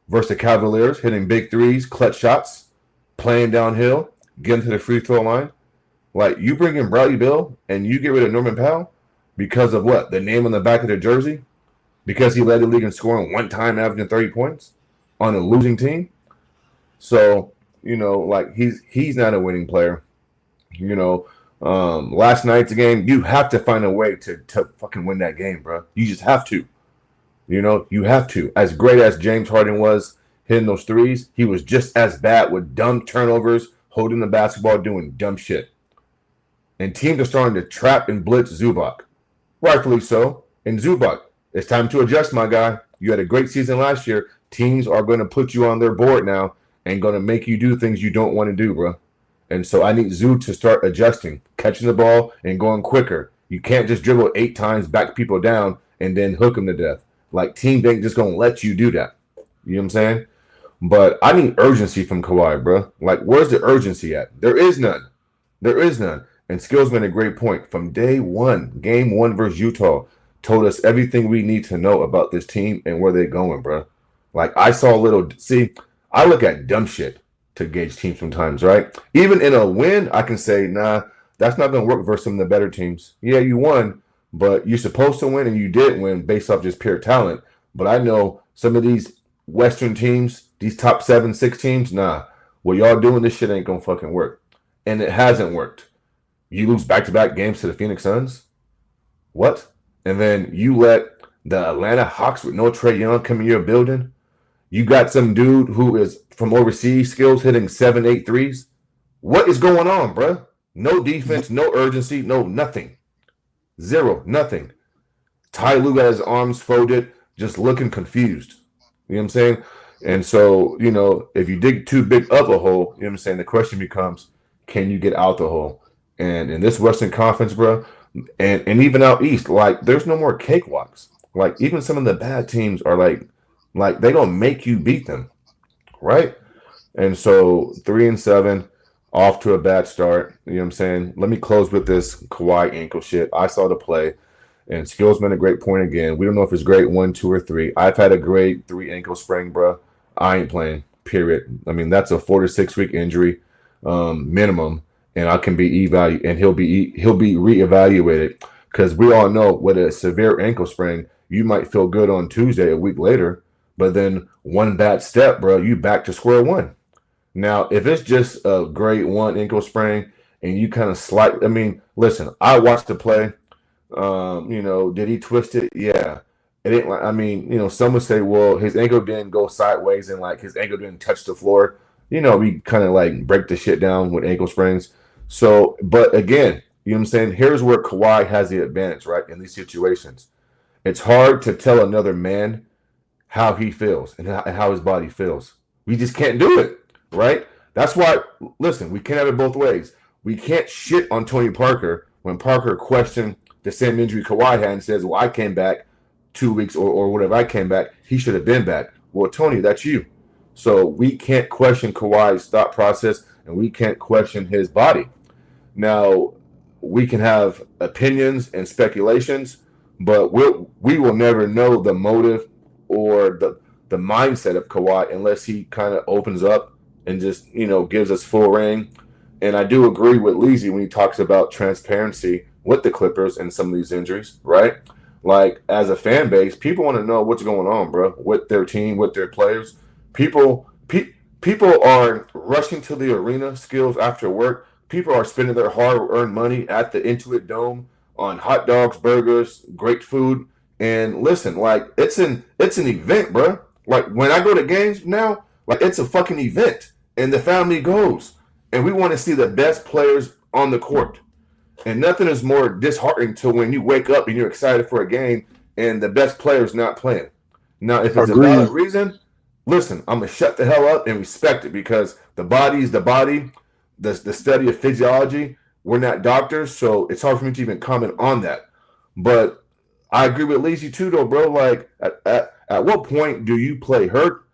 versus the Cavaliers, hitting big threes, clutch shots, playing downhill, getting to the free throw line. Like, you bring in Bradley Beal and you get rid of Norman Powell because of what? The name on the back of their jersey? Because he led the league in scoring one time, averaging 30 points on a losing team? So, he's not a winning player. Last night's game, you have to find a way to fucking win that game, bro. You just have to. You have to. As great as James Harden was hitting those threes, he was just as bad with dumb turnovers, holding the basketball, doing dumb shit. And teams are starting to trap and blitz Zubac. Rightfully so. And Zubac, it's time to adjust, my guy. You had a great season last year. Teams are going to put you on their board now and going to make you do things you don't want to do, bro. And so I need Zoo to start adjusting, catching the ball and going quicker. You can't just dribble 8 times, back people down, and then hook them to death. Like, teams ain't just going to let you do that. You know what I'm saying? But I need urgency from Kawhi, bro. Like, where's the urgency at? There is none. There is none. And Skills made a great point. From day one, game 1 versus Utah, told us everything we need to know about this team and where they're going, bro. Like, I saw a little – see, I look at dumb shit to gauge teams sometimes, right? Even in a win, I can say, nah, that's not going to work versus some of the better teams. Yeah, you won, but you're supposed to win, and you did win based off just pure talent. But I know some of these Western teams, these top 7, 6 teams, nah, what y'all doing, this shit ain't going to fucking work. And it hasn't worked. You lose back-to-back games to the Phoenix Suns? What? And then you let the Atlanta Hawks with no Trae Young come in your building? You got some dude who is from overseas Skills hitting 7, 8 threes? What is going on, bro? No defense, no urgency, no nothing. Zero, nothing. Ty Lue got his arms folded, just looking confused. You know what I'm saying? And so, if you dig too big up a hole, you know what I'm saying, the question becomes, can you get out the hole? And in this Western Conference, bro, and even out east, like, there's no more cakewalks. Like, even some of the bad teams are like they gonna make you beat them, right? And so 3-7, off to a bad start. You know what I'm saying? Let me close with this Kawhi ankle shit. I saw the play, and Skills made a great point again. We don't know if it's grade 1, 2, or 3. I've had a grade 3 ankle sprain, bro. I ain't playing. Period. I mean, that's a 4 to 6 week injury, minimum, and I can be evaluated, and he'll be reevaluated, because we all know with a severe ankle sprain, you might feel good on Tuesday, a week later. But then one bad step, bro, you back to square one. Now, if it's just a grade 1 ankle sprain and you kind of listen, I watched the play. Did he twist it? Yeah. It ain't some would say, well, his ankle didn't go sideways and his ankle didn't touch the floor. We kind of break the shit down with ankle sprains. So, but again, you know what I'm saying? Here's where Kawhi has the advantage, right? In these situations. It's hard to tell another man how he feels and how his body feels. We just can't do it, right? That's why, listen, we can't have it both ways. We can't shit on Tony Parker when Parker questioned the same injury Kawhi had and says, well, I came back 2 weeks or whatever. I came back. He should have been back. Well, Tony, that's you. So we can't question Kawhi's thought process, and we can't question his body. Now, we can have opinions and speculations, but we will never know the motive or the mindset of Kawhi unless he kind of opens up and just, gives us full reign. And I do agree with Leezy when he talks about transparency with the Clippers and some of these injuries, right? Like, as a fan base, people want to know what's going on, bro, with their team, with their players. People people are rushing to the arena, Skills, after work. People are spending their hard-earned money at the Intuit Dome on hot dogs, burgers, great food. And listen, like it's an event, bro. Like when I go to games now, like it's a fucking event, and the family goes, and we want to see the best players on the court. And nothing is more disheartening to when you wake up and you're excited for a game and the best player's not playing. Now, if it's a valid reason, listen, I'm gonna shut the hell up and respect it because the body is the body. The study of physiology. We're not doctors, so it's hard for me to even comment on that. But I agree with Lazy too, though, bro. Like, at what point do you play hurt?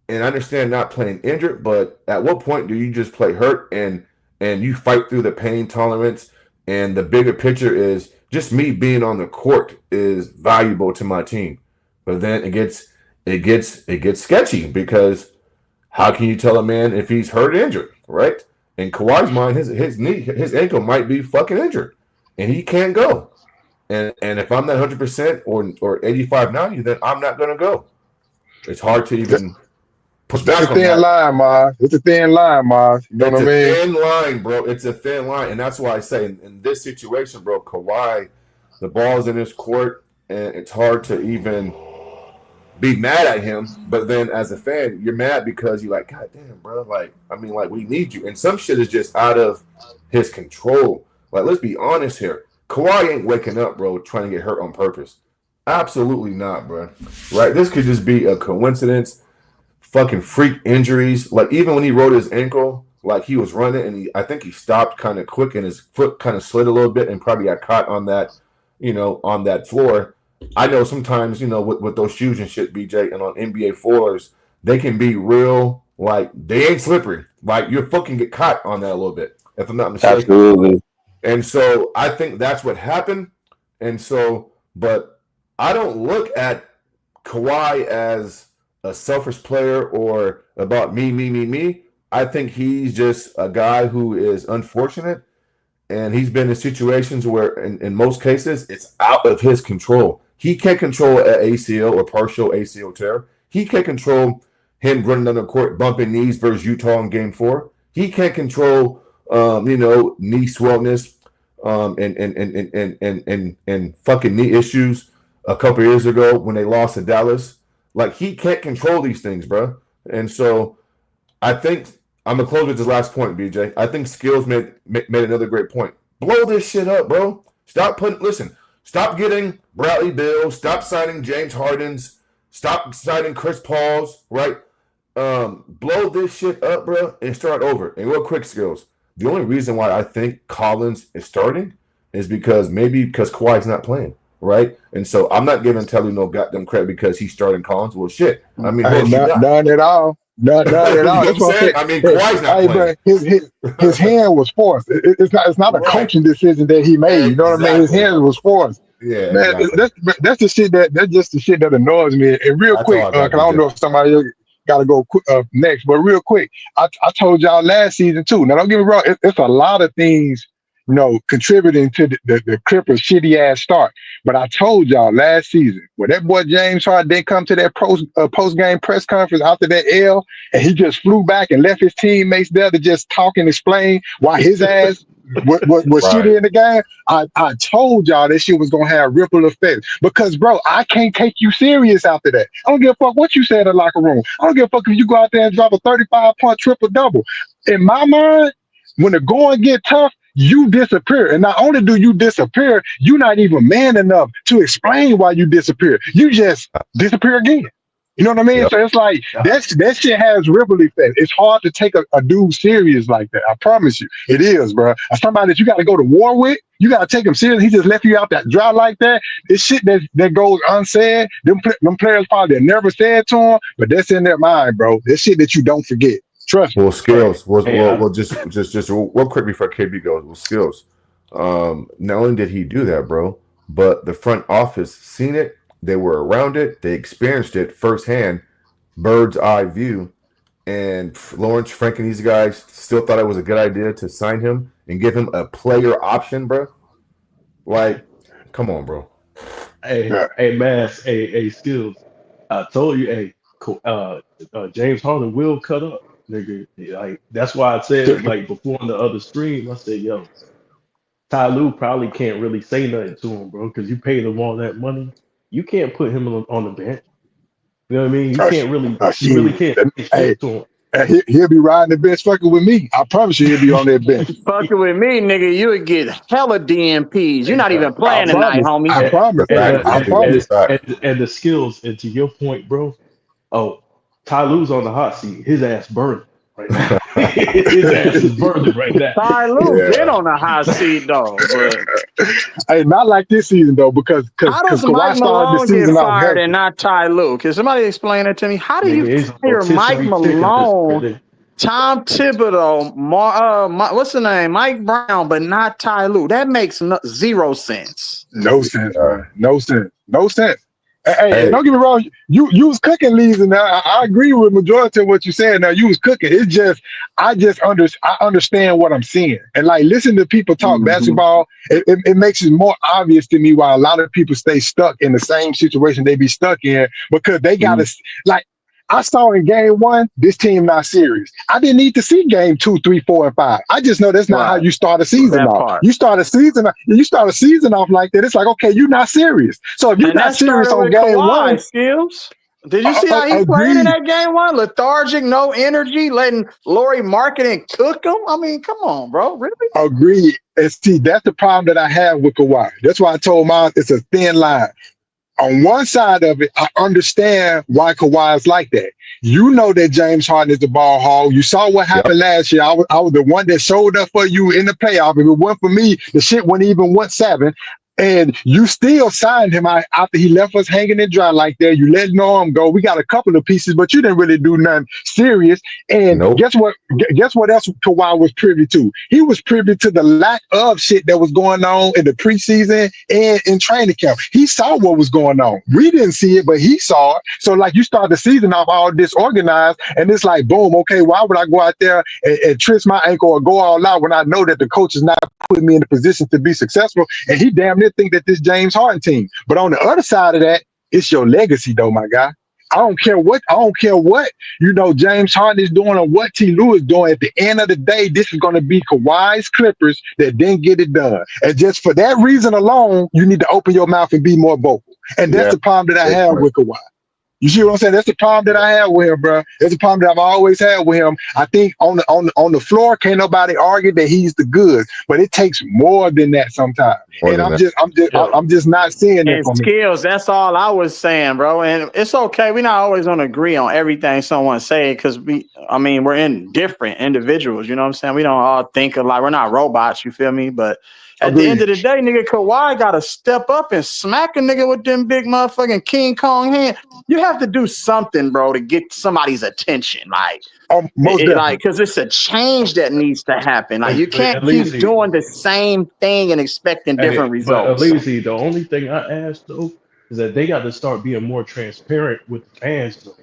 And I understand not playing injured, but at what point do you just play hurt and you fight through the pain tolerance? And the bigger picture is just me being on the court is valuable to my team. But then it gets sketchy because how can you tell a man if he's hurt or injured, right? In Kawhi's mind, his ankle might be fucking injured, and he can't go. And if I'm not 100% or 85, 90, then I'm not gonna go. It's hard to even push back on that. It's a thin line, Mars. It's a thin line, Mars. You know what I mean? It's a thin line, bro. It's a thin line, and that's why I say in this situation, bro, Kawhi, the ball's in his court, and it's hard to even be mad at him, but then as a fan, you're mad because you're like, God damn, bro. Like, I mean, like, we need you. And some shit is just out of his control. Like, let's be honest here. Kawhi ain't waking up, bro, trying to get hurt on purpose. Absolutely not, bro. Right? This could just be a coincidence. Fucking freak injuries. Like, even when he rolled his ankle, like, he was running, and I think he stopped kind of quick, and his foot kind of slid a little bit and probably got caught on that, on that floor. I know sometimes, with those shoes and shit, BJ, and on NBA floors, they can be real, like, they ain't slippery. Like, your foot can get caught on that a little bit, if I'm not mistaken. Absolutely. And so I think that's what happened. And so, but I don't look at Kawhi as a selfish player or about me. I think he's just a guy who is unfortunate. And he's been in situations where, in most cases, it's out of his control. He can't control an ACL or partial ACL tear. He can't control him running on the court, bumping knees versus Utah in Game 4. He can't control, knee swellness and fucking knee issues a couple years ago when they lost to Dallas. Like, he can't control these things, bro. And so I think I'm going to close with this last point, BJ. I think Skills made another great point. Blow this shit up, bro. Stop getting Bradley Beal. Stop signing James Harden's. Stop signing Chris Paul's, right? Blow this shit up, bro, and start over. And real quick, Skills. The only reason why I think Collins is starting is because Kawhi's not playing, right? And so I'm not giving Telly no goddamn credit because he's starting Collins. Well, shit. I mean, none at all. None at all. You know what I'm saying? I mean, Kawhi's not playing. His hand was forced. It's not a coaching decision that he made. You know what I mean? His hand was forced. Yeah, man. Exactly. That's the shit that's just the shit that annoys me. And real quick, because I don't know if somebody else got to go next, but real quick, I told y'all last season too. Now don't get me wrong, it's a lot of things, contributing to the Clippers' shitty ass start. But I told y'all last season when that boy James Harden didn't come to that post game press conference after that L, and he just flew back and left his teammates there to just talk and explain why his ass was Right. shitty in the game. I told y'all that shit was gonna have ripple effects because, bro, I can't take you serious after that. I don't give a fuck what you say in the locker room. I don't give a fuck if you go out there and drop a 35-point triple double. In my mind, when the going get tough, you disappear. And not only do you disappear, you're not even man enough to explain why you disappear. You just disappear again. You know what I mean? Yep. So it's like that shit has ripple effect. It's hard to take a dude serious like that. I promise you. It is, bro. Somebody that you got to go to war with, you got to take him serious. He just left you out that dry like that. It's shit that goes unsaid. Them players probably never said to him, but that's in their mind, bro. That's shit that you don't forget. Trust me. Well, Skills. Well, just real quick before KB goes. Well, Skills. Not only did he do that, bro, but the front office seen it. They were around it. They experienced it firsthand, bird's eye view. And Lawrence, Frank, and these guys still thought it was a good idea to sign him and give him a player option, bro. Like, come on, bro. Hey, Mass, hey, Skills. I told you, James Harden will cut up, nigga. Like that's why I said like before on the other stream, I said, yo, Ty Lue probably can't really say nothing to him, bro, because you paid him all that money. You can't put him on the bench. You know what I mean? You can't really, you really Shit. can't say Hey, shit to him. he'll be riding the bench fucking with me. I promise you, he'll be on that bench. Fucking with me, nigga, you would get hella DMPs. You're not even I playing tonight, promise. homie. I promise. I promise. And the skills, and to your point, bro. Oh, Ty Lue's on the hot seat. His ass burning right now. His ass is burning right now. Ty Lue been on the hot seat though, but Hey, not like this season though, because how does Kawhi Mike started the Malone get season off fired healthy. and not Ty Lue? Can somebody explain that to me? How do Nigga, you he's a fire Mike rotisserie chicken at this Malone, point. Tom Thibodeau, what's the name, Mike Brown, but not Ty Lue? That makes zero sense. No sense, bro. No sense. No sense. Hey, don't get me wrong. You was cooking, Lees, and I agree with majority of what you said. Now you was cooking. It's just I understand what I'm seeing, and like listen to people talk basketball. It makes it more obvious to me why a lot of people stay stuck in the same situation they be stuck in because they gotta like. I saw in game 1, this team not serious. I didn't need to see game 2, 3, 4, and 5. I just know that's not how you start a season off. You start a season off like that. It's like, okay, you're not serious. So if you're not serious on game Kawhi, 1, Skills. Did you see how he played in that game 1? Lethargic, no energy, letting Laurie Marketing cook him. I mean, come on, bro. Really? Agreed. And see, that's the problem that I have with Kawhi. That's why I told Miles it's a thin line. On one side of it, I understand why Kawhi is like that. You know that James Harden is the ball hog. You saw what happened last year. I was the one that showed up for you in the playoff. If it weren't for me, the shit wouldn't even went 7. And you still signed him after he left us hanging and dry like that. You let Norm go. We got a couple of pieces, but you didn't really do nothing serious. And guess what? Guess what else Kawhi was privy to? He was privy to the lack of shit that was going on in the preseason and in training camp. He saw what was going on. We didn't see it, but he saw it. So like you start the season off all disorganized, and it's like, boom, okay, why would I go out there and twist my ankle or go all out when I know that the coach is not putting me in a position to be successful? And he damn near think that this James Harden team. But on the other side of that, it's your legacy though, my guy. I don't care what James Harden is doing or what T. Lue is doing. At the end of the day, this is going to be Kawhi's Clippers that didn't get it done. And just for that reason alone, you need to open your mouth and be more vocal. And that's the problem that I have with Kawhi. You see what I'm saying? That's the problem that I have with him, bro. That's the problem that I've always had with him. I think on the floor, can't nobody argue that he's the good, but it takes more than that sometimes. And I'm just not seeing that for me. Skills, that's all I was saying, bro. And it's okay. We're not always gonna agree on everything someone say because we're in different individuals. You know what I'm saying? We don't all think alike. We're not robots. You feel me? But at the end of the day, nigga, Kawhi got to step up and smack a nigga with them big motherfucking King Kong hands. You have to do something, bro, to get somebody's attention. Like, because it's a change that needs to happen. Like, you can't keep doing the same thing and expecting different results. The only thing I ask though is that they got to start being more transparent with the fans. Though.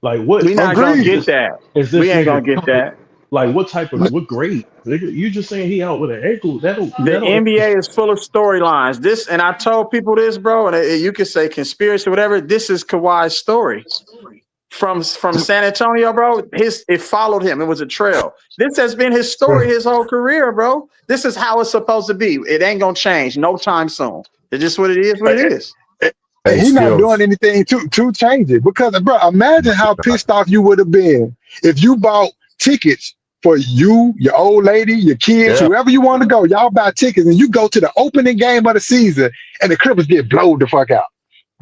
Like, what? We're not gonna get that. We ain't gonna get that. Like, what grade? You just saying he out with an ankle? The NBA is full of storylines. And I told people this, bro, and you could say conspiracy, whatever. This is Kawhi's story from San Antonio, bro. It followed him. It was a trail. This has been his story his whole career, bro. This is how it's supposed to be. It ain't gonna change no time soon. It's just what it is. What it is. And he's not doing anything to change it because, bro, imagine how pissed off you would have been if you bought tickets for you, your old lady, your kids, whoever you want to go. Y'all buy tickets and you go to the opening game of the season and the Clippers get blowed the fuck out.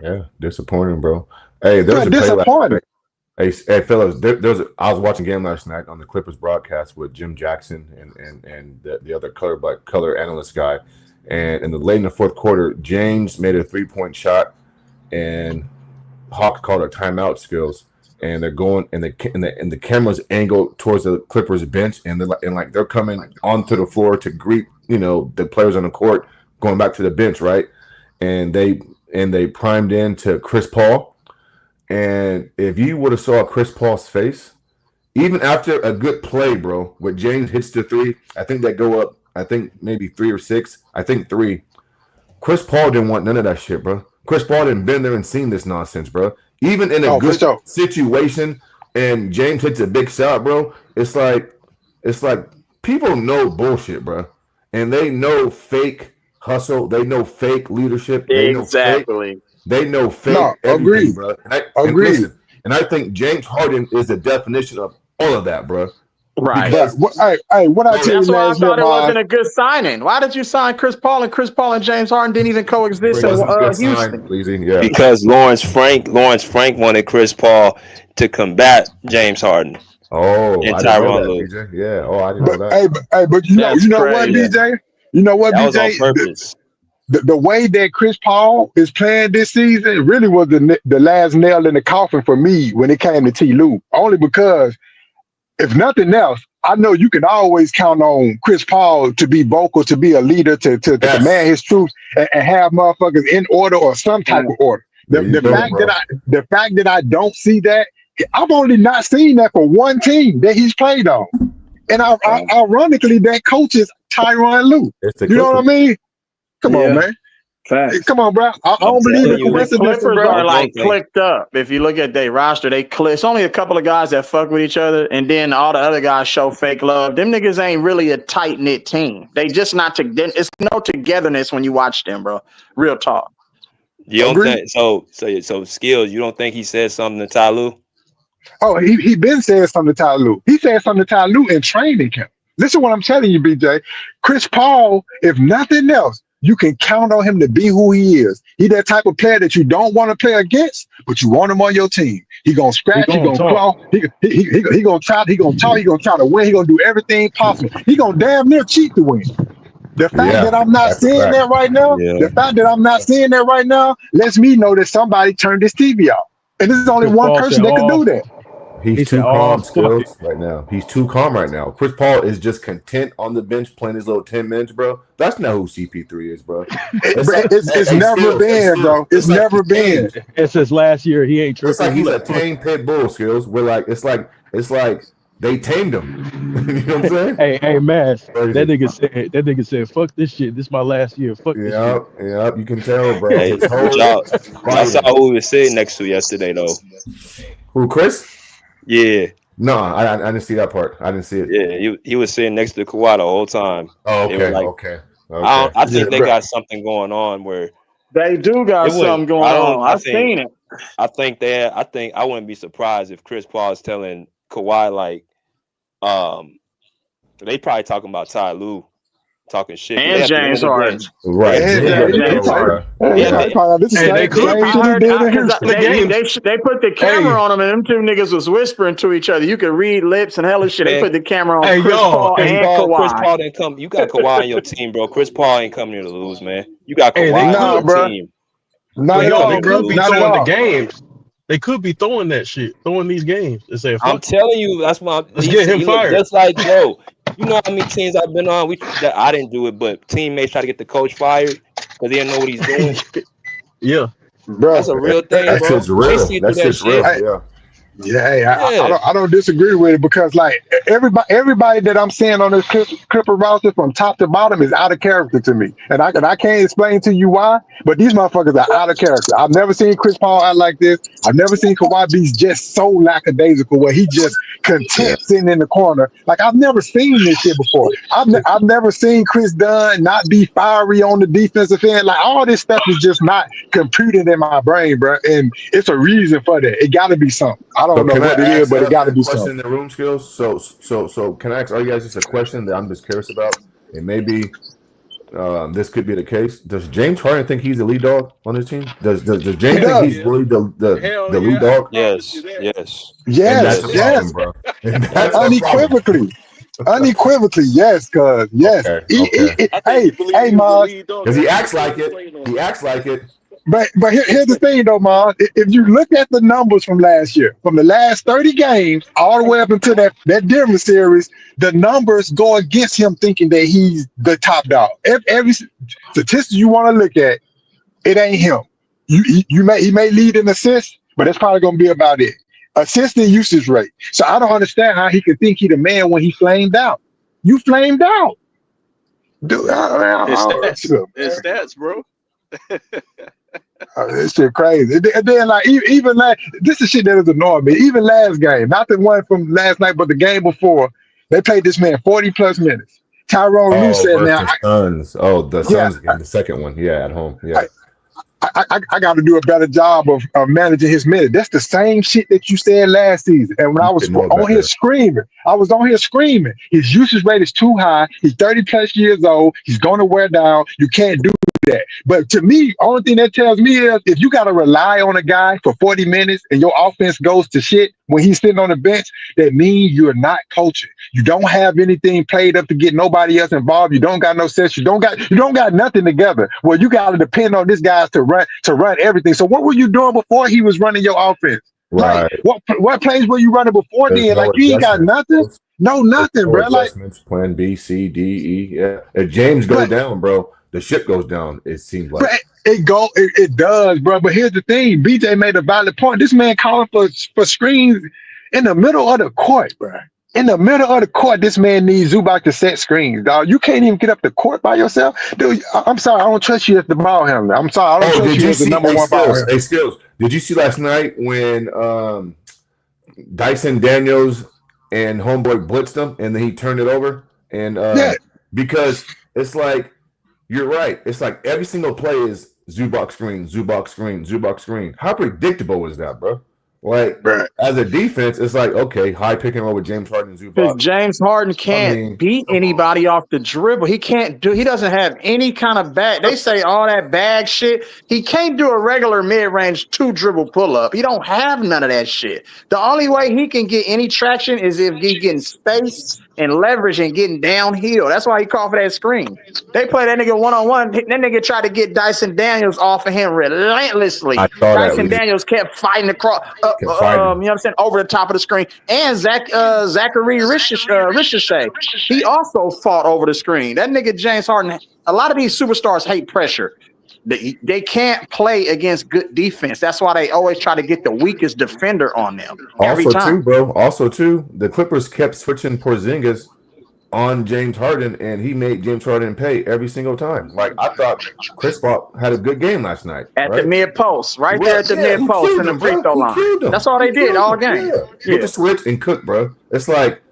Yeah, disappointing, bro. Hey, there's disappointing. Hey, fellas, I was watching a game last night on the Clippers broadcast with Jim Jackson and the other color analyst guy. And in the late in the fourth quarter, James made a 3-point shot, and Hawk called a timeout. Skills. And they're going, and the cameras angle towards the Clippers bench, and they're coming onto the floor to greet the players on the court, going back to the bench, right? And they primed in to Chris Paul, and if you would have saw Chris Paul's face, even after a good play, bro, where James hits the 3, I think they go up, I think maybe 3 or 6, I think 3. Chris Paul didn't want none of that shit, bro. Chris Paul didn't been there and seen this nonsense, bro. Even in a good situation, and James hits a big shot, bro. It's like people know bullshit, bro, and they know fake hustle. They know fake leadership. They know fake everything, bro. And I think James Harden is the definition of all of that, bro. Right. Because, what I tell you, that's why I thought it wasn't a good signing. Why did you sign Chris Paul and James Harden didn't even coexist in Houston? Because Lawrence Frank wanted Chris Paul to combat James Harden. Oh, and I didn't know Tyronn that, Lue. BJ. Yeah. Oh, I didn't know that. But you know what, BJ? You know what, That BJ? was on purpose. The way that Chris Paul is playing this season really was the last nail in the coffin for me when it came to T. Lue. Only because, if nothing else, I know you can always count on Chris Paul to be vocal, to be a leader, to command his troops and have motherfuckers in order or some type of order. The fact that I don't see that, I've only not seen that for one team that he's played on. And ironically, that coach is Tyronn Lue. You know what I mean? Come on, man. Come on, bro. I don't believe the coincidence, Clippers bro. are like clicked up. If you look at their roster, it's only a couple of guys that fuck with each other, and then all the other guys show fake love. Them niggas ain't really a tight knit team. They just not it's no togetherness when you watch them, bro. Real talk. You don't think so? Skills. You don't think he said something to Ty Lue? Oh, he been saying something to Ty Lue. He said something to Ty Lue in training camp. Listen what I'm telling you, BJ. Chris Paul, if nothing else, you can count on him to be who he is. He that type of player that you don't want to play against, but you want him on your team. He gonna scratch, he gonna claw, he gonna try, he gonna talk, he gonna try to win, he gonna do everything possible. He gonna damn near cheat to win. The fact that I'm not seeing that right now, lets me know that somebody turned his TV off. And this is only one person that can do that. He's too calm, Skills, right now. He's too calm right now. Chris Paul is just content on the bench playing his little 10 minutes, bro. That's not who CP3 is, bro. It's never been, bro. It's never been. It's his last year. He ain't tripping. It's like he's a tame pit bull, Skills. We're like, it's like they tamed him. You know what I'm saying? Hey, man. That nigga said, fuck this shit. This is my last year. Fuck this shit. Yep, you can tell, bro. Hey, y'all saw who he was sitting next to yesterday, though. Who, Chris? Yeah. No, I didn't see that part. I didn't see it. Yeah, he was sitting next to Kawhi the whole time. Oh, okay, okay. I think they got something going on where they do got something going on. I've seen it. I wouldn't be surprised if Chris Paul is telling Kawhi like, they probably talking about Ty Lue. Talking shit. And James Harden. Right. They put the camera on him, and them two niggas was whispering to each other. You could read lips and hell of shit. They put the camera on Chris Paul and Kawhi. Chris Paul didn't come. You got Kawhi on your team, bro. Chris Paul ain't coming here to lose, man. You got Kawhi on your team. Not at all. They could be throwing the games. They could be throwing that shit, throwing these games. I'm telling you, that's why let's get him fired. Just like Joe. You know how many teams I've been on? I didn't do it, but teammates try to get the coach fired because he didn't know what he's doing. Yeah, bro, that's a real thing, that's bro. Just real. That's just real. I don't disagree with it because like everybody that I'm seeing on this Clipper roster from top to bottom is out of character to me, and I can't explain to you why, but these motherfuckers are out of character. I've never seen Chris Paul out like this. I've never seen Kawhi be just so lackadaisical where he just content sitting in the corner. Like I've never seen this shit before. I've never seen Chris Dunn not be fiery on the defensive end. Like all this stuff is just not computed in my brain, bro, and it's a reason for that. It got to be something. I don't know what it is, but it got to be something. In the room, Skills. So can I ask all you guys just a question that I'm just curious about, and maybe this could be the case. Does James Harden think he's the lead dog on his team? Does James think he's really the lead dog? Yes. Yes. Bro. Unequivocally, yes, cuz yes. Okay. Hey, Mars. Because he acts like it. But here's the thing, though, Mars. If you look at the numbers from last year, from the last 30 games all the way up until that Denver series, the numbers go against him thinking that he's the top dog. Every statistic you want to look at, it ain't him. He may lead in assists, but that's probably gonna be about it. Assist and usage rate. So I don't understand how he could think he the man when he flamed out. You flamed out, dude. It's stats, bro. This shit crazy. And then like even like this is shit that is annoying me. Even last game, not the one from last night, but the game before, they played this man 40 plus minutes. Tyrone Lue Oh, said, versus "Now, the Suns. Oh, the yeah, Suns game, the second one. Yeah, at home. Yeah. I got to do a better job of managing his minutes. That's the same shit that you said last season. And when I was should know on here better. screaming, his usage rate is too high. He's 30 plus years old. He's going to wear down. You can't do that. But to me, only thing that tells me is if you got to rely on a guy for 40 minutes and your offense goes to shit when he's sitting on the bench, that means you're not coaching. You don't have anything played up to get nobody else involved. You don't got no sense. You don't got nothing together. Well, you got to depend on this guy to run everything. So what were you doing before he was running your offense? Right. Like what plays were you running before There's then? no Like you ain't got adjustments. nothing. No, nothing, No bro. Like adjustments. Plan B, C, D, E. Yeah. If James goes down, bro, the ship goes down. It seems like. but it does, bro. But here's the thing: BJ made a valid point. This man calling for screens in the middle of the court, bro. In the middle of the court, this man needs Zubac to set screens, dog. You can't even get up the court by yourself, dude. I'm sorry, I don't trust you as the ball handler. I'm sorry, I don't trust Did you you as the see? number one ball handler. Hey, Skills. Did you see last night when Dyson Daniels and homeboy blitzed him, and then he turned it over? And because it's like you're right. It's like every single play is Zubac screen, Zubac screen, Zubac screen. How predictable is that, bro? Like as a defense, it's like okay, high pick and roll with James Harden and Zubac. Because James Harden can't beat anybody off the dribble. He doesn't have any kind of bag. They say all that bag shit. He can't do a regular mid-range 2-dribble pull-up. He don't have none of that shit. The only way he can get any traction is if he's getting space and leverage and getting downhill. That's why he called for that screen. They play that nigga one-on-one. That nigga tried to get Dyson Daniels off of him relentlessly. Dyson Daniels kept fighting across, you know what I'm saying, over the top of the screen. And Zachary Ricochet, he also fought over the screen. That nigga James Harden, a lot of these superstars hate pressure. They can't play against good defense. That's why they always try to get the weakest defender on them every time. Also, the Clippers kept switching Porzingis on James Harden, and he made James Harden pay every single time. Like I thought, Chris Paul had a good game last night at the mid post, there at the mid post in the free throw line. That's all they did all game. Get the switch and cook, bro. It's like,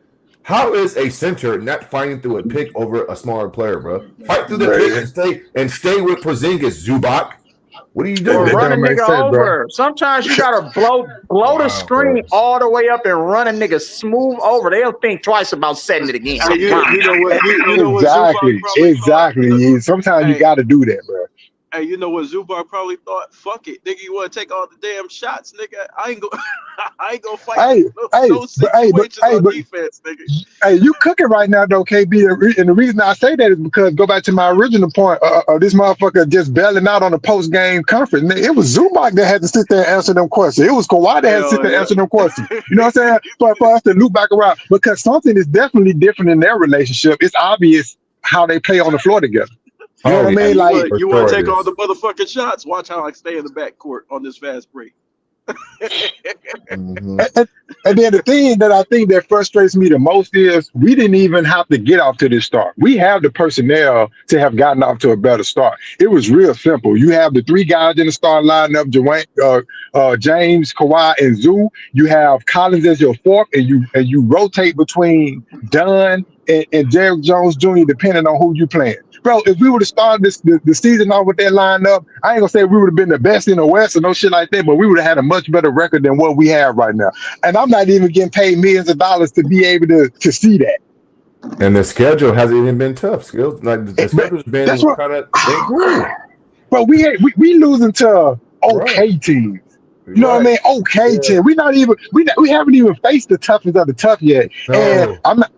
how is a center not fighting through a pick over a smaller player, bro? Fight through the pick and stay with Porzingis, Zubac. What are you doing? Run a nigga over. Bro. Sometimes you gotta blow the screen all the way up and run a nigga smooth over. They'll think twice about setting it again. You know what? Exactly. Sometimes you gotta do that, bro. Hey, you know what Zubac probably thought? Fuck it, nigga. You want to take all the damn shots, nigga? I ain't gonna fight. No situations on defense, nigga. Hey, you cooking right now, though, KB. And the reason I say that is because go back to my original point. This motherfucker just bailing out on the post game conference. It was Zubac that had to sit there and answer them questions. It was Kawhi that had to sit there and answer them questions. You know what I'm saying? For us to loop back around, because something is definitely different in their relationship. It's obvious how they play on the floor together. You know what I mean? Like you want to take all the motherfucking shots? Watch how I stay in the backcourt on this fast break. And then the thing that I think that frustrates me the most is we didn't even have to get off to this start. We have the personnel to have gotten off to a better start. It was real simple. You have the three guys in the starting lineup: James, Kawhi, and Zoo. You have Collins as your fourth, and you rotate between Dunn and Derrick Jones Jr. depending on who you playing. Bro, if we would have started the season off with that lineup, I ain't gonna say we would have been the best in the West or no shit like that, but we would have had a much better record than what we have right now. And I'm not even getting paid millions of dollars to be able to see that. And the schedule hasn't even been tough. Skills like the schedule's been kind of cool. But we losing to okay teams. You know what I mean? Okay team. We haven't even faced the toughest of the tough yet. No. And I'm not.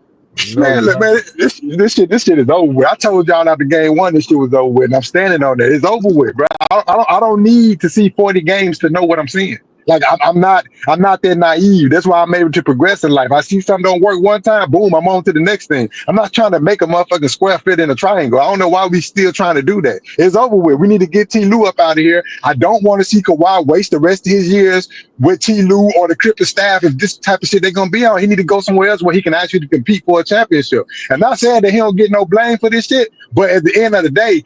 Man, look, man, this shit is over with. I told y'all after game one, this shit was over with, and I'm standing on that. It's over with, bro. I don't need to see 40 games to know what I'm seeing. Like I'm not that naive. That's why I'm able to progress in life. I see something don't work one time, boom, I'm on to the next thing. I'm not trying to make a motherfucking square fit in a triangle. I don't know why we still trying to do that. It's over with. We need to get T. Lue up out of here. I don't want to see Kawhi waste the rest of his years with T. Lue or the Clipper staff. If this type of shit they're gonna be on, he need to go somewhere else where he can actually compete for a championship. And not saying that he don't get no blame for this shit, but at the end of the day,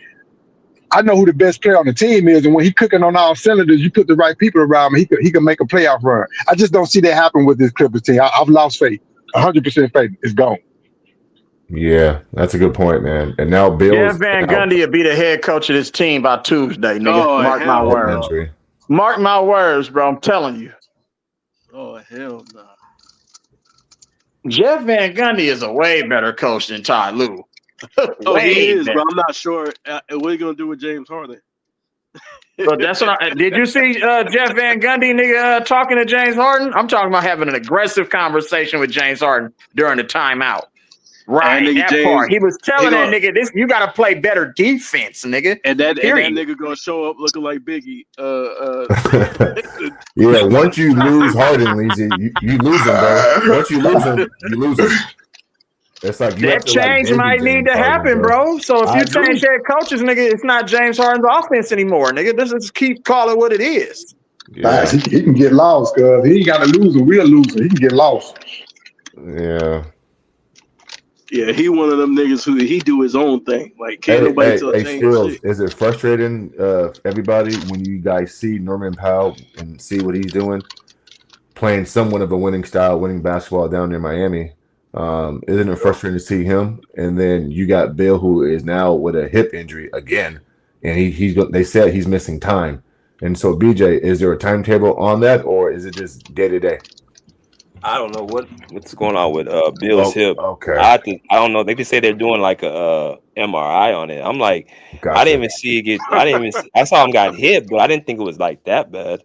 I know who the best player on the team is, and when he cooking on all cylinders, you put the right people around him, he could make a playoff run. I just don't see that happen with this Clippers team. I've lost faith, 100% faith. It's gone. Yeah, that's a good point, man. And now Bill's Jeff Van Gundy will be the head coach of this team by Tuesday, nigga. Oh, Mark my hell words. no. Mark my words, bro. I'm telling you. Oh, hell no. Jeff Van Gundy is a way better coach than Ty Lue. Oh, he is, better. but I'm not sure what are you gonna do with James Harden. But that's what did you see Jeff Van Gundy nigga talking to James Harden? I'm talking about having an aggressive conversation with James Harden during the timeout. Right, That nigga that James, part. He was telling that gonna- nigga, "This you got to play better defense, nigga." And that Period. nigga gonna show up looking like Biggie. Yeah, once you lose Harden, Leezy, you lose him, bro. Once you lose him, you lose him. It's like you have That to, like, change baby might need James to Harden, happen, bro. So if I you agree. change head coaches, nigga, it's not James Harden's offense anymore, nigga. This is keep calling what it is. Facts. He can get lost, cuz he ain't got to lose a real loser. He can get lost. Yeah. Yeah, he one of them niggas who he do his own thing. Like can't nobody tell Hey, change Skills, shit. is it frustrating, everybody, when you guys see Norman Powell and see what he's doing, playing somewhat of a winning style, winning basketball down near Miami? Isn't it frustrating to see him? And then you got Bill, who is now with a hip injury again, and they said he's missing time. And so, BJ, is there a timetable on that, or is it just day to day? I don't know what's going on with Bill's hip. Okay. I don't know. They could say they're doing like a MRI on it. I'm like, I didn't even see it get. I saw him got hit, but I didn't think it was like that bad.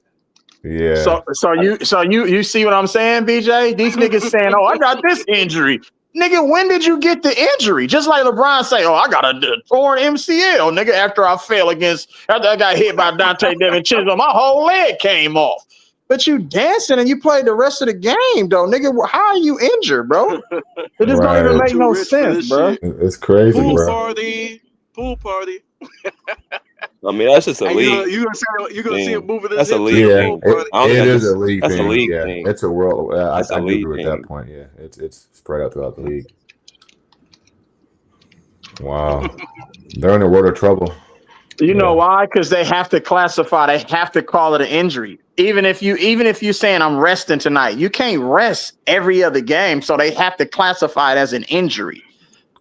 Yeah. So you see what I'm saying, BJ? These niggas saying, "Oh, I got this injury." Nigga, when did you get the injury? Just like LeBron say, "Oh, I got a torn MCL, nigga, after I got hit by Dante DiVincenzo, my whole leg came off." But you dancing and you played the rest of the game, though, nigga. How are you injured, bro? It just don't even make no sense, bro. It's crazy, Pool bro. party. I mean, that's just a Hey, league. you gonna see him moving his That's a hips league to the thing. pool party. I don't It think is a league that's thing. a league Yeah, thing. it's a world. I That's a agree league with thing. that point. Yeah, it's spread out throughout the league. Wow, they're in a world of trouble. You know why? Because they have to classify. They have to call it an injury. Even if you saying I'm resting tonight, you can't rest every other game. So they have to classify it as an injury.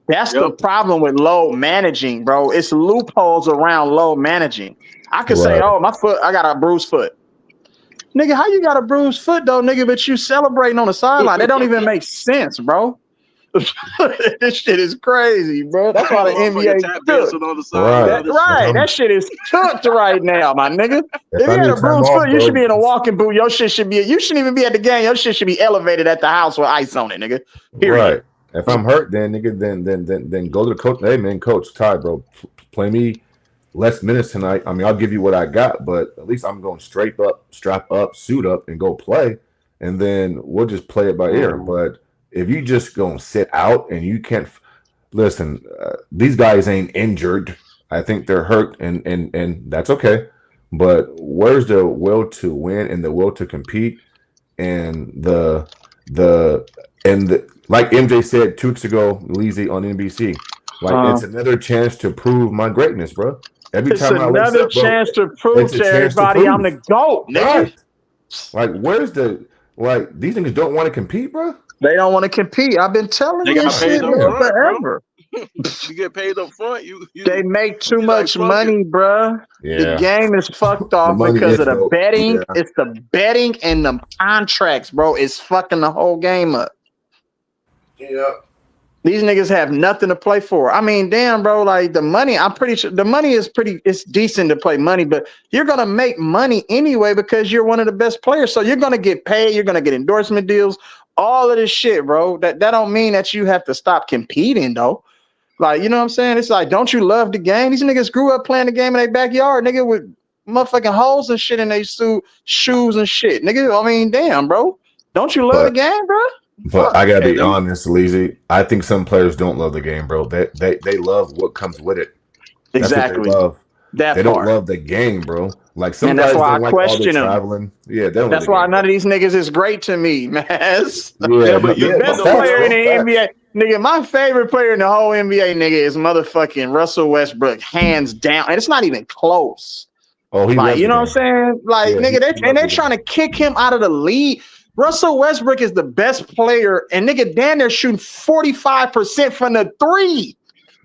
That's the problem with load managing, bro. It's loopholes around load managing. I could say, "Oh, my foot, I got a bruised foot." Nigga, how you got a bruised foot though, nigga? But you celebrating on the sideline. That don't even make sense, bro. This shit is crazy, bro. That's why the NBA tap took. dancing on the side. Right. That shit is cooked right now, my nigga. If you I had need a bruised time foot, off, you bro, should be in a walking boot. Your shit should be. You shouldn't even be at the game. Your shit should be elevated at the house with ice on it, nigga. Period. Right. If I'm hurt, then nigga, then go to the coach. Hey man, coach, Ty, bro, play me less minutes tonight. I mean, I'll give you what I got, but at least I'm going straight up, strap up, suit up, and go play, and then we'll just play it by ear. But if you just gonna sit out and you can't listen, these guys ain't injured. I think they're hurt, and that's okay. But where's the will to win and the will to compete, and the like MJ said 2 weeks ago, Leezy on NBC, like it's another chance to prove my greatness, bro. Every time I wake up, chance bro, to prove it's a to chance everybody I'm prove. the GOAT, nigga. Right. Like, where's the these niggas don't want to compete, bro. They don't want to compete. I've been telling They you got this paid shit, up man, front, forever. You get paid up front. They make too you much like, fuck money, bruh. Yeah. The game is fucked off money because is of the dope. betting. Yeah. It's the betting and the contracts, bro. It's fucking the whole game up. Yeah. These niggas have nothing to play for. I mean, damn, bro, like the money, I'm pretty sure the money is it's decent to play money, but you're going to make money anyway because you're one of the best players. So you're going to get paid. You're going to get endorsement deals, all of this shit, bro. That don't mean that you have to stop competing, though. Like, you know what I'm saying? It's like, don't you love the game? These niggas grew up playing the game in their backyard, nigga, with motherfucking holes and shit in their shoes and shit. Nigga, I mean, damn, bro. Don't you love the game, bro? But I gotta be honest, Leezy. I think some players don't love the game, bro. They love what comes with it. That's Exactly. what they love. That they part. don't love the game, bro. Like some And guys that's why don't I like all the question them. traveling. Yeah, they don't That's love the why game, none of these niggas is great to me, man. Yeah, but the best player in the NBA. Nigga, my favorite player in the whole NBA, nigga, is motherfucking Russell Westbrook, hands down. And it's not even close. Oh, he Like, loves you the know game. what I'm saying? Like, Yeah, nigga, he loves they're the trying to kick him out of the league. Russell Westbrook is the best player, and nigga, Dan, they're shooting 45% from the three.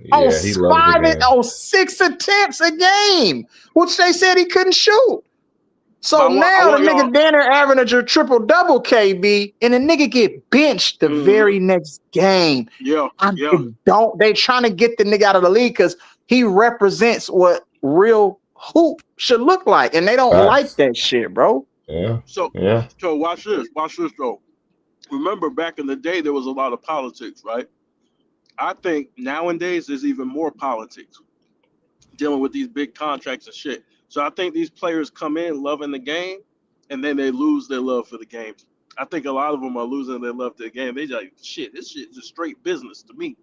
Yeah, he loves the game. On 6 attempts a game, which they said he couldn't shoot. So now the nigga Danner averaging a triple-double, KB, and the nigga get benched the very next game. They trying to get the nigga out of the league because he represents what real hoop should look like, and they don't like that shit, bro. Yeah. So watch this though. Remember back in the day there was a lot of politics, right? I think nowadays there's even more politics dealing with these big contracts and shit. So I think these players come in loving the game, and then they lose their love for the game. I think a lot of them are losing their love for the game. They just like, shit, this shit is just straight business to me.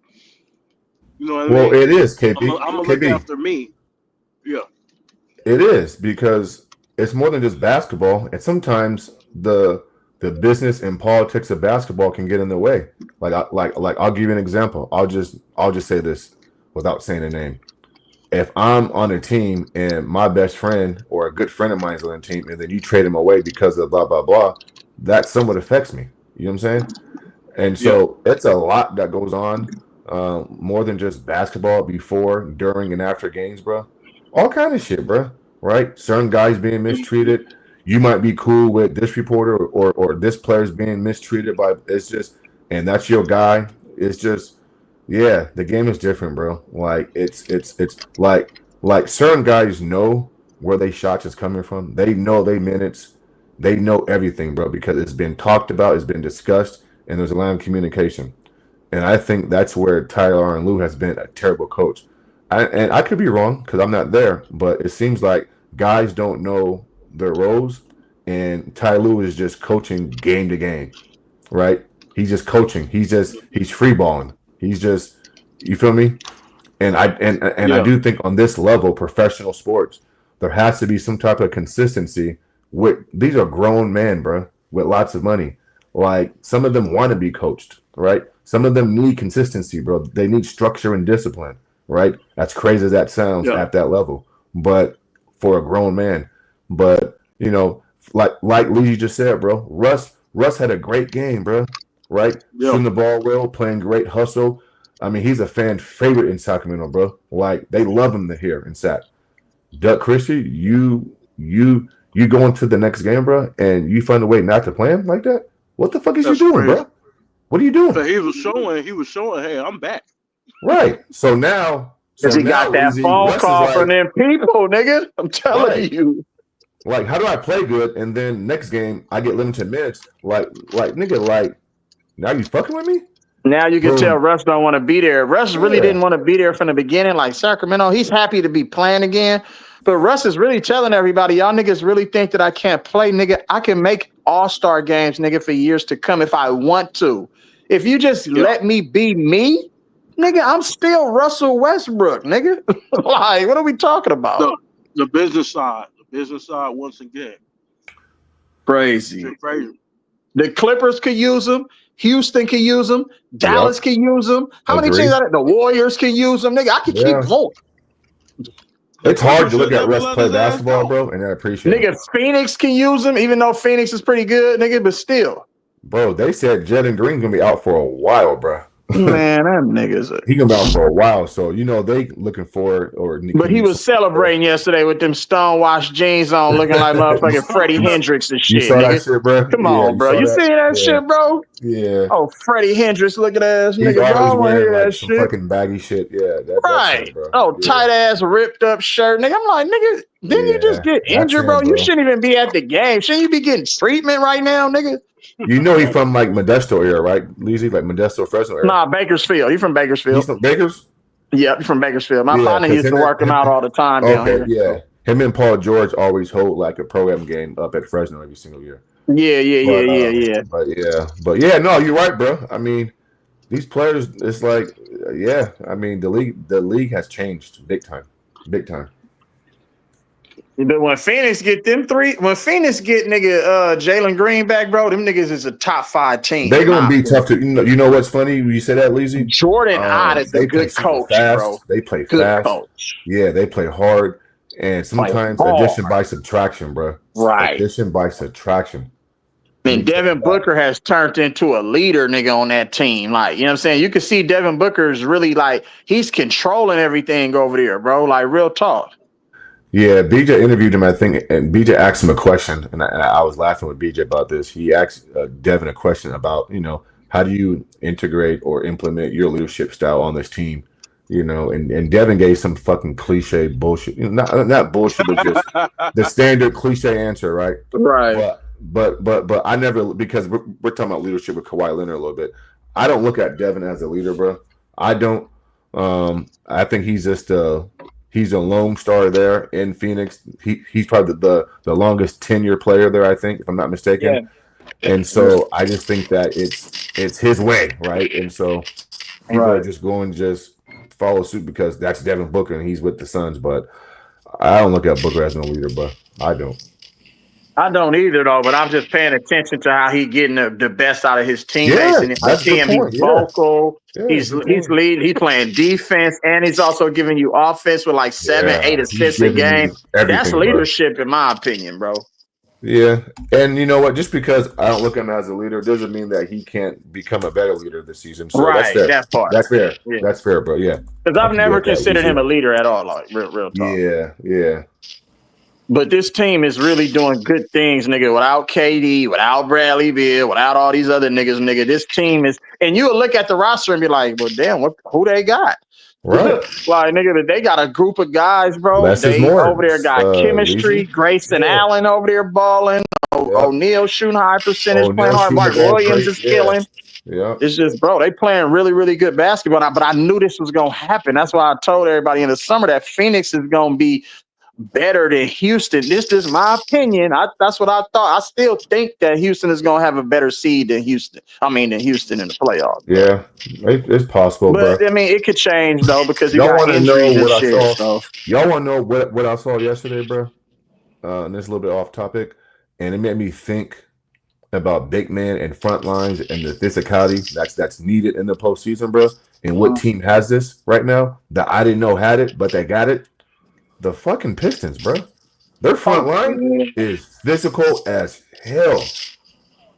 You know what I mean? Well, it is, KB. I'm gonna look after me. Yeah. It is, because it's more than just basketball, and sometimes the business and politics of basketball can get in the way. Like I'll give you an example. I'll just say this without saying a name. If I'm on a team and my best friend or a good friend of mine is on the team, and then you trade him away because of blah blah blah, that somewhat affects me. You know what I'm saying? And so it's a lot that goes on, more than just basketball, before, during, and after games, bro. All kind of shit, bro. Right? Certain guys being mistreated. You might be cool with this reporter or this player's being mistreated by. It's just, and that's your guy. It's just. Yeah, the game is different, bro. Like it's like certain guys know where they shots is coming from. They know they minutes. They know everything, bro, because it's been talked about, it's been discussed, and there's a line of communication. And I think that's where Tyler and Lue has been a terrible coach. And I could be wrong because I'm not there, but it seems like guys don't know their roles, and Ty Lue is just coaching game to game, right? He's just coaching. He's free balling. He's just, you feel me? And I do think on this level, professional sports, there has to be some type of consistency. These are grown men, bro, with lots of money. Like, some of them want to be coached, right? Some of them need consistency, bro. They need structure and discipline, right? That's crazy as that sounds at that level, but for a grown man. But you know, like Lee just said, bro, Russ had a great game, bro. Right? Shooting the ball well, playing great hustle. I mean, he's a fan favorite in Sacramento, bro. Like, they love him here in Sac. Doug Christie, you go into the next game, bro, and you find a way not to play him like that? What the fuck is you doing, bro? What are you doing? So he was showing, hey, I'm back. Right. So now, he got that phone call from them people, nigga. I'm telling you. Like, how do I play good and then next game I get limited minutes? Like nigga, like, now you fucking with me? Now you can tell Russ don't want to be there. Russ really didn't want to be there from the beginning. Like Sacramento, he's happy to be playing again. But Russ is really telling everybody, y'all niggas really think that I can't play, nigga. I can make all-star games, nigga, for years to come if I want to. If you just let me be me, nigga, I'm still Russell Westbrook, nigga. Like, what are we talking about? The business side. The business side once again. Crazy. The Clippers could use him. Houston can use them. Dallas can use them. How many teams are there? The Warriors can use them. Nigga, I can keep going. It's hard to look at Russ play basketball, bro, and I appreciate it. Nigga, Phoenix can use them, even though Phoenix is pretty good, nigga, but still. Bro, they said Jalen Green's going to be out for a while, bro. Man, that nigga's he gonna be out for a while, so you know they looking forward. But he was celebrating yesterday with them stonewashed jeans on, looking like motherfucking Freddie Hendrix and shit. You saw nigga. that shit, bro? Come on, bro. You see that shit, bro? Yeah. Oh, Freddie Hendrix looking ass He's nigga. Bro, I want to hear that some shit. fucking baggy shit. Yeah, right. Tight ass ripped up shirt, nigga. I'm like, nigga, didn't you just get injured, bro? You shouldn't even be at the game. Shouldn't you be getting treatment right now, nigga? You know he's from like Modesto area, right? Lizzie, like Modesto, Fresno area. Nah, Bakersfield. He from Bakersfield. He's from Bakers? Yeah, he's from Bakersfield. My partner used to work him out all the time down here. Yeah. Him and Paul George always hold like a program game up at Fresno every single year. Yeah. But yeah, no, you're right, bro. I mean, these players, it's like, I mean, the league has changed big time. But when Phoenix get nigga Jalen Green back, bro, them niggas is a top 5 team. They're gonna be tough to. You know what's funny? You say that, Leezy. Jordan Ott is a They play good super coach, fast. bro. They play Good fast. coach. Yeah, they play hard, and sometimes hard. addition by subtraction, bro. Right. Addition by subtraction. And Devin Booker has turned into a leader, nigga, on that team. Like, you know what I'm saying? You can see Devin Booker is really like he's controlling everything over there, bro. Like, real talk. Yeah, BJ interviewed him, I think, and BJ asked him a question, and I was laughing with BJ about this. He asked Devin a question about, how do you integrate or implement your leadership style on this team? And Devin gave some fucking cliche bullshit. Not bullshit, but just the standard cliche answer, right? Right. But I never, because we're talking about leadership with Kawhi Leonard a little bit. I don't look at Devin as a leader, bro. I don't. I think he's just he's a lone star there in Phoenix. He's probably the longest tenure player there, I think, if I'm not mistaken. Yeah. And so I just think that it's his way, right? And so people are just going to just follow suit because that's Devin Booker and he's with the Suns. But I don't look at Booker as no leader, bro. I don't. I don't either, though, but I'm just paying attention to how he getting the best out of his teammates. And I see him be vocal. Yeah, he's leading. He's playing defense, and he's also giving you offense with like 7-8 assists a game. That's leadership, in my opinion, bro. Yeah, and you know what? Just because I don't look at him as a leader doesn't mean that he can't become a better leader this season. So that's fair. That part. That's fair. Yeah. That's fair, bro. Yeah. Because I've never considered him a leader at all. Like real talk. Yeah. But this team is really doing good things, nigga. Without KD, without Bradley Beal, without all these other niggas, nigga. This team is, and you will look at the roster and be like, well, damn, who they got? Right. Like, nigga, they got a group of guys, bro. Less they is more. Over there got chemistry. Leasy. Grayson Allen over there balling. O'Neal shooting high percentage, playing hard. Mark Williams is killing. Yeah. It's just, bro, they playing really, really good basketball. But I knew this was going to happen. That's why I told everybody in the summer that Phoenix is going to be better than Houston. This is my opinion. That's what I thought. I still think that Houston is going to have a better seed than Houston. Than Houston in the playoffs. Yeah, it's possible. But I mean, it could change though because you got injuries and shit. So. Y'all want to know what I saw yesterday, bro? And this is a little bit off topic, and it made me think about big man and front lines and the physicality that's needed in the postseason, bro. And what team has this right now that I didn't know had it, but they got it? The fucking Pistons, bro. Their front line is physical as hell.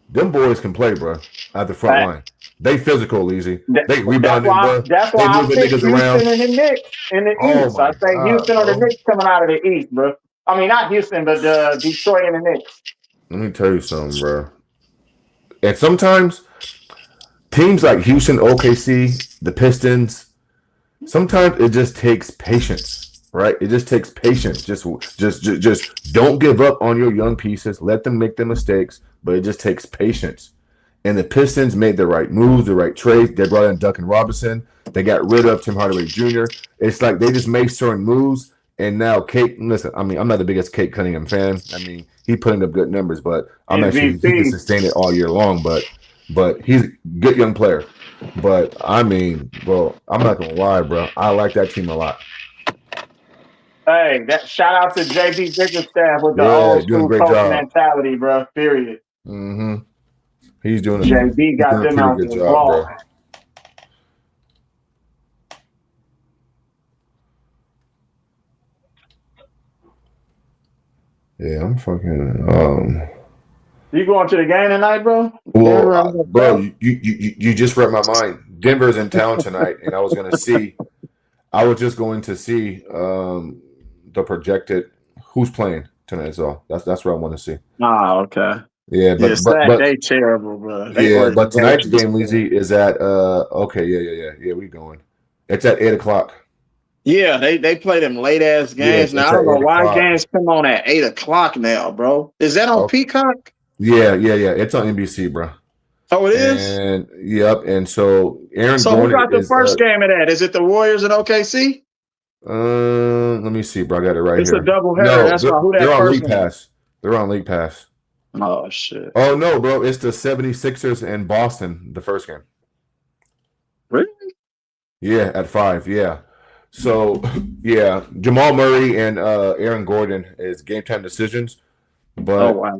Them boys can play, bro, at the front line. They physical, easy. They rebounding, bro. That's why I think Houston around. And the Knicks in the East. I think Houston or the Knicks coming out of the East, bro. I mean, not Houston, but Detroit and the Knicks. Let me tell you something, bro. And sometimes teams like Houston, OKC, the Pistons, sometimes it just takes patience. Right, it just takes patience. Just don't give up on your young pieces. Let them make their mistakes, but it just takes patience. And the Pistons made the right moves, the right trades. They brought in Duncan Robinson. They got rid of Tim Hardaway Jr. It's like they just made certain moves. And now Kate, listen, I mean, I'm not the biggest Kate Cunningham fan. I mean, he putting up good numbers, but I'm actually he can sustain it all year long. But he's a good young player. But I mean, bro, I'm not gonna lie, bro. I like that team a lot. Hey, that shout out to JB Bickerstaff with the old school coach mentality, bro. Period. Mm-hmm. He's doing JB got them out good the job, ball. bro. Yeah, I'm fucking. You going to the game tonight, bro? Well, bro, you just read my mind. Denver's in town tonight, and I was just going to see the projected who's playing tonight. So that's what I want to see. Oh, okay. Yeah, but they terrible, bro. But tonight's game, Lizzie, is at okay, yeah, we going. It's at 8:00. Yeah, they play them late ass games. Now I don't know why games come on at 8:00 now, bro. Is that on Peacock? Yeah. It's on NBC, bro. Oh, it is. And yep. And so Aaron. So who got the first game of that? Is it the Warriors and OKC? Let me see, bro. I got it right it's here. It's a double header. No, that's why who that they're on first League Pass. They're on League Pass. Oh shit. Oh no, bro. It's the 76ers and Boston, the first game. Really? Yeah, at 5. Yeah. So yeah, Jamal Murray and Aaron Gordon is game time decisions, Oh but wow.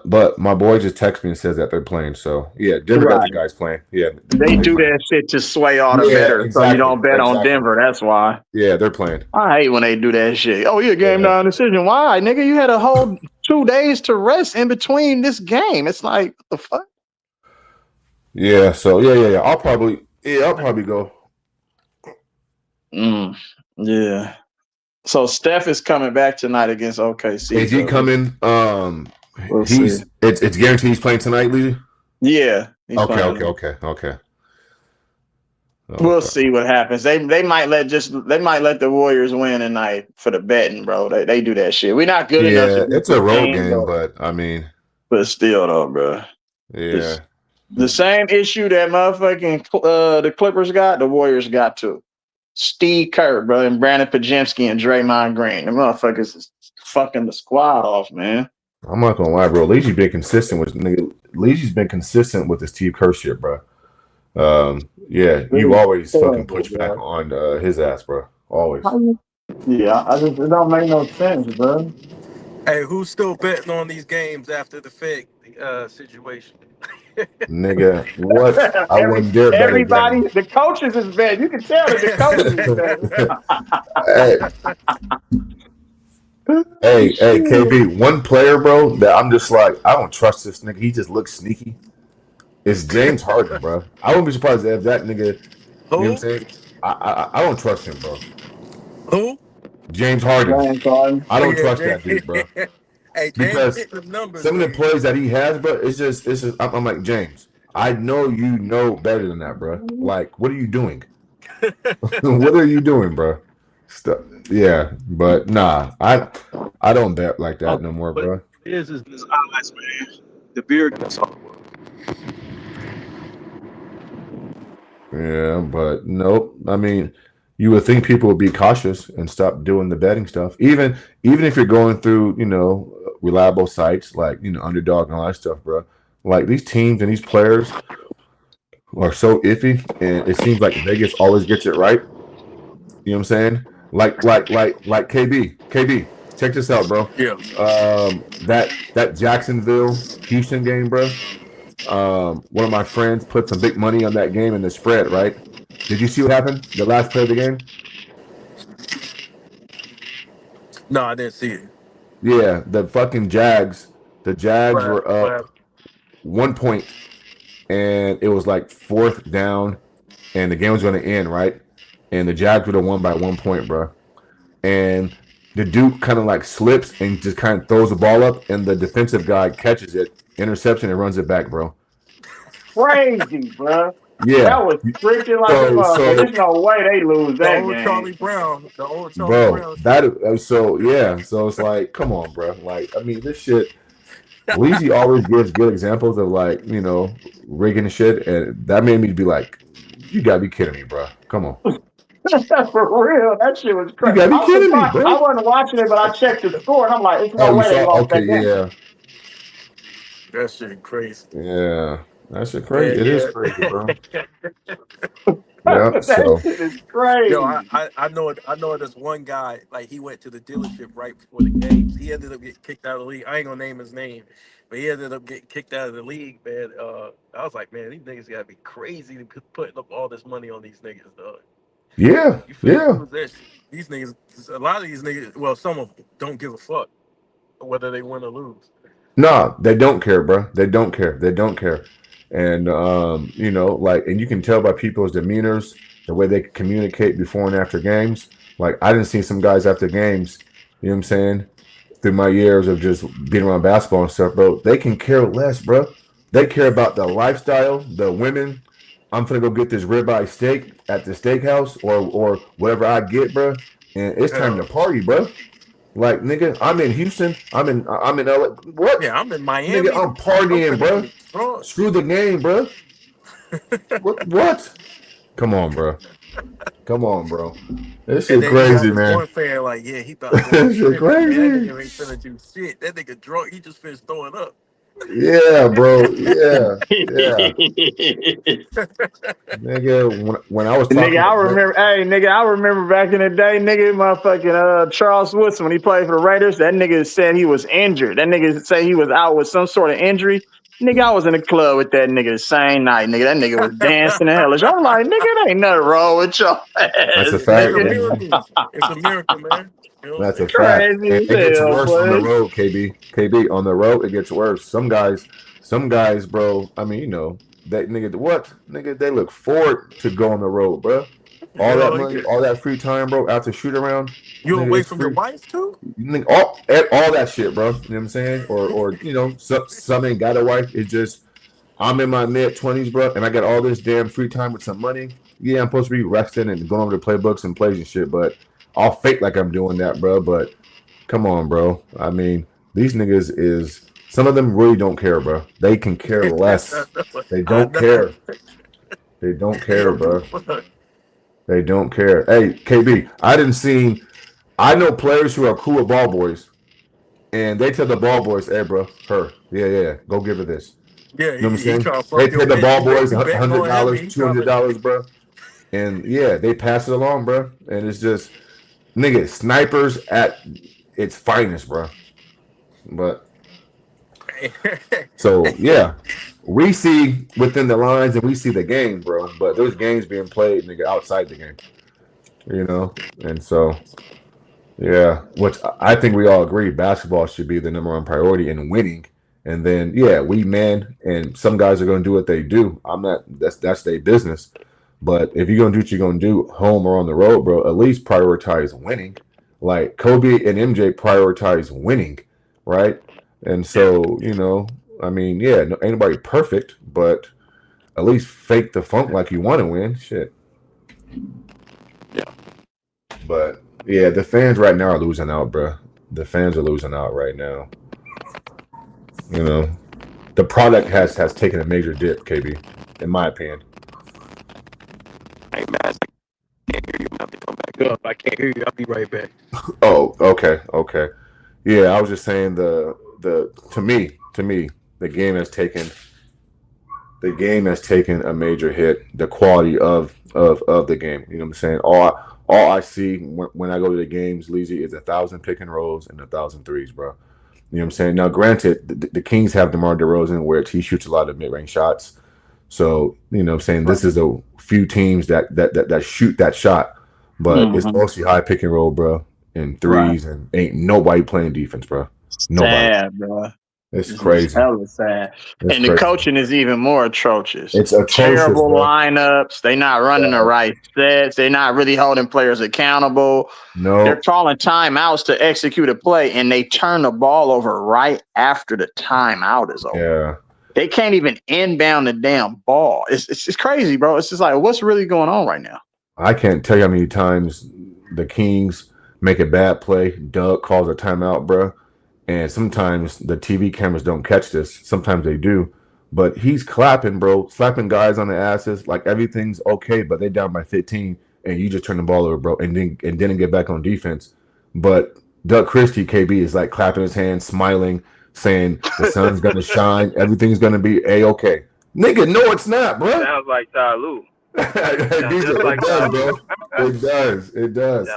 but my boy just texted me and says that they're playing. So yeah, Denver got the Right. guys playing. Yeah, They they do playing. that shit to sway all the Yeah, bettors, so you exactly, don't bet on exactly. Denver. That's why. Yeah, they're playing. I hate when they do that shit. Oh, you're game Yeah. down decision. Why, nigga? You had a whole 2 days to rest in between this game. It's like, what the fuck? Yeah, so yeah. I'll probably go. Yeah. So Steph is coming back tonight against OKC. Is he so coming? We'll see. It's guaranteed he's playing tonight, Lee. Yeah. He's playing. Okay. We'll see what happens. They might let the Warriors win tonight for the betting, bro. They do that shit. We're not good enough. Yeah, To it's a road game, though. but I mean, But still, though, bro. yeah. The same issue that motherfucking the Clippers got, the Warriors got too. Steve Kerr, bro, and Brandon Pajemski and Draymond Green. The motherfuckers is fucking the squad off, man. I'm not gonna lie, bro. Leesy's been consistent with the Steve Kerr shit, bro. Yeah, you've always fucking pushed back on his ass, bro. Always. Yeah, it don't make no sense, bro. Hey, who's still betting on these games after the Fed situation? Nigga, what? I wouldn't dare bet Everybody, again. the coaches is betting. You can tell that the coaches is betting. Hey, KB, one player, bro, that I'm just like, I don't trust this nigga. He just looks sneaky. It's James Harden, bro. I wouldn't be surprised if that nigga. Who? You know what I'm saying? I don't trust him, bro. Who? James Harden. I don't trust that dude, bro. Hey, Because James hitting numbers, some of the plays that he has, bro, it's just. I'm like, James, I know you know better than that, bro. Like, what are you doing? What are you doing, bro? Yeah, but nah, I don't bet like that no more, bro. His eyes, man. The beard gets all. Yeah, but nope. I mean, you would think people would be cautious and stop doing the betting stuff. Even if you're going through, reliable sites like, Underdog and all that stuff, bro. Like these teams and these players are so iffy, and it seems like Vegas always gets it right. You know what I'm saying? Like KB, check this out, bro. Yeah. That Jacksonville Houston game, bro. One of my friends put some big money on that game in the spread, right? Did you see what happened? The last play of the game? No, I didn't see it. Yeah, the fucking Jags. The Jags Right, were up 1 point, and it was like 4th down, and the game was going to end, right? And the Jags would have won by 1 point, bro. And the dude kind of like slips and just kind of throws the ball up, and the defensive guy catches it, interception, and runs it back, bro. Crazy, bro. Yeah. That was freaking like there's no way they lose that The old game. Charlie Brown. The old Charlie Bro, Brown. so it's like, come on, bro. Like, I mean, this shit. Leezy always gives good examples of like, rigging shit, and that made me be like, you gotta be kidding me, bro. Come on. For real, that shit was crazy. You gotta be kidding me, bro. I wasn't watching it, but I checked the score, and I'm like, it's no way they lost that game. Yeah. That shit crazy. Yeah. That shit crazy. It is crazy, bro. That so shit is crazy. Yo, I know this one guy, like he went to the dealership right before the games. He ended up getting kicked out of the league. I ain't gonna name his name, but he ended up getting kicked out of the league, man. I was like, man, these niggas gotta be crazy to putting up all this money on these niggas, dog. Yeah. These niggas, a lot of these niggas, well, some of them don't give a fuck whether they win or lose. No, they don't care, bro. They don't care. And and you can tell by people's demeanors, the way they communicate before and after games. Like, I didn't see some guys after games, you know what I'm saying, through my years of just being around basketball and stuff, bro. They can care less, bro. They care about the lifestyle, the women. I'm finna go get this ribeye steak at the steakhouse or whatever I get, bro. And it's time to party, bro. Like, nigga, I'm in Houston. I'm in LA. What? Yeah, I'm in Miami. Nigga, I'm partying, bro. Screw the game, bro. What? Come on, bro. This shit crazy, man. One fan like, yeah, he thought this shit crazy. That nigga ain't finna do shit. That nigga drunk. He just finished throwing up. Yeah, bro. Yeah, yeah. Nigga, when I was Nigga, talking to I Brett, remember. Hey, nigga, I remember back in the day, nigga, motherfucking Charles Woodson when he played for the Raiders. That nigga said he was injured. That nigga said he was out with some sort of injury. Nigga, I was in the club with that nigga the same night. Nigga, that nigga was dancing and hellish. I'm like, nigga, it ain't nothing wrong with your that's a ass, It's fact, a nigga. man. miracle. It's a miracle, man. You know what I'm That's a saying? fact. Crazy And as it gets hell, worse on the boy. road, KB, on the road, it gets worse. Some guys, bro. I mean, that nigga. What nigga? They look forward to go on the road, bro. All that Hell money, yeah. all that free time, bro. After shoot around, You nigga, away it's from your free. wife too? Nigga, all that shit, bro. You know what I'm saying? Or some ain't got a wife. It's just I'm in my mid-20s, bro, and I got all this damn free time with some money. Yeah, I'm supposed to be resting and going over the playbooks and plays and shit, but I'll fake like I'm doing that, bro. But come on, bro. I mean, these niggas is some of them really don't care, bro. They can care less. They I don't know. care. They don't They care, don't give a bro. fuck. They don't care. Hey, KB, I know players who are cool with ball boys, and they tell the ball boys, "Hey, bro, yeah, go give her this." Yeah, You know what I'm he saying? trying to They fuck your pay the bitch. ball boys You betting on him and $100, he trying to $200, bro, and yeah, they pass it along, bro. And it's just nigga snipers at its finest, bro. But so yeah, we see within the lines and we see the game, bro. But there's games being played, nigga, outside the game, and so yeah, which I think we all agree, basketball should be the number one priority in winning. And then yeah, we man, and some guys are going to do what they do. I'm not. That's their business. But if you're gonna do what you're gonna do, home or on the road, bro, at least prioritize winning. Like Kobe and MJ prioritize winning, right? And so, I mean, yeah, ain't nobody perfect, but at least fake the funk like you want to win. Shit. Yeah. But yeah, the fans right now are losing out, bro. The fans are losing out right now. The product has taken a major dip, KB, in my opinion. Hey, man, I can't hear you. I'm about to come back up. I can't hear you. I'll be right back. Oh, okay. Yeah, I was just saying to me, the game has taken a major hit. The quality of the game. You know what I'm saying? All I see when I go to the games, Leezy, is 1,000 pick and rolls and 1,000 threes, bro. You know what I'm saying? Now, granted, the Kings have DeMar DeRozan, where he shoots a lot of mid-range shots. So, you know what I'm saying? This is a few teams that shoot that shot, but it's mostly high pick and roll, bro, and threes, and ain't nobody playing defense, bro. Nobody. Sad, bro. It's This is crazy. hella sad. It's And the crazy. coaching is even more atrocious. It's atrocious, Terrible bro. lineups. They not running the right sets. They're not really holding players accountable. No. They're calling timeouts to execute a play, and they turn the ball over right after the timeout is over. Yeah. They can't even inbound the damn ball. It's crazy, bro. It's just like, what's really going on right now? I can't tell you how many times the Kings make a bad play. Doug calls a timeout, bro. And sometimes the TV cameras don't catch this. Sometimes they do. But he's clapping, bro, slapping guys on the asses like everything's okay, but they down by 15, and you just turn the ball over, bro, and didn't get back on defense. But Doug Christie, KB, is like clapping his hands, smiling, saying the sun's gonna shine, everything's gonna be a-okay. Nigga, no, it's not, bro. Sounds like Ty Lue. DJ, like it does, bro. It does.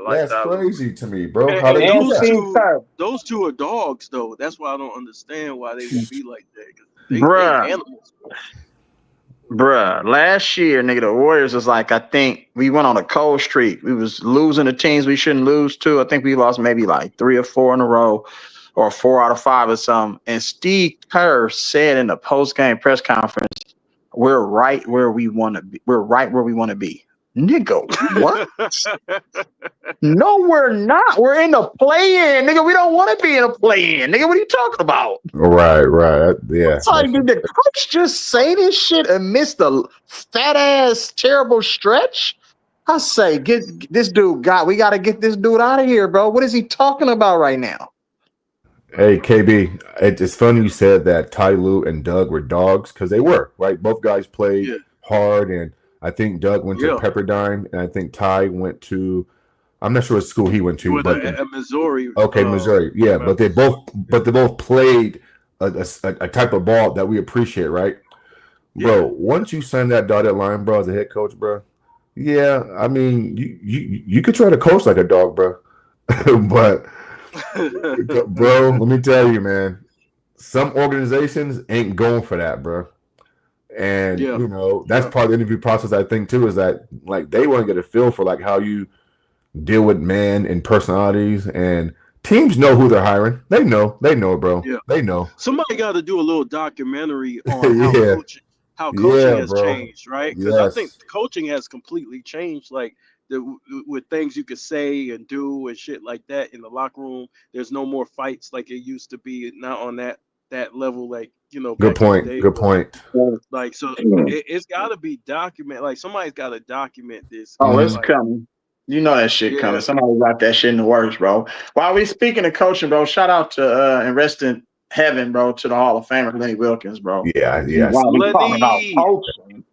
That's crazy to me, bro. How they do that? Those two are dogs, though. That's why I don't understand why they would be like that. 'Cause they Bruh. animals. Bruh, last year, nigga, the Warriors was like, I think we went on a cold streak. We was losing the teams we shouldn't lose to. I think we lost maybe like 3 or 4 in a row, or 4 out of 5 or something. And Steve Kerr said in the post-game press conference, we're right where we want to be. We're right where we want to be. Nigga, what? No, we're not. We're in the play-in, nigga. We don't want to be in a play-in, nigga. What are you talking about? Right. Yeah. It's like, did the coach just say this shit amidst the fat-ass, terrible stretch? I say, get this dude. We got to get this dude out of here, bro. What is he talking about right now? Hey, KB, it's funny you said that Ty Lue and Doug were dogs, because they were, right? Both guys played hard, and I think Doug went to Pepperdine, and I think Ty went to, I'm not sure what school he went to, but at Missouri. okay, Missouri, yeah. But they both played a type of ball that we appreciate, right? Bro, once you sign that dotted line, bro, as a head coach, bro, yeah, I mean, you could try to coach like a dog, bro. But, bro, let me tell you, man, some organizations ain't going for that, bro. And, that's part of the interview process, I think, too, is that, like, they want to get a feel for, like, how you deal with man and personalities. And teams know who they're hiring. They know, bro. Yeah. They know. Somebody got to do a little documentary on how coaching has bro. changed, right? Because I think coaching has completely changed. Like with things you could say and do and shit like that in the locker room. There's no more fights like it used to be. Not on that level, like Good point. back in the day. Good point. Like so, it's got to be documented. Like somebody's got to document this. Oh, it's like, coming. You know that shit coming. Somebody got that shit in the works, bro. While we speaking of coaching, bro, shout out to and rest in heaven, bro, to the Hall of Famer Lenny Wilkins, bro. Yeah. While we talking about coaching.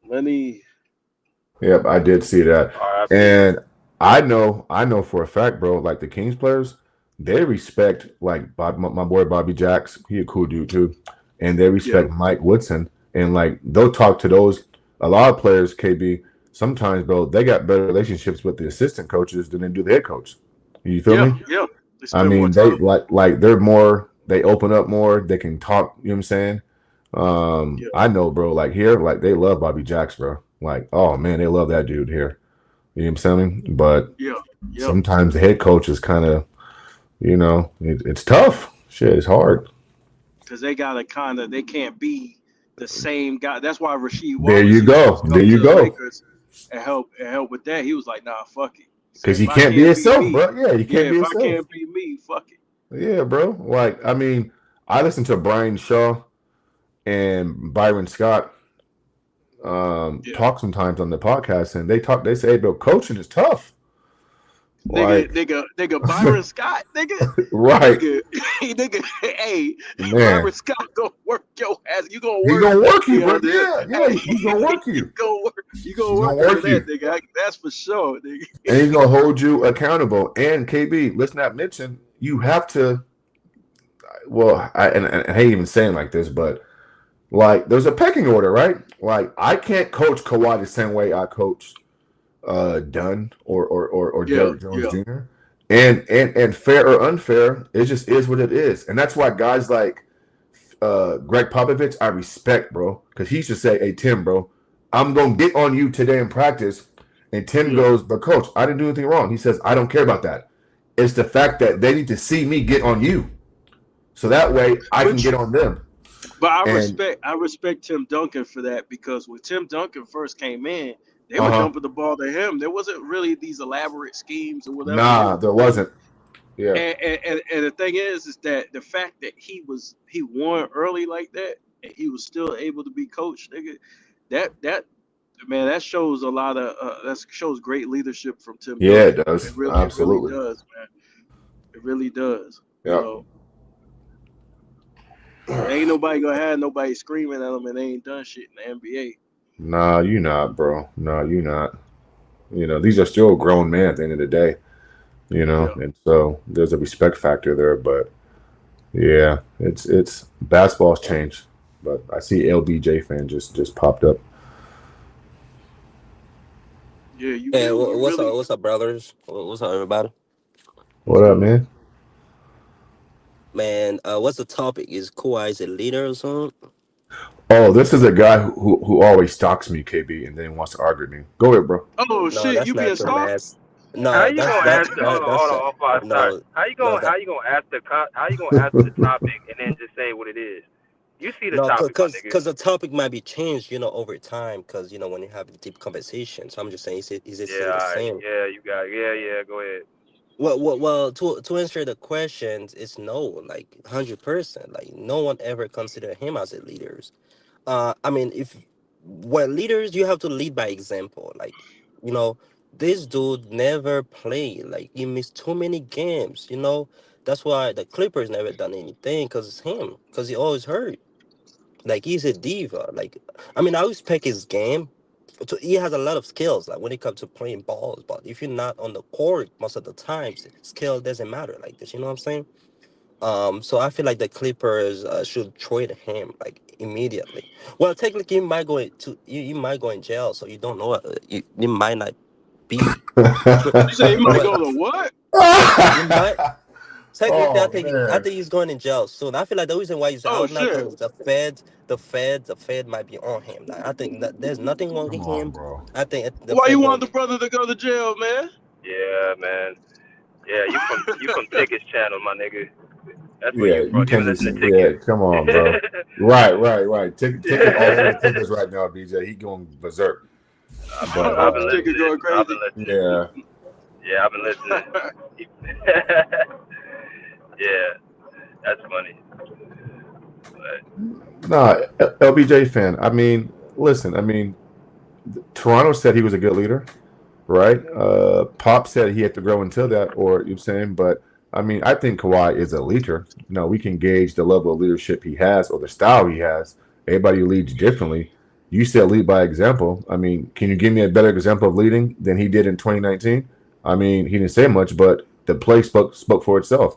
Lenny. Yep, I did see that. And I know for a fact, bro, like the Kings players, they respect like my boy Bobby Jacks. He a cool dude too. And they respect Mike Woodson. And like they'll talk to those a lot of players, KB, sometimes, bro, they got better relationships with the assistant coaches than they do the head coach. You feel me? Yeah. I mean, they like they're more, they open up more, they can talk, you know what I'm saying? I know, bro, like here, like they love Bobby Jacks, bro. Like, oh man, they love that dude here. You know what I'm saying? But sometimes the head coach is kind of, it's tough. Shit, it's hard. Because they gotta they can't be the same guy. That's why Rasheed Wallace. There you go. There you go. And help with that. He was like, nah, fuck it. Because you can't be yourself, bro. Yeah, you can't be yourself. If I can't be me, fuck it. Yeah, bro. Like, I mean, I listen to Brian Shaw and Byron Scott talk sometimes on the podcast, and they say, bro, coaching is tough. Nigga, Byron Scott, nigga. Right. Nigga, hey, man. Byron Scott gonna work your ass. You gonna work. He gonna work you, bro. Yeah, he's gonna work you. You gonna work that, nigga. That's for sure, nigga. And he's gonna hold you accountable. And KB, let's not mention, you have to. Well, I hate even saying like this, but like there's a pecking order, right? Like I can't coach Kawhi the same way I coached Dunn or Derrick Jones Jr. And fair or unfair, it just is what it is. And that's why guys like Greg Popovich, I respect, bro, because he should say, hey, Tim, bro, I'm going to get on you today in practice. And Tim goes, but coach, I didn't do anything wrong. He says, I don't care about that. It's the fact that they need to see me get on you. So that way I can get on them. But I respect Tim Duncan for that, because when Tim Duncan first came in, they were dumping the ball to him. There wasn't really these elaborate schemes or whatever. Nah, there wasn't. Yeah. And the thing is that the fact that he won early like that, and he was still able to be coached, nigga, that shows a lot of that shows great leadership from Tim. Yeah, Duncan. It does. It Absolutely. really does, man. It really does. Yeah. Ain't nobody gonna have nobody screaming at them and they ain't done shit in the NBA. Nah, you not, bro. Nah, you not. These are still grown men at the end of the day. And so there's a respect factor there, but yeah, it's basketball's changed. But I see LBJ fan just popped up. Yeah, what's up, brothers? What's up, everybody? What up, man? Man, what's the topic? Is Kawhi a leader or something? Oh, this is a guy who always stalks me, KB, and then wants to argue with me. Go ahead, bro. Oh shit, you being stalked? No, how you gonna ask the How you gonna ask the topic and then just say what it is? You see the topic, because the topic might be changed, over time. Because when you have a deep conversation, so I'm just saying, is it still the same? Yeah, you got Go ahead. Well, to answer the questions, it's no, like 100%. Like no one ever considered him as a leader. I mean, leaders, you have to lead by example. Like, this dude never played. Like, he missed too many games. That's why the Clippers never done anything, because it's him. Because he always hurt. Like, he's a diva. Like, I mean, I respect his game. So he has a lot of skills, like when it comes to playing balls. But if you're not on the court most of the times, skill doesn't matter like this. You know what I'm saying? So I feel like the Clippers should trade him like immediately. Well, technically, you might go in jail, so you don't know. You might not be. You say he might Well, go to what? you might. Technically, Oh I man. think he's going in jail soon. I feel like the reason why he's Oh out now shit. because the Fed might be on him. Like, I think that there's nothing wrong Come with on, him. bro. I think the Why Fed you going. want the brother to go to jail, man? Yeah, man. Yeah, you from Tickets Channel, my nigga. That's where Yeah, you you from. You can't been just listening to yeah, Tickets. come on, bro. Right. Ticket all over the tickets right now, BJ. He going berserk. But I've been This nigga going listening. I've crazy. been listening. yeah. Yeah, I've been listening. Yeah, that's funny. But, Nah, LBJ fan. I mean, listen, Toronto said he was a good leader, right? Pop said he had to grow into that, or you're saying, but I mean, I think Kawhi is a leader. No, we can gauge the level of leadership he has or the style he has. Everybody leads differently. You said lead by example. I mean, can you give me a better example of leading than he did in 2019? I mean, he didn't say much, but the play spoke for itself.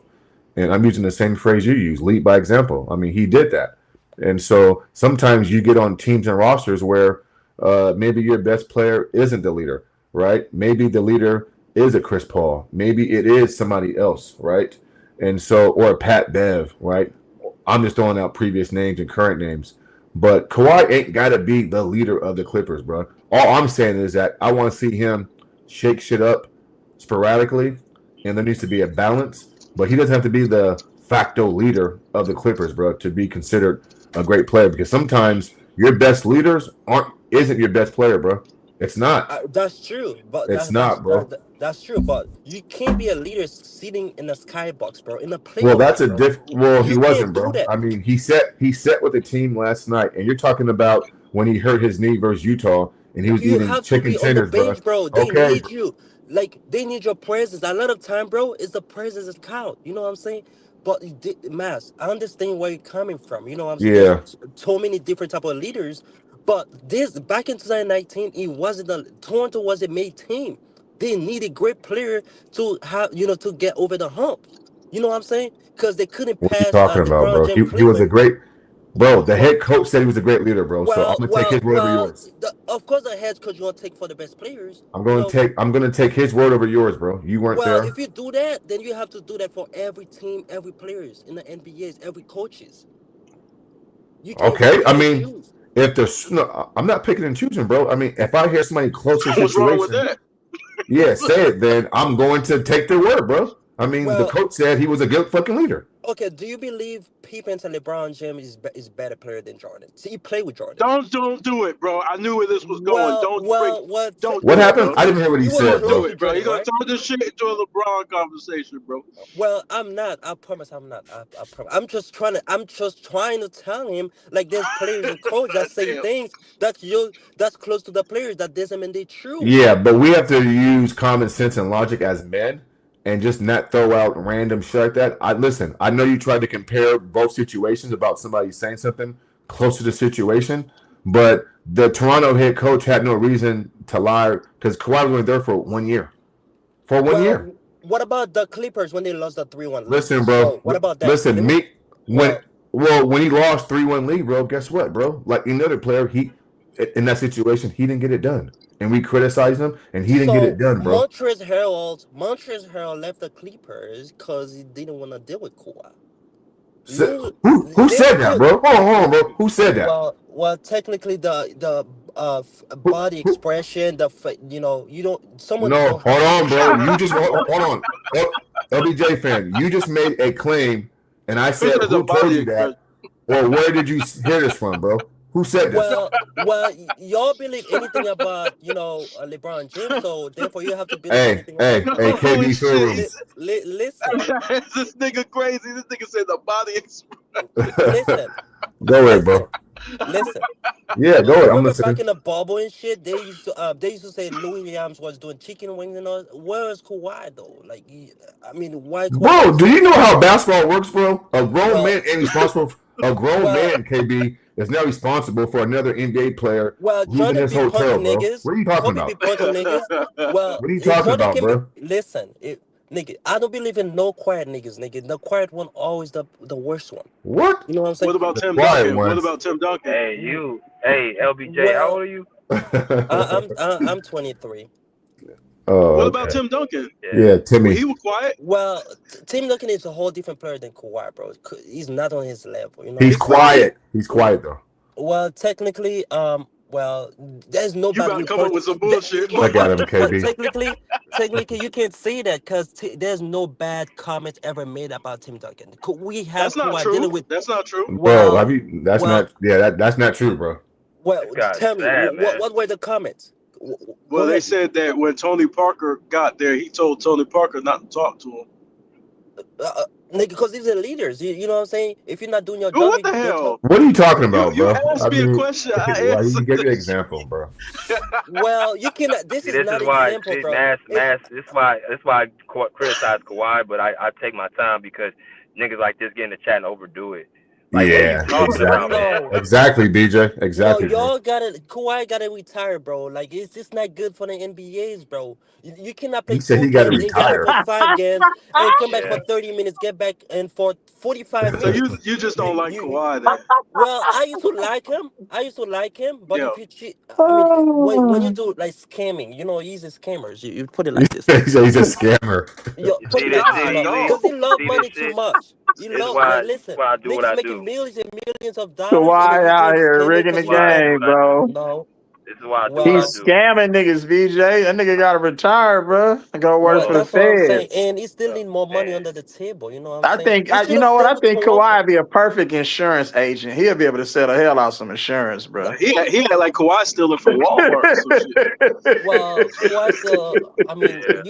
And I'm using the same phrase you use, lead by example. I mean, he did that. And so sometimes you get on teams and rosters where maybe your best player isn't the leader, right? Maybe the leader is a Chris Paul. Maybe it is somebody else, right? And so, or a Pat Bev, right? I'm just throwing out previous names and current names. But Kawhi ain't got to be the leader of the Clippers, bro. All I'm saying is that I want to see him shake shit up sporadically, and there needs to be a balance. But he doesn't have to be the facto leader of the Clippers, bro, to be considered a great player. Because sometimes your best leaders isn't your best player, bro. It's not. That's true, but It's not, bro. that's true. But you can't be a leader sitting in a skybox, bro. In a Well, playoff that's a game, bro. Well, he You wasn't, can't do bro. that. I mean, he set with the team last night, and you're talking about when he hurt his knee versus Utah, and he was You eating have to chicken be on the tenders, bro. bench, bro. They Okay, need you. Like, they need your presence. A lot of time, bro, it's the presence that count. You know what I'm saying? But Mass, I understand where you're coming from. You know what I'm saying? yeah, There's so many different type of leaders. But this back in 2019, it wasn't Toronto was a made team. They needed great player to have, to get over the hump. You know what I'm saying? Because they couldn't what are you pass talking about, LeBron bro? James He was a Cleveland. great, bro. The Well, head coach said he was a great leader, bro. So I'm well, gonna take well, his word over well. yours. Of course, the head coach you want to take for the best players. I'm gonna take his word over yours, bro. You weren't Well, there. if you do that, then you have to do that for every team, every players in the NBA's, every coaches. You can't just Okay, I pick and mean, choose. if there's no, I'm not picking and choosing, bro. I mean, if I hear somebody close to the What's wrong with situation, that? yeah, say it. Then I'm going to take their word, bro. I mean, the Well, coach said he was a good fucking leader. okay. Do you believe Pippen and LeBron James is better player than Jordan? See, you play with Jordan. Don't do it, bro. I knew where this was going. Don't What do it, happened? bro. I didn't hear what he You were said, Don't do close bro. to it, bro. You're Jordan, gonna right? turn this shit into a LeBron conversation, bro. Well, I'm not. I promise I'm not. I promise. I'm just trying to tell him like there's players and coach that say Damn. things that's close to the players that doesn't mean they true. Yeah, but we have to use common sense and logic as men, and just not throw out random shit like that. I know you tried to compare both situations about somebody saying something close to the situation, but the Toronto head coach had no reason to lie because Kawhi was only there for 1 year. For 1 year. Well, what about the Clippers when they lost the 3-1 lead? Listen, So bro. what about that? Let Listen, me. Well, when he lost 3-1 lead, bro, guess what, bro? Like any other player, he in that situation, he didn't get it done. And we criticized him and he didn't get so it done, bro. Montrezl Harrell left the Clippers because he didn't want to deal with Kawhi. So, You, who there's said that, truth. bro? Hold on, bro. Who said that? Well, technically the Who, body who, expression, you don't someone no, don't hold have on, to. bro. You just hold on. LBJ fan, you just made a claim, and I Who said, said the who told body you that? expression? Or where did you hear this from, bro? Who said this? Y'all believe anything about LeBron James, so therefore you have to believe Hey, anything about hey, hey, Kawhi. Holy KB shit. Showrooms. Listen, This nigga crazy. This nigga said the body expression. listen, Go ahead, bro. listen. Yeah, go You ahead. I'm remember back listening. in the bubble and shit, they used to say Louis Williams was doing chicken wings and all. Where is Kawhi though? Like, why Kawhi Bro, not do you saying know that? how basketball works, bro? A grown Well, man ain't responsible. A grown well, man, KB, is now responsible for another NBA player losing Jordan his be hotel, punching bro. niggas. What are you talking Kobe be about? punching niggas. Well, What are you talking Jordan about, can be. bro? Listen, Nigga, I don't believe in no quiet niggas, nigga. The quiet one always the worst one. What? You know what I'm saying? What about The Tim quiet Duncan? What ones. about Tim Duncan? Hey, LBJ, how old Well, are you? I'm 23. Oh, What about okay. Tim Duncan? Yeah, Well, Timmy. he was quiet. Well, Tim Duncan is a whole different player than Kawhi, bro. He's not on his level. You know what I'm He's saying? quiet. He's quiet though. Well, technically, well, there's no You bad about to come up report. with some bullshit. But Look at him, but KB. technically, you can't say that because there's no bad comments ever made about Tim Duncan. We have That's not Kawhi true. dealing with. That's not true. Bro, have Well, you? That's well, not. Yeah, that's not true, bro. well. This guy's Tell me, sad, man. what were the comments? Go Well, they ahead. said that when Tony Parker got there, he told Tony Parker not to talk to him. Nigga, because these are leaders. You know what I'm saying? If you're not doing your Well, job, what you the don't hell? talk. What are you talking about, You bro? asked I me a mean, question. I why you answered give you an the example, bro? Well, you cannot. This See, is this not is why. example, See, bro. Mass. This is why I criticize Kawhi, but I take my time because niggas like this get in the chat and overdo it. Like, what are you Yeah, talking about, man? No, exactly, BJ, no, exactly, bro. y'all gotta. Kawhi gotta retire, bro. Like it's just not good for the NBA's, bro. You cannot play He said two he got to games and get out retire. for 5 games and come back Yeah. for 30 minutes, get back and for 45 So minutes. you just don't like You Kawhi then? well, I used to like him. But Yeah. if you cheat, I mean, when you do like scamming, you know, he's a scammers. You put it like this. He said he's a scammer. Yo, You put see it this? like this, See, God, bro. dog. Because he love see this money too shit. much. You This is love, why. like, This is listen, why I do what niggas I making do. millions and millions of So dollars, and why then you out doing here scamming rigging the because This is you why I do game, what I do. bro? no. This is why I do what I He's Well, do. scamming niggas, BJ. That nigga gotta retire, bro, and go work well, for the Oh, that's what I'm saying, feds. and he still need more money man. under the table. You know what I'm saying? You Should have know what? stayed I with think Toronto. Kawhi would be a perfect insurance agent. He'll be able to sell the hell out some insurance, No, bro. He had like Kawhi stealing from Walmart or some shit. well, Kawhi's I mean, Yeah.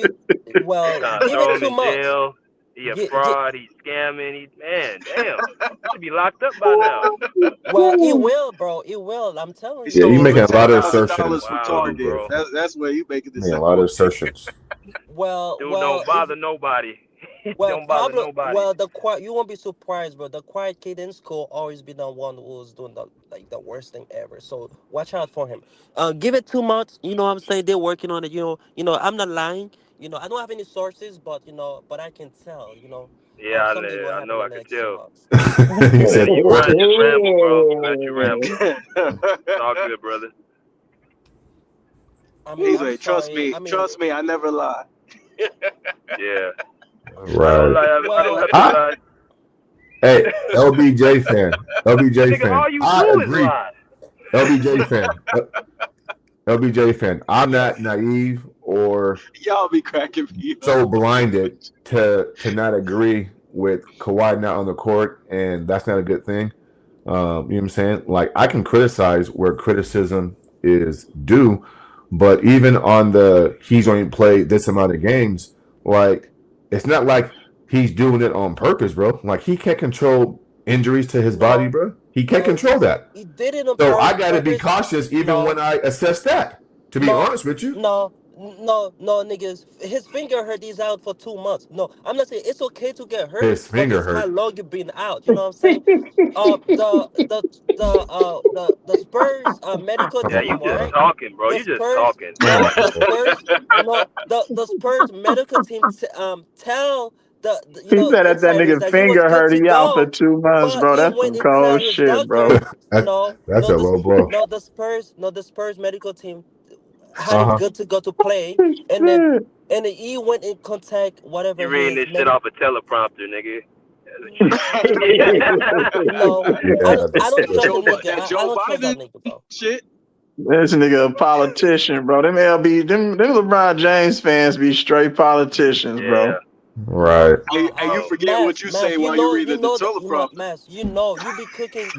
They well, trying to give throw it him 2 in months. jail. He a Get, fraud. He's scamming. Man, damn. He should be locked up by now. well, he will, bro. He will. I'm He telling Yeah, you. you stole over making a lot of $10,000 assertions, from Wow, LB, Target. bro. bro. That's where you making this Making a out. lot of assertions. Dude don't If bother nobody. He well, don't bother Pablo, nobody. the quiet. You won't be surprised, bro. The quiet kid in school always been the one who was doing the worst thing ever. So watch out for him. Give it 2 months. You know what I'm saying? They're working on it. I'm not lying. I don't have any sources, but but I can tell. Yeah, Something will I happen know. I in the could next two tell. months. He said, You "What?" just ramble, bro. You let you ramble. It's all good, brother. I mean, He's I'm like, trust sorry. me, I mean, I never lie. Yeah. I don't Right. lie. I don't well, ever lie. Hey, LBJ fan. LBJ Nigga, fan. all you I do is agree. lie. LBJ fan. LBJ fan. I'm not naive or Y'all be cracking me up. so blinded to not agree with Kawhi not on the court, and that's not a good thing. You know what I'm saying? Like, I can criticize where criticism is due, but even on he's only played this amount of games, like, it's not like he's doing it on purpose, bro. Like, he can't control injuries to his body, no, bro. He can't no. control that. He did it on So I got to be purpose. cautious even No, when I assess that, to be no, honest with you. no, niggas. His finger hurt. He's out for 2 months. No, I'm not saying it's okay to get hurt, His but finger it's how hurt. long you've been out. You know what I'm saying? The Spurs medical Come Yeah, you team, on, all just bro. right? talking, bro. The You just Spurs, talking. Come on, the bro. Spurs, no, the Spurs medical team tell He said that insiders nigga that he was finger good hurt. to He out for go, 2 months, but bro. he That's went some and tell cold his shit, doctor, bro. That's a low blow. the Spurs medical team had him Uh good to go to play, and then he went in contact whatever You reading his this shit medical. off a teleprompter, nigga. No, huh. I don't That trust a Joe, nigga. that I Joe don't trust that Biden nigga, bro. shit. This nigga a politician, bro. Them LeBron James fans be straight politicians, Yeah. bro. Right. Hey, you forget what you Mass, say while you you reading the know that, teleprompter. Mass, you be cooking,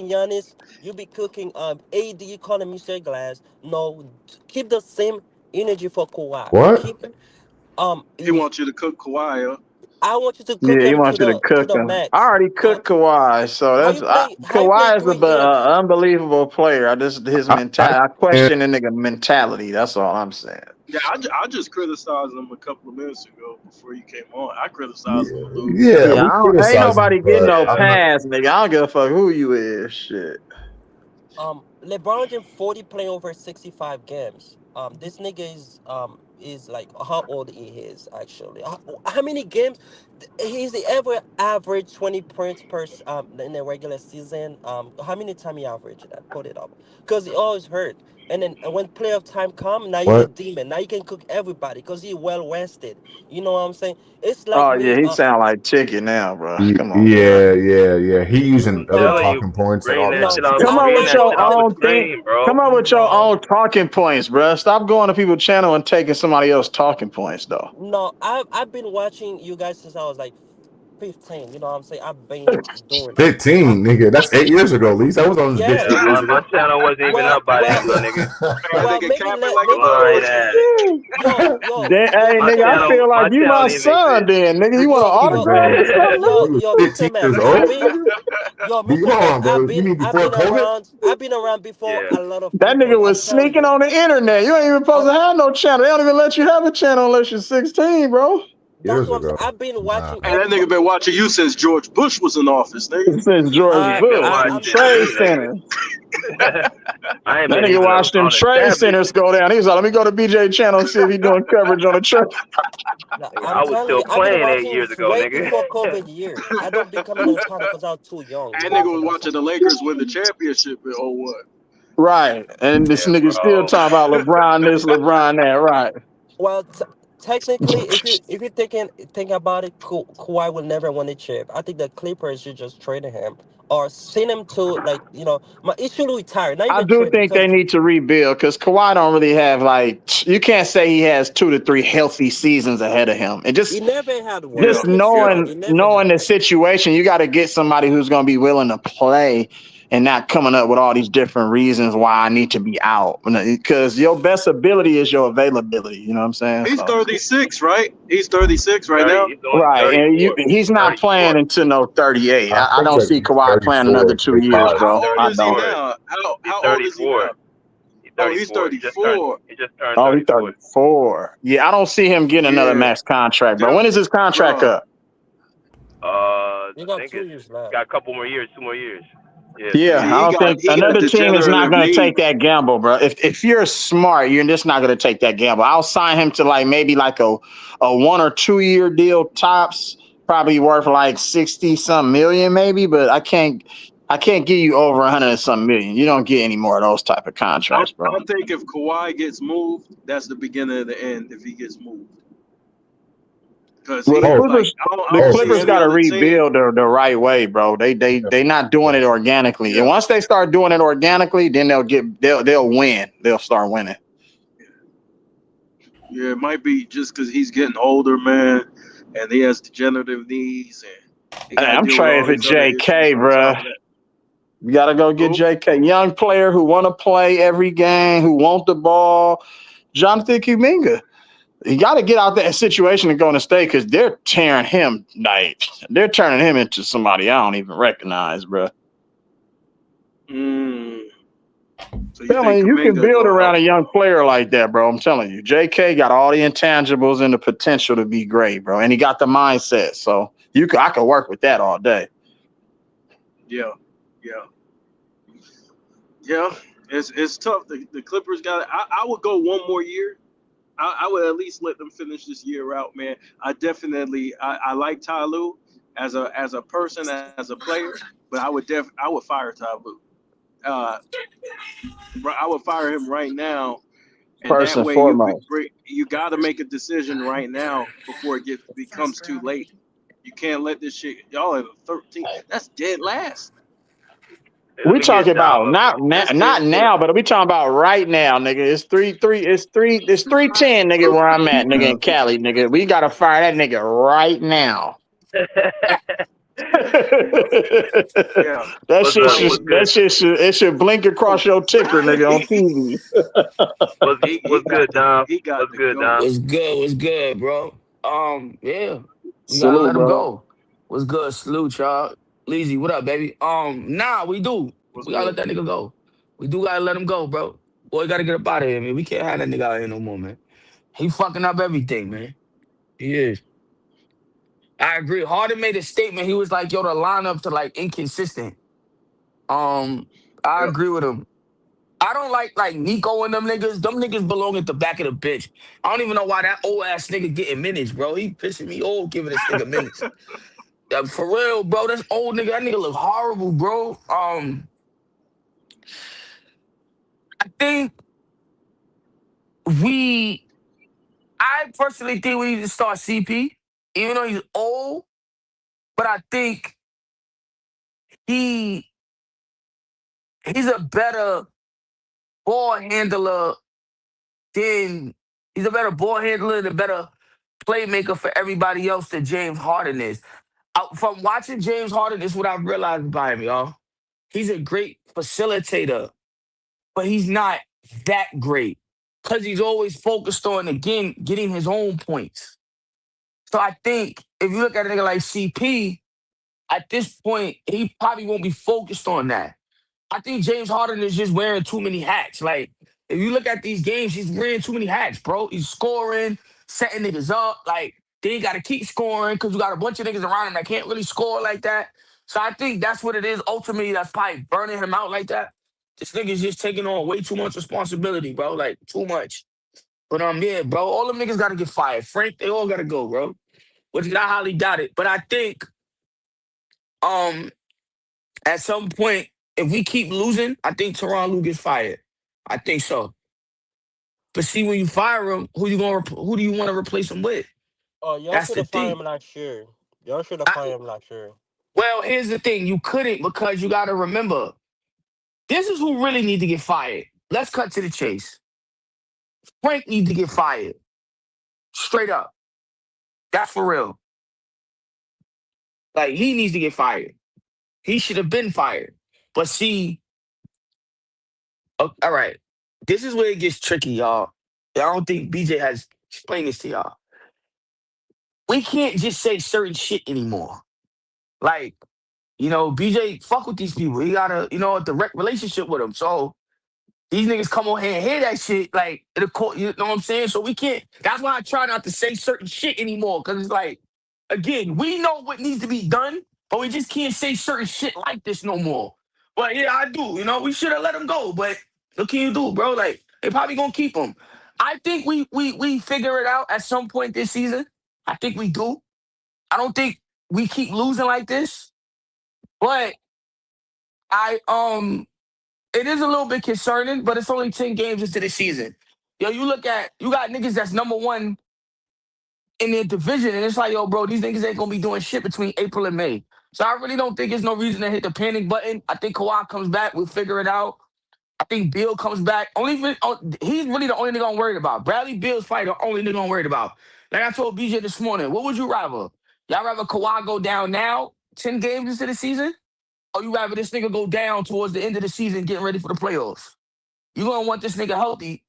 Giannis, you be cooking, AD, you call him Mr. Glass. No, keep the same energy for Kawhi. What? Keep it, He wants you to cook Kawhi, huh? I want you to cook Yeah, he him wants you to to cook the him. I max. already How cooked Kawhi, so how you play Kawhi is an 3 games? unbelievable player. His I mentality. I can't. question the nigga mentality. That's all I'm saying. Yeah, I just criticized him a couple of minutes ago before you came on. I criticized him a little bit. Yeah, Yeah, we ain't criticize him, nobody getting but no I'm not. pass, nigga. I don't give a fuck who you is. Shit. LeBron James 40 playing over 65 games. This nigga is is like how old he is actually. How many games? He's ever averaged 20 points in a regular season. How many time he averaged that? Put it up, because he always hurt. And then when playoff time come, now he's a What? demon. Now he can cook everybody because he's well rested. You know what I'm saying? It's like Oh yeah, me. he sound like Chicken now, bro. Come on, bro. Yeah. He using I'm other No, telling you, talking points and bring all that kind no, shit of on, Come shit. up bring with that your shit off the own thing. screen, bro. Come up with your no. own talking points, bro. Stop going to people's channel and taking somebody else's talking points, though. No, I've been watching you guys since I was like 15. You know what I'm saying? I've been doing. I 15, nigga. That's 8 years ago, Lise. I was on this bitch yeah. Yeah, 8 years my ago. channel wasn't even Well, up by well, then, my nigga. That well. nigga Maybe capping let like a maybe Lying motherfucker. ass. Hey, My nigga, I channel, feel like my you channel my didn't even son, exist. then, nigga. You want an yo autograph or Man, something, yo nigga? you was yo 15 Mr. Man, years old, nigga? Come Mr. Man. on, bro. You mean I've before been COVID? around. I've been around before Yeah. a lot of That nigga people. I'm was telling sneaking you. on the internet. You ain't even supposed I'm, to have no channel. They don't even let you have a channel unless you're 16, bro. that's Years what I'm saying. ago. I've been Nah. watching And that nigga everybody. been watching you since George Bush was in office, nigga. Since George You ain't been Bush, them I'm watching trade me, nigga. centers. I ain't That been nigga even watched them on the trade tablet. centers go down. He was like, let me go to BJ channel and see if he doing coverage on the trade. Nigga, I'm I was telling still you. I've been playing 8 watching years ago, way nigga. before COVID year. I don't become on the channel because I was too young. You That know what I'm nigga saying? was That's watching why. the Lakers win the championship in '01. Right. And this Yeah, nigga still bro. talking about LeBron this, LeBron that. Right. Well, technically, if you think about it, Kawhi will never win a chip. I think the Clippers should just trade him or send him to like he should retire, not I even do trade him think they because need to rebuild because Kawhi don't really have you can't say he has 2 to 3 healthy seasons ahead of him. And he never had one. Yeah, You just can see yeah. that knowing he never knowing had the one. situation, you got to get somebody who's going to be willing to play and not coming up with all these different reasons why I need to be out. Because your best ability is your availability. You know what I'm saying? He's So 36, right? He's 36 right 30. now. He's only right, and 34. he's not playing 34. until no 38. I I think don't that see he's Kawhi playing 34, another 2 years, How 35. bro. old I is he don't. 34. now? He's How old is he 34. now? He's Oh, he's 34. He just turned Oh, he's 34. 34. Yeah, I don't see him getting another Yeah, max contract, bro. them, When is his contract bro. up? He I got think 2 years it's left. got a couple more years, 2 more years. Yeah, 2 Yeah, years. I don't think He got another team is not degenerative going to take knees. that gamble, bro. If you're smart, you're just not going to take that gamble. I'll sign him to like maybe like a 1 or 2 year deal tops, probably worth like 60 some million maybe, but I can't give you over 100 and some million. You don't get any more of those type of contracts, bro. I think if Kawhi gets moved, that's the beginning of the end. If he gets moved, because Well, he Oh, like I The don't see Clippers any got to other team. rebuild the right way, bro. They not doing it organically, and Yeah, once they start doing it organically, then they'll win. They'll start winning. yeah, it might be just because he's getting older, man, and he has degenerative knees, and he Hey, got to I'm deal with trading all for these other issues JK, on top bro. of that. You gotta go get Who? JK, young player who want to play every game, who want the ball. Jonathan Kuminga. You got to get out that situation and go to state because they're tearing him like they're turning him into somebody I don't even recognize, bro. Mm, so you Telling think you, you can Kaminga build go around up? a young player like that, bro. I'm telling you, JK got all the intangibles and the potential to be great, bro, and he got the mindset. So I could work with that all day. Yeah, yeah, yeah. It's tough. The Clippers got. I would go one more year. I would at least let them finish this year out, man. I like Ty Lue as a person, as a player, but I would fire Ty Lue. Uh, I would fire him right now, and First that and way foremost. you got to make a decision right now before becomes too late. You can't let this shit. Y'all at 13. That's dead last. Let We me get talking about Dom up here. That's not dead now, last. but we talking about right now, nigga. It's 310, nigga, where I'm at, nigga, in Cali, nigga. We gotta fire that nigga right now. Yeah. That What's shit up? He What's good? it should blink across your ticker, nigga, on TV. What's good, Dom? he got What's to good, go. Dom? What's good? What's good, bro? Yeah, we gotta Salute, let him bro. go. What's good? Salute, y'all. Leezy, what up, baby? Nah, we do. What's We gotta let good? that nigga go. We do gotta let him go, bro. Boy, gotta get up out of here, man. We can't have that nigga out here no more, man. He fucking up everything, man. He is. I agree. Harden made a statement. He was like, yo, the lineup to like inconsistent. I Yeah. agree with him. I don't like Nico and them niggas. Them niggas belong at the back of the bench. I don't even know why that old ass nigga getting minutes, bro. He pissing me off giving this nigga minutes. For real, bro. That's old nigga. That nigga look horrible, bro. I think we. I personally think we need to start CP, even though he's old. But I think he he's a better ball handler than he's a better ball handler and a better playmaker for everybody else than James Harden is. From watching James Harden, this is what I've realized about him, y'all. He's a great facilitator, but he's not that great because he's always focused on, again, getting his own points. So I think if you look at a nigga like CP, at this point, he probably won't be focused on that. I think James Harden is just wearing too many hats. Like, if you look at these games, he's wearing too many hats, bro. He's scoring, setting niggas up. Like, then you got to keep scoring because you got a bunch of niggas around him that can't really score like that. So I think that's what it is. Ultimately, that's probably burning him out like that. This nigga's just taking on way too much responsibility, bro. Like, too much. But yeah, bro, all them niggas got to get fired. Frank, they all got to go, bro. Which I highly doubt it. But I think um at some point, if we keep losing, I think Teron Lue gets fired. I think so. But see, when you fire him, who do you want to replace him with? Oh, y'all That's should the have fired thing. him last year. Y'all should have fired him last year. Well, here's the thing: you couldn't because you got to remember, this is who really need to get fired. Let's cut to the chase. Frank needs to get fired, straight up. That's for real. Like he needs to get fired. He should have been fired. But see, all right, this is where it gets tricky, y'all. I don't think BJ has explained this to y'all. We can't just say certain shit anymore. Like, BJ fuck with these people. He got a, a direct relationship with them. So these niggas come on here and hear that shit, like, it'll call, you know what I'm saying? So we can't, that's why I try not to say certain shit anymore. Cause it's like, again, we know what needs to be done, but we just can't say certain shit like this no more. But yeah, I do. We should have let him go. But what can you do, bro? Like, they probably gonna keep him. I think we figure it out at some point this season. I think we do. I don't think we keep losing like this, but it is a little bit concerning, but it's only 10 games into the season. Yo, you got niggas that's number one in their division, and it's like, yo, bro, these niggas ain't gonna be doing shit between April and May. So I really don't think there's no reason to hit the panic button. I think Kawhi comes back, we'll figure it out. I think Bill comes back. He's really the only nigga I'm worried about. Bradley Beal's probably the only nigga I'm worried about. Like I told BJ this morning, what would you rather? Y'all rather Kawhi go down now, 10 games into the season? Or you rather this nigga go down towards the end of the season getting ready for the playoffs? You're going to want this nigga healthy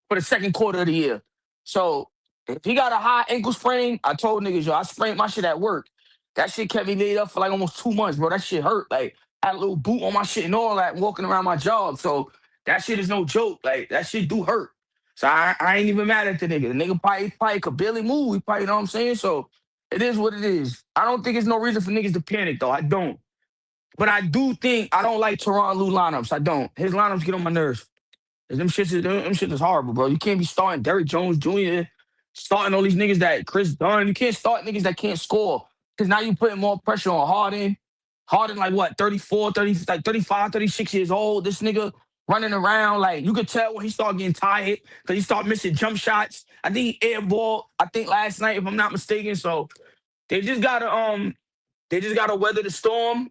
for the second quarter of the year. So if he got a high ankle sprain, I told niggas, yo, I sprained my shit at work. That shit kept me laid up for like almost 2 months, bro. That shit hurt. Like, I had a little boot on my shit and all that walking around my job. So that shit is no joke. Like, that shit do hurt. So I ain't even mad at the nigga. The nigga probably could barely move. He probably, you know what I'm saying? So it is what it is. I don't think there's no reason for niggas to panic, though. I don't. But I do think I don't like Teron Lue lineups. I don't. His lineups get on my nerves. Them shit is horrible, bro. You can't be starting Derrick Jones Jr., starting all these niggas that Chris Dunn. You can't start niggas that can't score because now you putting more pressure on Harden. Harden, like what, 34, 30, like 35, 36 years old. This nigga running around. Like, you could tell when he started getting tired because he started missing jump shots. I think he airballed, I think last night, if I'm not mistaken. So they just gotta weather the storm.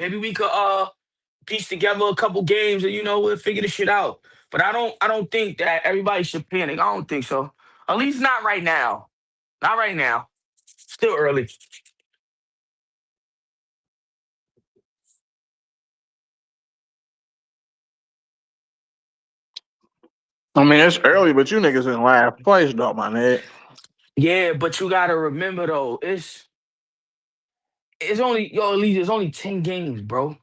Maybe we could piece together a couple games and we'll figure this shit out. But I don't think that everybody should panic. I don't think so. At least not right now. Not right now. Still early. I mean, it's early, but you niggas in last place, though, my nigga. Yeah, but you gotta remember though, it's only at least it's only 10 games, bro.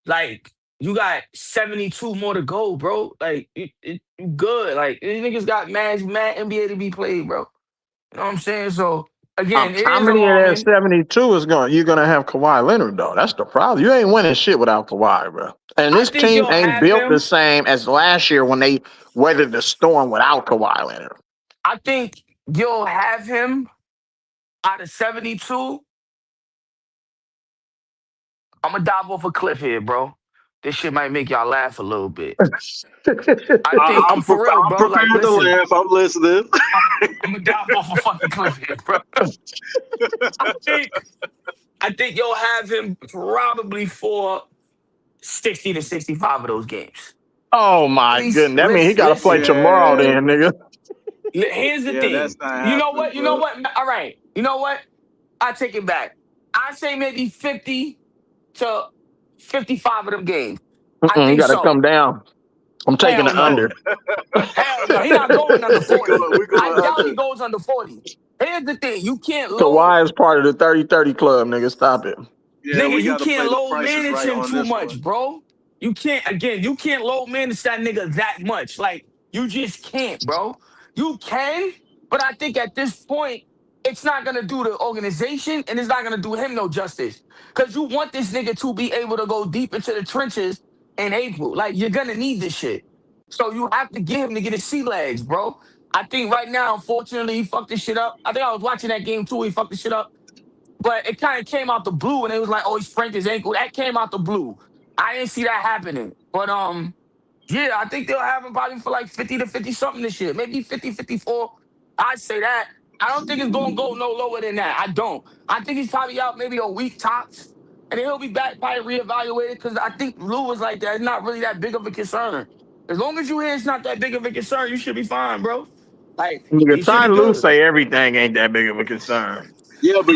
Like, you got 72 more to go, bro. Like, you good. Like, these niggas got mad NBA to be played, bro. You know what I'm saying? So Again, it How is many of that alarming. 72 is you're gonna have Kawhi Leonard though? That's the problem. You ain't winning shit without Kawhi, bro. And I this think team you'll ain't have built the him. same as last year when they weathered the storm without Kawhi Leonard. I think you'll have him out of 72. I'm gonna dive off a cliff here, bro. This shit might make y'all laugh a little bit. I think I'm for real, I'm bro. Like, prepared to listen, laugh. I'm listening. I'm gonna dive off a fucking cliff here, bro. I think you'll have him probably for 60 to 65 of those games. Oh At my least, goodness. That means he gotta play listen. tomorrow then, nigga. Here's the Yeah, thing. that's not You know happening, what? You know bro. what? All right. You know what? I take it back. I say maybe 50 to 55 of them games. I You think gotta so. come down. I'm taking Hell the no. under. Hell no. He not going under 40. we I going doubt he under. goes under 40. Here's the thing. You can't load, Kawhi is part of the 30-30 club, nigga. Stop it. Yeah, nigga, we you got to play can't the load prices manage right him on too this one. much, bro. You can't load manage that nigga that much. Like, you just can't, bro. You can, but I think at this point, it's not gonna do the organization and it's not gonna do him no justice. Cause you want this nigga to be able to go deep into the trenches in April. Like, you're gonna need this shit. So you have to get him to get his sea legs, bro. I think right now, unfortunately, he fucked this shit up. I think I was watching that game too. He fucked this shit up. But it kind of came out the blue, and it was like, oh, he sprained his ankle. That came out the blue. I didn't see that happening. But yeah, I think they'll have him probably for like 50 to 50 something this year. Maybe 50, 54. I'd say that. I don't think it's gonna go no lower than that. I don't. I think he's probably out maybe a week tops. And then he'll be back, probably reevaluated. Because I think Lou was like that. It's not really that big of a concern. As long as you hear it's not that big of a concern, you should be fine, bro. Like, Nigga, you should Ty be Lue good. say everything ain't that big of a concern. Yeah, but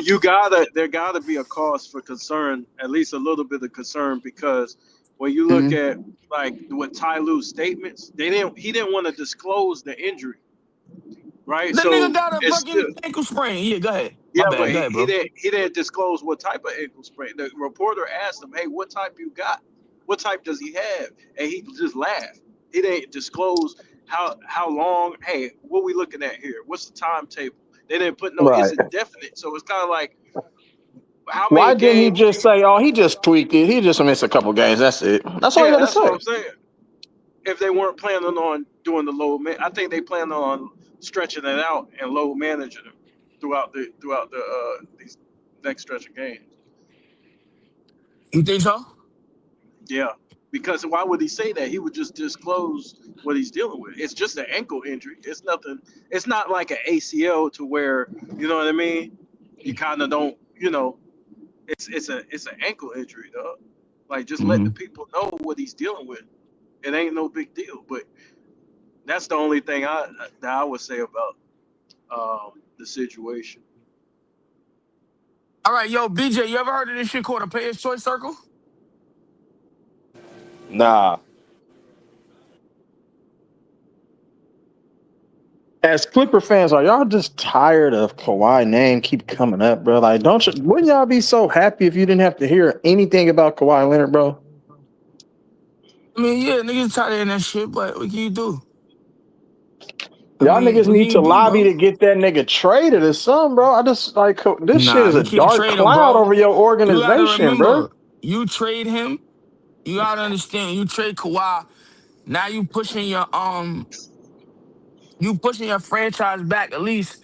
there gotta be a cause for concern, at least a little bit of concern, because when you look Mhm. at like what Ty Lue's statements, he didn't want to disclose the injury, right? The nigga So got a it's still, fucking ankle sprain. Yeah, go ahead. yeah, My but bad. Go ahead, bro. he didn't disclose what type of ankle sprain. The reporter asked him, "Hey, what type you got? What type does he have?" And he just laughed. He didn't disclose how long. Hey, what we looking at here? What's the timetable? They didn't put no. It's Right. indefinite, so it's kind of like how many Why didn't he games? just say, oh, he just tweaked it. He just missed a couple games. That's it. That's all you Yeah, gotta that's what say. I'm saying. If they weren't planning on doing the load man, I think they plan on stretching it out and load managing them throughout the these next stretch of games. You think so? Yeah, because why would he say that? He would just disclose what he's dealing with. It's just an ankle injury. It's nothing. It's not like an ACL to where you know what I mean. You kind of don't. You know, it's an ankle injury, though. Like just let the people know what he's dealing with. It ain't no big deal. But that's the only thing that I would say about the situation. All right, yo, BJ, you ever heard of this shit called a player's choice circle? Nah. As Clipper fans, are y'all just tired of Kawhi name keep coming up, bro? Like, wouldn't y'all be so happy if you didn't have to hear anything about Kawhi Leonard, bro? I mean, yeah, niggas tired of hearing that shit, but what can you do? Y'all niggas What can need you to do, lobby bro? to get that nigga traded or something, bro. I just like this shit Nah, is a you can't dark trade him, cloud bro. over your You gotta organization, bro. remember, you trade him, you gotta understand, you trade Kawhi, now you pushing your franchise back at least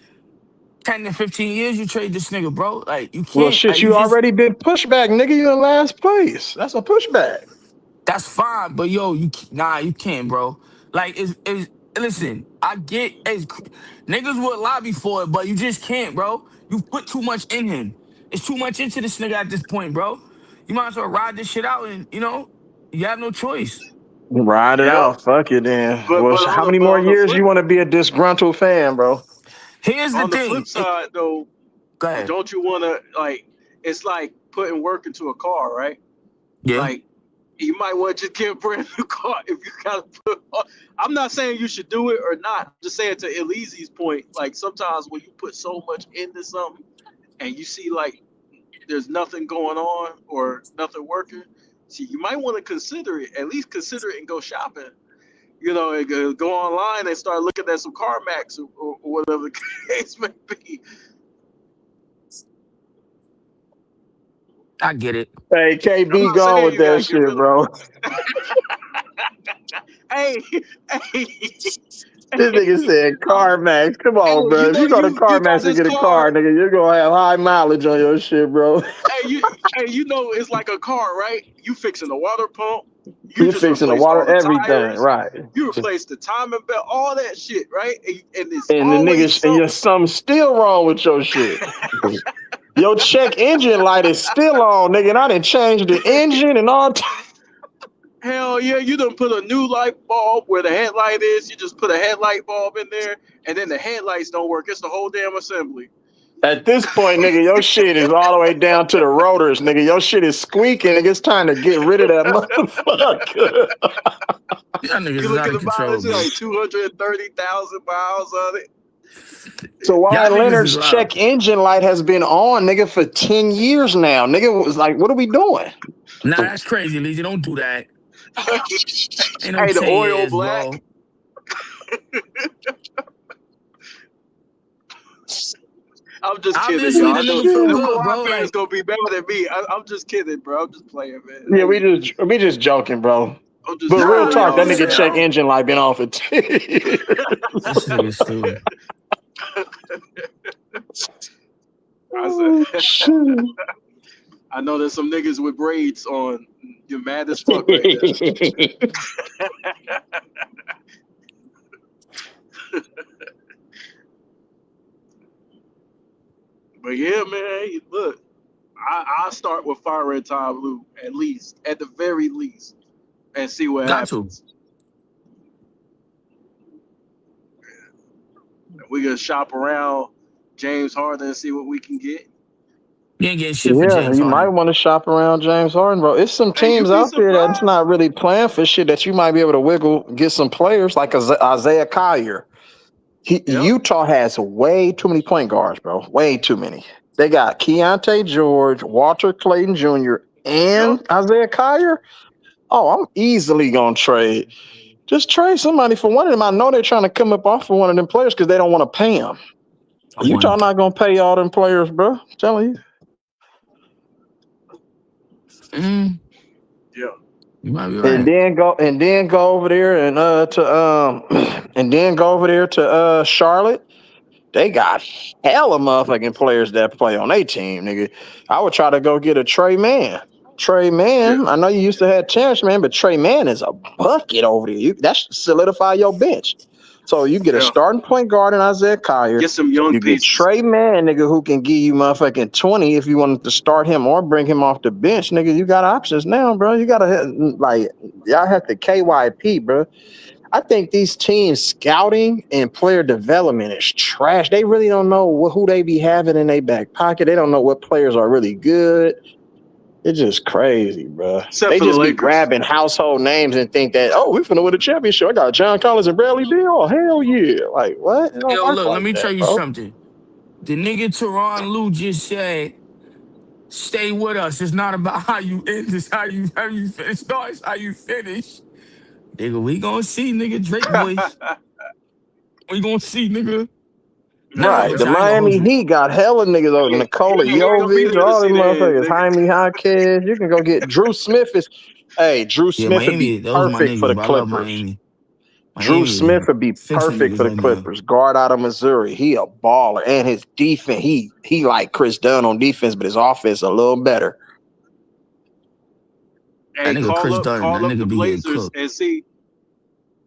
10 to 15 years, you trade this nigga, bro. Like, you Well, can't, shit, like, you you just already been pushed back, nigga. You in last place. That's a pushback. that's fine, but yo, you can't, bro. Like, is listen, I get niggas would lobby for it, but you just can't, bro. You put too much in him. It's too much into this nigga at this point, bro. You might as well ride this shit out, and you have no choice. Ride it Yeah, out. Fuck it then. but Well, how many more on the years flip you want to be a disgruntled fan, bro? Here's the on the flip thing. side though, Go ahead. don't you want to like? It's like putting work into a car, right? Yeah. Like you might want to just get a brand new car if you gotta put. I'm not saying you should do it or not. I'm just saying to Elyse's point, like sometimes when you put so much into something and you see like there's nothing going on or nothing working, see you might want to consider it. At least consider it and go shopping. You know, and go online and start looking at some CarMax or whatever the case may be. I get it. Hey, I'm KB, not gone saying with you gotta that get shit, rid of bro. Hey, hey, This nigga said CarMax. Come on, hey, bro. If you go to you got CarMax and this get a car, car. nigga, you're gonna have high mileage on your shit, bro. Hey, you know it's like a car, right? You fixing the water pump. You You're just fixing the replaced water, all the everything, tires. right? You replaced the timing belt, all that shit, right? And it's And the always niggas, and something. something's still wrong with your shit. Your check engine light is still on, nigga. And I done changed the engine and all. Hell yeah, you done put a new light bulb where the headlight is. You just put a headlight bulb in there, and then the headlights don't work. It's the whole damn assembly. At this point, nigga, your shit is all the way down to the rotors, nigga. Your shit is squeaking, nigga. It's time to get rid of that motherfucker. Y'all niggas You is look out at of the control, mileage, bro. like 230,000 miles on it. So why Y'all niggas is Leonard's wild. check engine light has been on, nigga, for 10 years now. Nigga was like, what are we doing? Nah, that's crazy, Lizzie. Don't do that. Ain't no Hey, the 10 oil years, black. bro. I'm just kidding, Obviously, y'all. the I know nigga feel them good, Kawhi bro. fans Like, gonna be mad at me. I'm just kidding, bro. I'm just playing, man. Yeah, Hey, we just joking, bro. I'm just But real trolling talk, y'all, that man. nigga check engine light been on for 10 years. this nigga stupid. I Oh, said, shit. I know there's some niggas with braids on. You're mad as fuck right now. But yeah, man. Look, I'll start with firing Tom Lue at the very least, and see what Got to. happens. We're gonna shop around James Harden and see what we can get. You ain't getting shit for Yeah, James you might Harden. want to shop around James Harden, bro. It's some Hey, teams you'd be out there that's surprised. not really playing for shit that you might be able to wiggle, get some players like Isaiah Collier. Yep. Utah has way too many point guards, bro. Way too many. They got Keontae George, Walter Clayton Jr., and Yep. Isaiah Collier. Oh, I'm easily gonna trade. Just trade somebody for one of them. I know they're trying to come up off of one of them players because they don't want to pay them. Utah not gonna pay all them players, bro. I'm telling you. Mm, Yeah. you might be And right. then go over there and to Charlotte. They got hella motherfucking players that play on their team, nigga. I would try to go get a Trey Mann. Trey Mann, I know you used to have Terrence Mann, but Trey Mann is a bucket over there. That should solidify your bench. So you get a Yeah. starting point guard in Isaiah Collier. Get some young You get pieces. Trey Mann, nigga, who can give you motherfucking 20 if you wanted to start him or bring him off the bench, nigga. You got options now, bro. You gotta y'all have to KYP, bro. I think these teams scouting and player development is trash. They really don't know who they be having in their back pocket. They don't know what players are really good. It's just crazy, bro. Except They for the just be Lakers. grabbing household names and think that, oh, we finna win a championship. I got John Collins and Bradley Beal. Hell yeah. Like, what? It don't Yo, work look, let like me that, tell you bro. something. The nigga Teron Lue just said, stay with us. It's not about how you end, it's how you finish. No, it's how you finish. Nigga, we gonna see, nigga, Drake voice. We gonna see, nigga. Nah, I ain't Right. with The you. I ain't gonna hold Miami you. Heat got hella niggas over Hey, Nikola he ain't gonna be Jovic, there to all them see the end, motherfuckers. nigga. Jaime Jaquez. You can go get Drew Smith Drew Yeah, Smith would be Miami, those my perfect for niggas, the but I love Clippers. Miami. Drew Miami is Smith would be fixing perfect niggas for the right now. Clippers. Guard out of Missouri. He a baller. And his defense, he like Chris Dunn on defense, but his offense a little better. Hey, That nigga Chris Dunn, that call up the nigga be getting Blazers cooked. and see.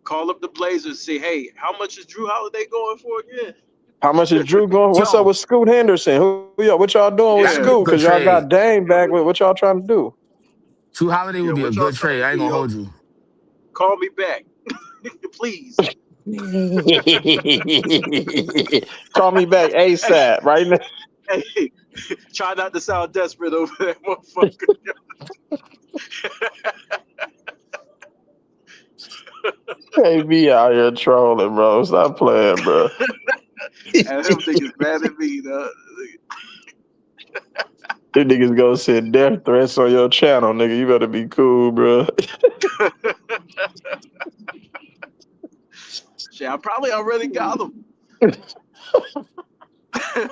Call up the Blazers. See, hey, how much is Drew Holiday going for again? How much is Drew going? What's up Yo, with Scoot Henderson? What y'all doing with that'd be Yeah. a Scoot? good Because y'all got trade. Dame back. What y'all trying to do? True Holiday Yeah. would be a What y'all good trying trade. to I ain't do, gonna yo? hold you. Call me back, please. Call me back Hey, ASAP, right now. hey, try not to sound desperate over there, motherfucker. Hey, be out here trolling, bro. Stop playing, bro. And them niggas mad at me, though. Them niggas gonna send death threats on your channel, nigga. You better be cool, bro. Shit, I probably already got them.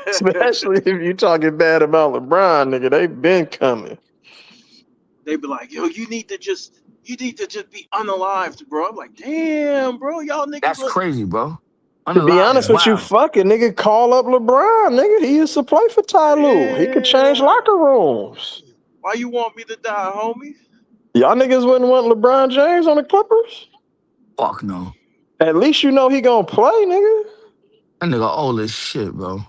Especially if you talking bad about LeBron, nigga. They been coming. They be like, yo, you need to just be unalived, bro. I'm like, damn, bro, y'all niggas That's look. crazy, bro. To be Unalive is honest with you, wild. fuck it, nigga. Call up LeBron, nigga. He used to play for Ty Lue. He could change Yeah. locker rooms. Why you want me to die, homie? Y'all niggas wouldn't want LeBron James on the Clippers? Fuck no. At least you know he gonna play, nigga. That nigga old as shit, bro.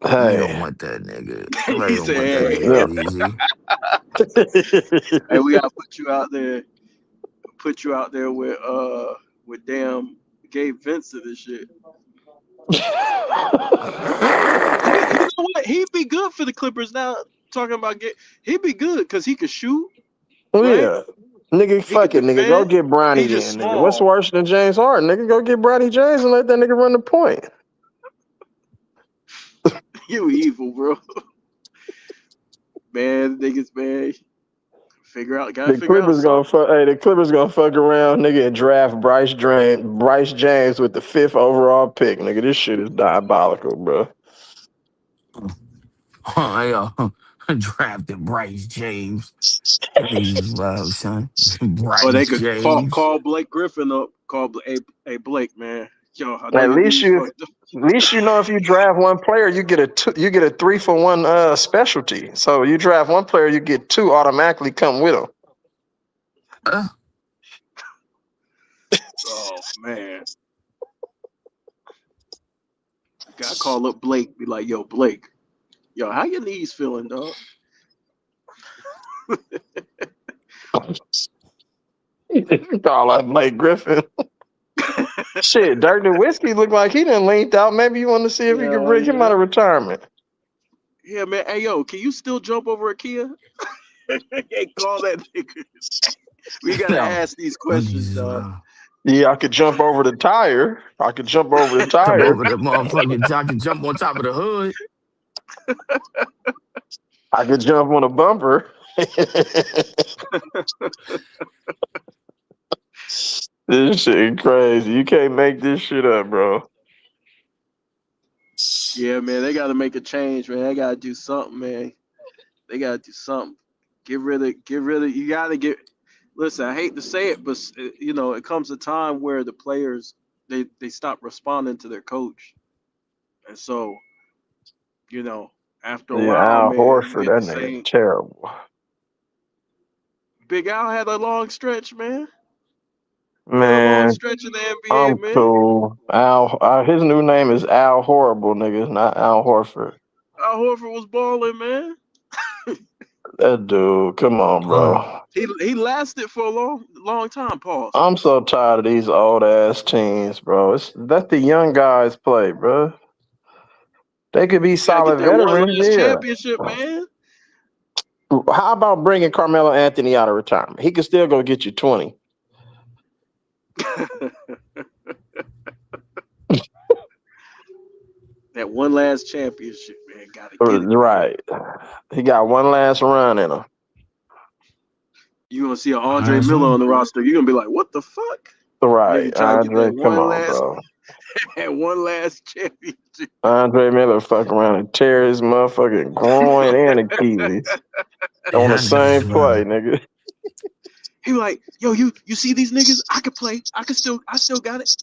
You don't Hey. want that nigga. Nobody He don't want that said, nigga easy. hey, we gotta put you out there. Put you out there with damn Gabe Vincent and shit. You know what? He'd be good for the Clippers now. Talking about he'd be good because he could shoot, right? Yeah. Nigga, He could fuck it, nigga. Go defend. get Bronny He just then, nigga. What's small. worse than James Harden? Nigga, go get Bronny James and let that nigga run the point. You evil, bro. Man, niggas, man. Gotta The figure out Clippers gonna something. fuck. Hey, the Clippers gonna fuck around, nigga, and draft Bryce James with the 5th overall pick, nigga. This shit is diabolical, bro. Yo, drafted Bryce James. That nigga's wild, son. Or they Bryce could James. call Blake Griffin up. Hey Blake, man. Yo, I know At your least knees fucked up. you know if you draft one player, you get a 3-for-1 specialty. So you draft one player, you get 2 automatically come with him. Oh man. Gotta call up Blake. Be like, yo, Blake. Yo, how your knees feeling, dog? Call out Blake Griffin. Shit, Dirk Nowitzki looked like he done leaned out. Maybe you want to see if you can bring him out of retirement. Yeah, man. Hey, yo, can you still jump over a Kia? Hey, call that nigga. We gotta ask these questions, dog. Yeah, I could jump over the tire. Jump over the motherfucking. I can jump on top of the hood. I could jump on a bumper. This shit crazy. You can't make this shit up, bro. Yeah, man. They gotta make a change, man. They gotta do something, man. They gotta do something. Get rid of. You gotta get. Listen, I hate to say it, but you know, it comes a time where the players they stop responding to their coach, and so, you know, after a Yeah, while, Al man, you Horford, get the that nigga same. terrible. Big Al had a long stretch, man. He had a long Man, stretch in the NBA, I'm man. cool. His new name is Al Horrible, nigga. It's not Al Horford. Al Horford was balling, man. That dude, come on, bro. He lasted for a long time. Pause. I'm so tired of these old ass teams, bro. Let the young guys play, bro. They could be You gotta get solid that one veterans, last yeah. championship, man. How about bringing Carmelo Anthony out of retirement? He could still go get you 20. That one last championship, man. Gotta get it. Right. He got one last run in him. You gonna see an Andre Miller on the roster? You're gonna be like, what the fuck? Right. Nigga trying to get Andre, that come on, bro. that one last championship. Andre Miller fuck around and tear his motherfucking groin and Achilles on the same play, nigga. He like, yo, you see these niggas? I could play. I still got it.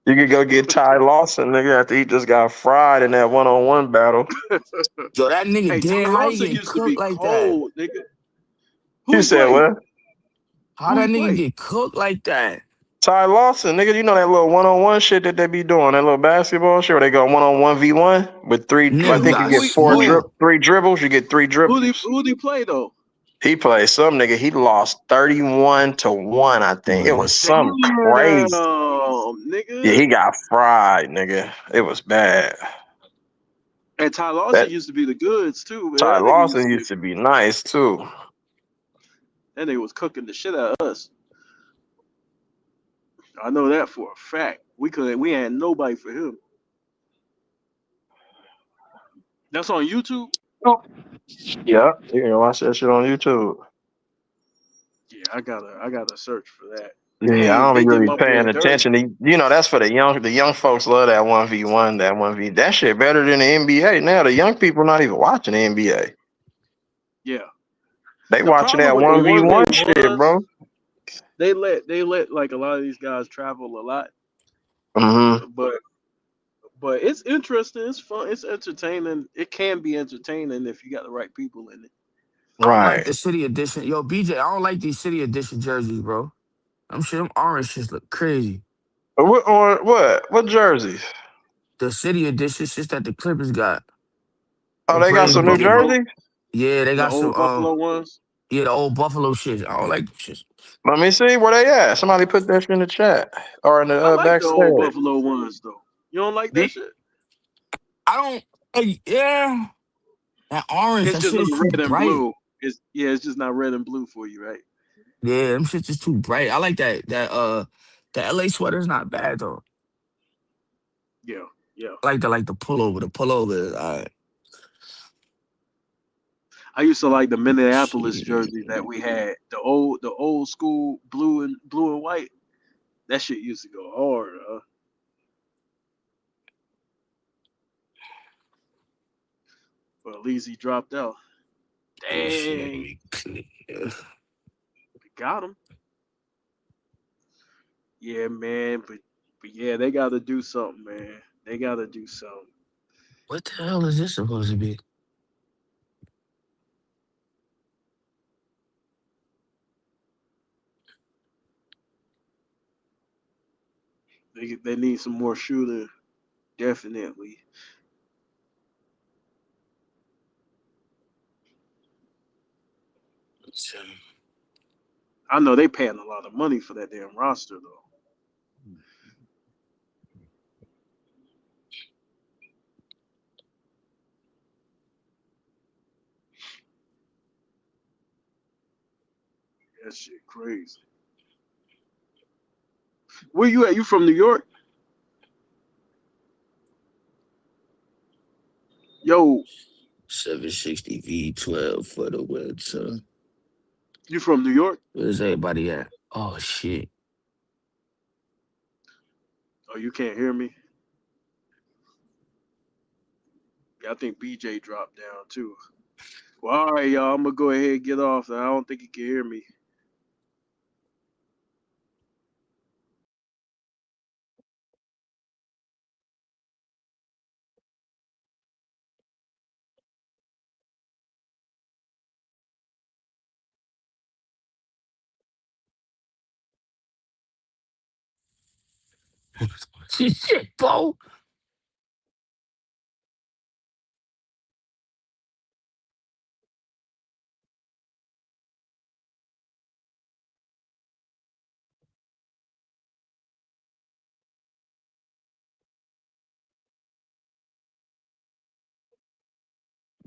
You could go get Ty Lawson, nigga, after he just got fried in that one-on-one battle. Yo, that nigga Hey, dead. Ty How you Lawson get used to be cooked like cold, that? nigga. You said what? How that nigga get cooked like that? Ty Lawson, nigga, you know that little one-on-one shit that they be doing, that little basketball shit where they go one-on-one v1 with three. I think you get three dribbles. You get 3 dribbles. Who'd he play though? He played some nigga. He lost 31-1, I think. It was something crazy. Nigga. Yeah, he got fried, nigga. It was bad. And Ty Lawson used to be the goods too, man. Ty That nigga Lawson used to be nice too. That nigga was cooking the shit out of us. I know that for a fact. We had nobody for him. That's on YouTube? Yeah, you can watch that shit on YouTube. Yeah, I gotta search for that. Yeah, I don't be They did really my boy paying dirty. attention. You know, that's for the young. The young folks love that 1v1, that 1v. That shit better than the NBA. Now the young people not even watching the NBA. Yeah. They The watching problem that with the one 1v1 v shit, bro. ones, they let like a lot of these guys travel a lot, Mm-hmm. but it's interesting. It's fun. It's entertaining. It can be entertaining if you got the right people in it. I don't like Right. the city edition. Yo, BJ, I don't like these city edition jerseys, bro. I'm sure them orange shits look crazy. What or what? What jerseys? The city edition shits that the Clippers got. Oh, The they got Braves some be new getting. jerseys. Yeah, they The got some. old Buffalo ones. Yeah, the old Buffalo shits. I don't like them shits. Let me see where they at. Somebody put that shit in the chat or in the I like the old backstage. Buffalo ones though. You don't like that They, shit? I don't. Yeah, that orange. It's That just shit not is too red and bright. blue. It's just not red and blue for you, right? Yeah, them shits is too bright. I like the LA sweater's not bad though. Yeah, yeah. I like the pullover. The pullover is alright. I used to like the Minneapolis Shit. jerseys that we had. The old school blue and white. That shit used to go hard. But at least he dropped out. Let me see. Let Dang, me clear. got him. Yeah, man. But yeah, they got to do something, man. They got to do something. What the hell is this supposed to be? They need some more shooting, definitely. I know they paying a lot of money for that damn roster though. That shit crazy. Where you at? You from New York? Yo, 760 V12 for the win, son. you from New York? Where's everybody at? Oh shit. Oh, you can't hear me? Yeah, I think BJ dropped down too. Well, all right, y'all. I'm gonna go ahead and get off. I don't think he can hear me. Shit, Bo.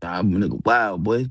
Nah, I'm nigga wild, boy.